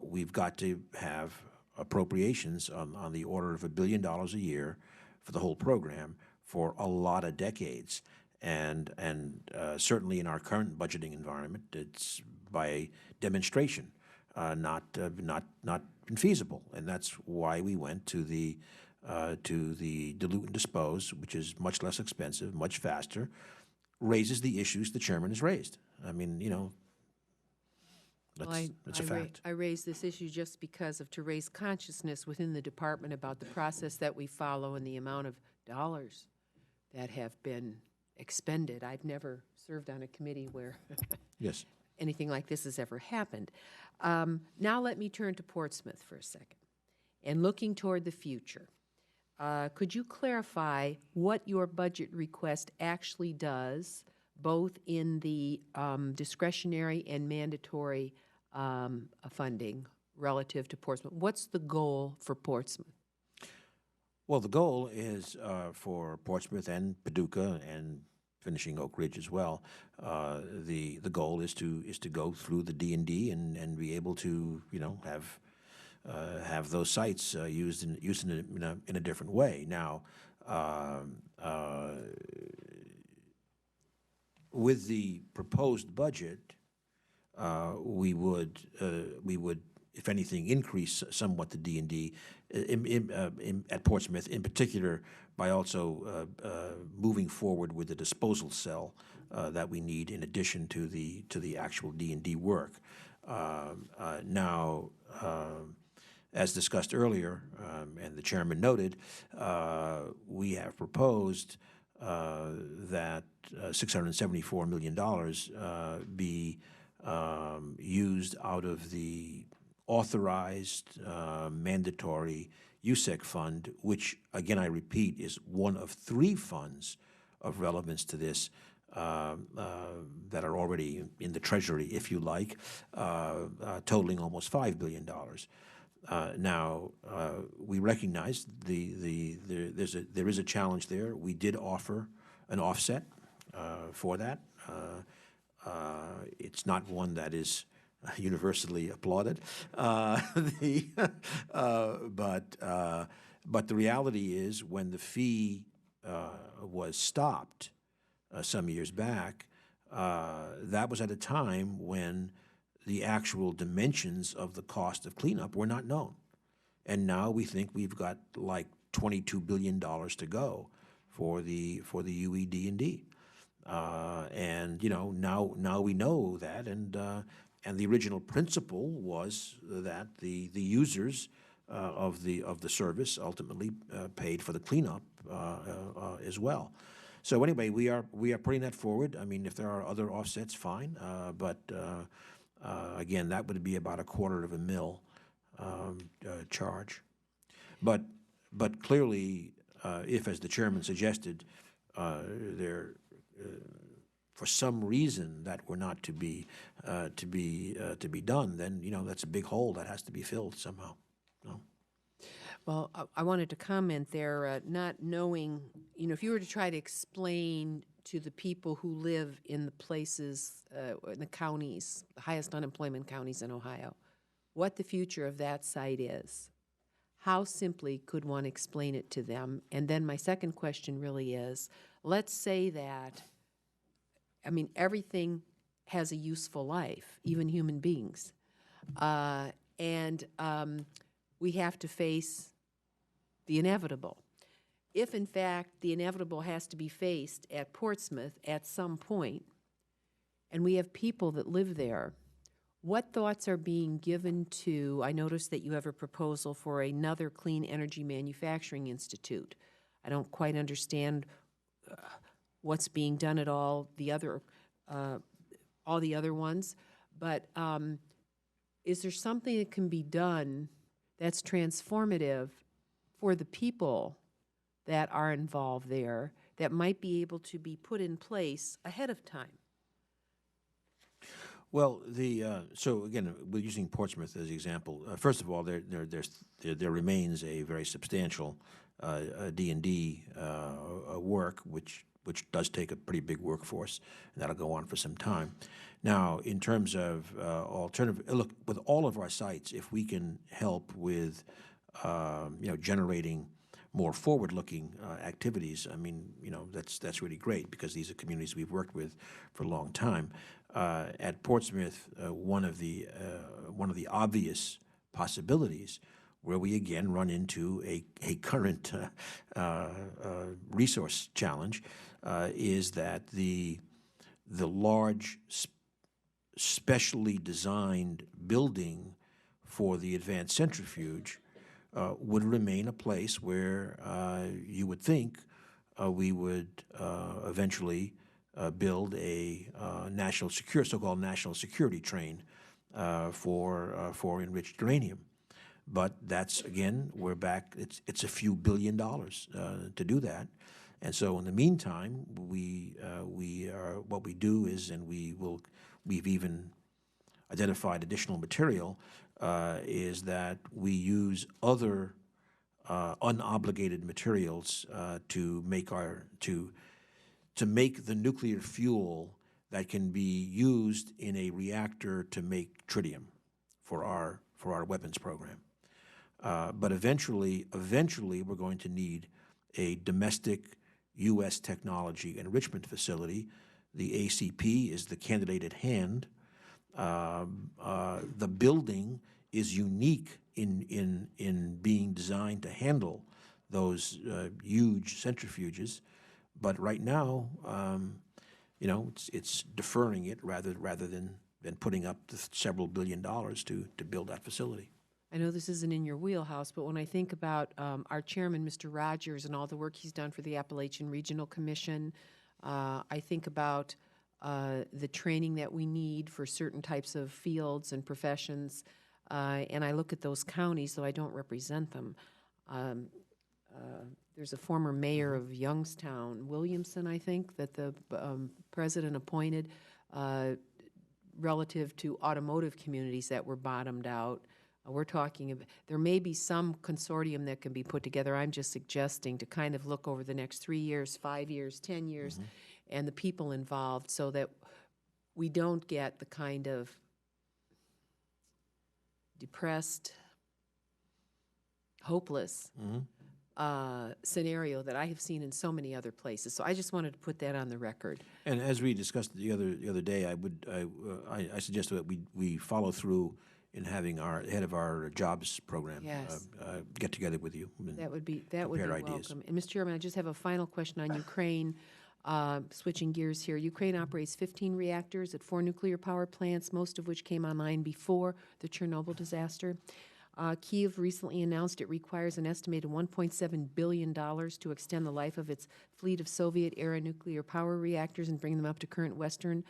we've got to have appropriations on the order of $1 billion a year for the whole program for a lot of decades. And certainly in our current budgeting environment, it's by demonstration not feasible, and that's why we went to the dilute and dispose, which is much less expensive, much faster, raises the issues the chairman has raised. I mean, you know, that's a fact. I raise this issue just because to raise consciousness within the department about the process that we follow and the amount of dollars that have been expended. I've never served on a committee where Yes. anything like this has ever happened. Now let me turn to Portsmouth for a second. And looking toward the future, could you clarify what your budget request actually does, both in the discretionary and mandatory funding relative to Portsmouth? What's the goal for Portsmouth? Well, the goal is for Portsmouth and Paducah and finishing Oak Ridge as well. The goal is to go through the D&D and be able to, you know, have those sites used in a different way. Now, with the proposed budget, we would, if anything, increase somewhat the D&D at Portsmouth, in particular by also moving forward with the disposal cell that we need in addition to the actual D&D work. Now, as discussed earlier, and the chairman noted, we have proposed that $674 million be used out of the authorized mandatory USEC fund, which, again, I repeat, is one of 3 funds of relevance to this that are already in the Treasury, if you like, totaling almost $5 billion. Now, we recognize there is a challenge there. We did offer an offset for that. It's not one that is universally applauded, but the reality is when the fee was stopped some years back, that was at a time when the actual dimensions of the cost of cleanup were not known. And now we think we've got like $22 billion to go for the UED&D. And you know, now we know that, and the original principle was that the users of the service ultimately paid for the cleanup as well. So anyway, we are putting that forward. I mean, if there are other offsets, fine. But again, that would be about $0.25 charge. But clearly, if, as the chairman suggested, there for some reason that were not to be done, then that's a big hole that has to be filled somehow. No? Well, I wanted to comment there, not knowing, if you were to try to explain to the people who live in the places, in the counties, the highest unemployment counties in Ohio, what the future of that site is, how simply could one explain it to them? And then my second question really is, let's say that, everything has a useful life, even human beings. And we have to face the inevitable. If, in fact, the inevitable has to be faced at Portsmouth at some point, and we have people that live there, what thoughts are being given to, I noticed that you have a proposal for another clean energy manufacturing institute. I don't quite understand what's being done at all the other ones, but is there something that can be done that's transformative for the people that are involved there that might be able to be put in place ahead of time? Well, so again, we're using Portsmouth as an example. First of all, there remains a very substantial D&D work, which does take a pretty big workforce, and that'll go on for some time. Now, in terms of alternative, look, with all of our sites, if we can help with generating more forward-looking activities, that's really great, because these are communities we've worked with for a long time. At Portsmouth, one of the obvious possibilities, where we again run into a current resource challenge, is that the large, specially designed building for the advanced centrifuge would remain a place where you would think we would eventually build a so-called national security train for enriched uranium. But that's, again, we're back. It's a few $1 billion to do that, and so in the meantime, what we do is, and we've even identified additional material, is that we use other unobligated materials to make the nuclear fuel that can be used in a reactor to make tritium for our weapons program. But eventually, we're going to need a domestic U.S. technology enrichment facility. The ACP is the candidate at hand. The building is unique in being designed to handle those huge centrifuges, but right now, it's deferring it rather than putting up the several $1 billion to build that facility. I know this isn't in your wheelhouse, but when I think about our chairman, Mr. Rogers, and all the work he's done for the Appalachian Regional Commission, I think about the training that we need for certain types of fields and professions, and I look at those counties, though I don't represent them. There's a former mayor of Youngstown, Williamson, I think, that the president appointed relative to automotive communities that were bottomed out. We're talking about, there may be some consortium that can be put together. I'm just suggesting to kind of look over the next 3 years, 5 years, 10 years, and the people involved, so that we don't get the kind of depressed, hopeless scenario that I have seen in so many other places. So I just wanted to put that on the record. And as we discussed the other day, I suggested that we follow through in having our head of our jobs program get together with you. That would be welcome. And Mr. Chairman, I just have a final question on Ukraine. Switching gears here, Ukraine operates 15 reactors at 4 nuclear power plants, most of which came online before the Chernobyl disaster. Kyiv recently announced it requires an estimated $1.7 billion to extend the life of its fleet of Soviet-era nuclear power reactors and bring them up to current Western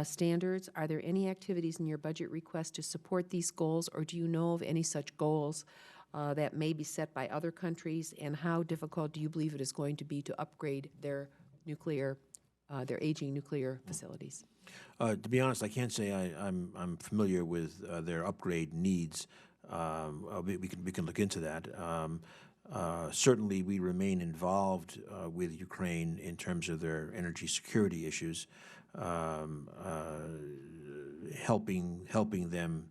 standards. Are there any activities in your budget request to support these goals, or do you know of any such goals that may be set by other countries? And how difficult do you believe it is going to be to upgrade their aging nuclear facilities? To be honest, I can't say I'm familiar with their upgrade needs. We can look into that. Certainly, we remain involved with Ukraine in terms of their energy security issues, helping them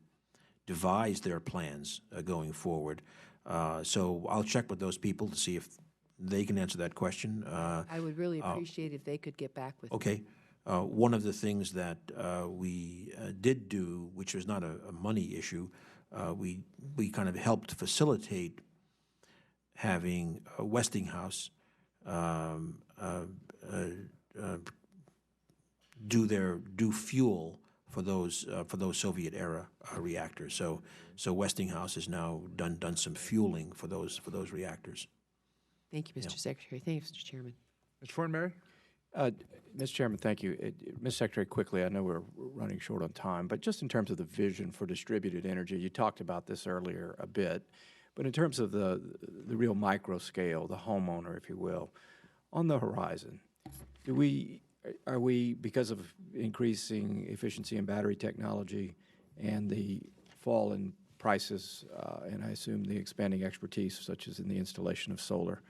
devise their plans going forward. So I'll check with those people to see if they can answer that question. I would really appreciate if they could get back with me. Okay. One of the things that we did do, which was not a money issue, we kind of helped facilitate having Westinghouse do fuel for those Soviet era reactors. So Westinghouse has now done some fueling for those reactors. Thank you, Mr. Secretary. Thank you, Mr. Chairman. Mr. Fortenberry? Mr. Chairman, thank you. Mr. Secretary, quickly, I know we're running short on time, but just in terms of the vision for distributed energy, you talked about this earlier a bit, but in terms of the real micro scale, the homeowner, if you will, on the horizon, are we, because of increasing efficiency in battery technology and the fall in prices, and I assume the expanding expertise, such as in the installation of solar,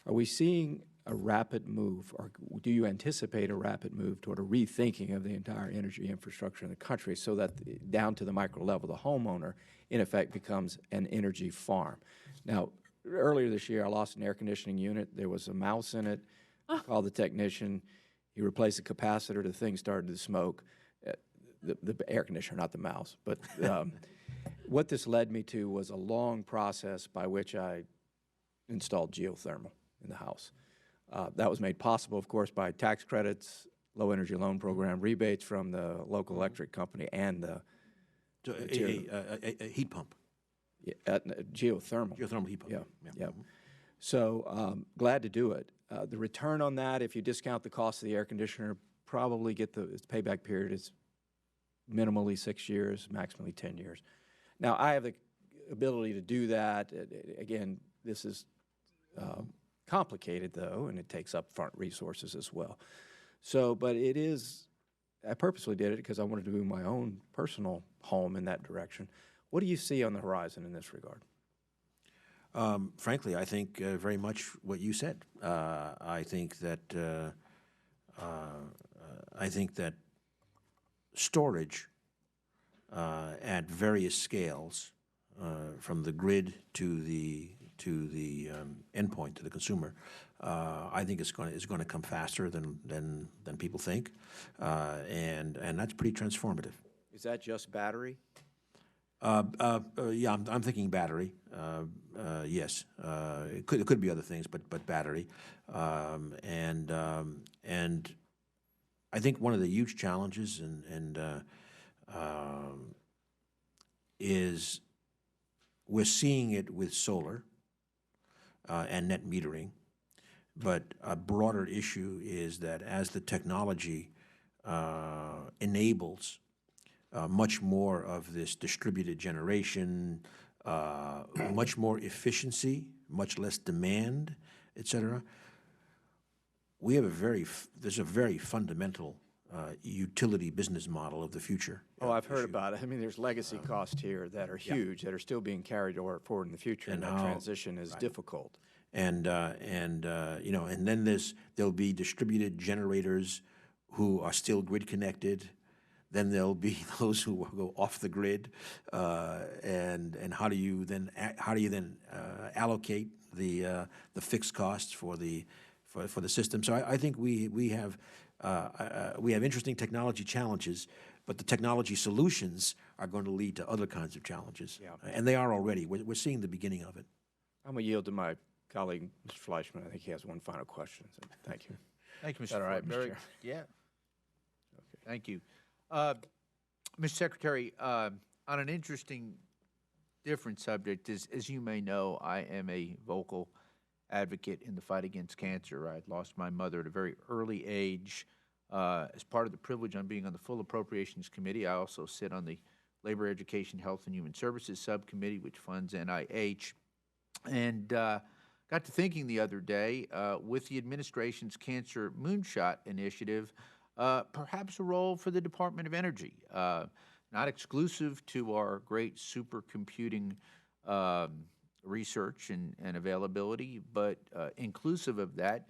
are we seeing a rapid move, or do you anticipate a rapid move toward a rethinking of the entire energy infrastructure in the country so that down to the micro level, the homeowner, in effect, becomes an energy farm? Now, earlier this year, I lost an air conditioning unit. There was a mouse in it. I called the technician. He replaced the capacitor. The thing started to smoke. The air conditioner, not the mouse. But what this led me to was a long process by which I installed geothermal in the house. That was made possible, of course, by tax credits, low energy loan program, rebates from the local electric company, and the A heat pump. Geothermal. Geothermal heat pump. Yeah. So glad to do it. The return on that, if you discount the cost of the air conditioner, probably get its payback period is minimally 6 years, maximally 10 years. Now, I have the ability to do that. Again, this is complicated, though, and it takes upfront resources as well. So, but it is, I purposely did it because I wanted to move my own personal home in that direction. What do you see on the horizon in this regard? Frankly, I think very much what you said. I think that storage at various scales, from the grid to the endpoint, to the consumer, I think is going to come faster than people think, and that's pretty transformative. Is that just battery? Yeah, I'm thinking battery. Yes, it could be other things, but battery, and I think one of the huge challenges is we're seeing it with solar and net metering, but a broader issue is that as the technology enables much more of this distributed generation, much more efficiency, much less demand, et cetera, we have there's a very fundamental utility business model of the future. Oh, I've heard about it. I mean, there's legacy costs here that are huge, that are still being carried forward in the future, and that transition is difficult. And you know, and then there'll be distributed generators who are still grid connected. Then there'll be those who will go off the grid, and how do you then allocate the fixed costs for the system? So I think we have interesting technology challenges, but the technology solutions are going to lead to other kinds of challenges, and they are already. We're seeing the beginning of it. I'm going to yield to my colleague, Mr. Fleischman. I think he has one final question. So thank you. Thank you, Mr. All right, Mr. Mr. Chair. Yeah. Okay. Thank you. Mr. Secretary, on an interesting different subject. As you may know, I am a vocal advocate in the fight against cancer. I lost my mother at a very early age. As part of the privilege on being on the Full Appropriations Committee, I also sit on the Labor, Education, Health, and Human Services Subcommittee, which funds NIH. And got to thinking the other day, with the administration's Cancer Moonshot initiative, perhaps a role for the Department of Energy, not exclusive to our great supercomputing research and availability, but inclusive of that.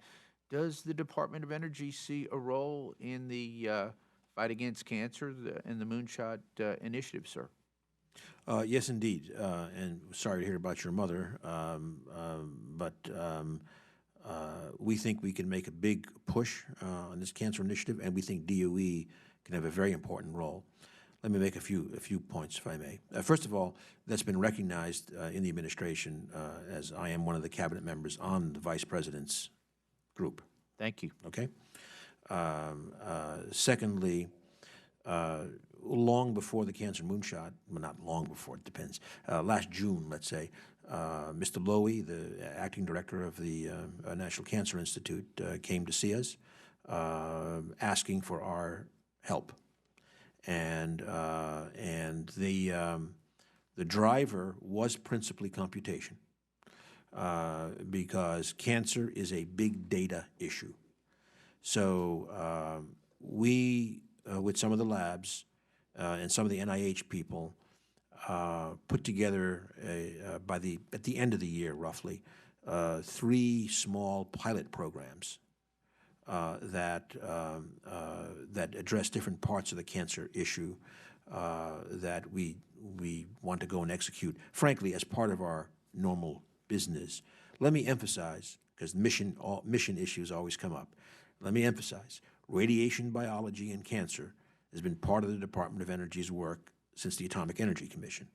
Does the Department of Energy see a role in the fight against cancer and the Moonshot initiative, sir? Yes, indeed. And sorry to hear about your mother, but we think we can make a big push on this cancer initiative, and we think DOE can have a very important role. Let me make a few points, if I may. First of all, that's been recognized in the administration, as I am one of the cabinet members on the vice president's group. Thank you. Okay. Secondly, long before the cancer moonshot, well, not long before, it depends, last June, let's say, Mr. Lowy, the acting director of the National Cancer Institute, came to see us asking for our help. And the driver was principally computation, because cancer is a big data issue. So we, with some of the labs and some of the NIH people, put together at the end of the year, roughly, 3 small pilot programs that address different parts of the cancer issue that we want to go and execute, frankly, as part of our normal business. Let me emphasize, because mission issues always come up. Let me emphasize, radiation biology and cancer has been part of the Department of Energy's work since the Atomic Energy Commission,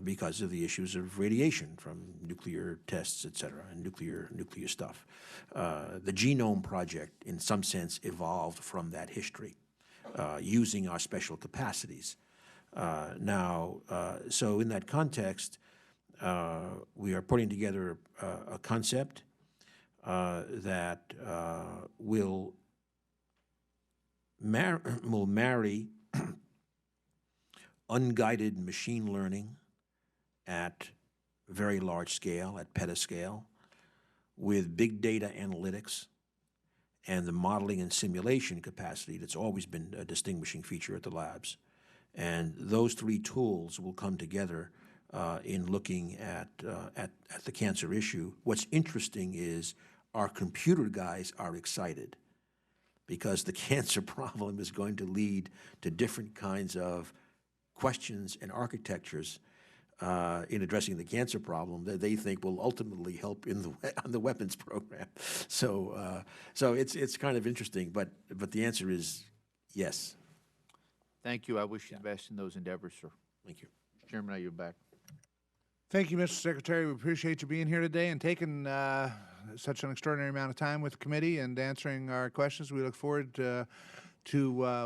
because of the issues of radiation from nuclear tests, et cetera, and nuclear stuff. The Genome Project, in some sense, evolved from that history, using our special capacities. So in that context, we are putting together a concept that will marry unguided machine learning at very large scale, at petascale, with big data analytics and the modeling and simulation capacity that's always been a distinguishing feature at the labs. And those 3 tools will come together in looking at the cancer issue. What's interesting is our computer guys are excited, because the cancer problem is going to lead to different kinds of questions and architectures in addressing the cancer problem that they think will ultimately help on the weapons program. So it's kind of interesting, but the answer is yes. Thank you. I wish you the best in those endeavors, sir. Thank you. Mr. Chairman, I yield back. Thank you, Mr. Secretary. We appreciate you being here today and taking such an extraordinary amount of time with the committee and answering our questions. We look forward to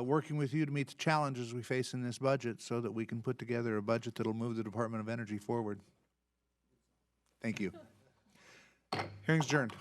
working with you to meet the challenges we face in this budget so that we can put together a budget that will move the Department of Energy forward. Thank you. Hearing's adjourned.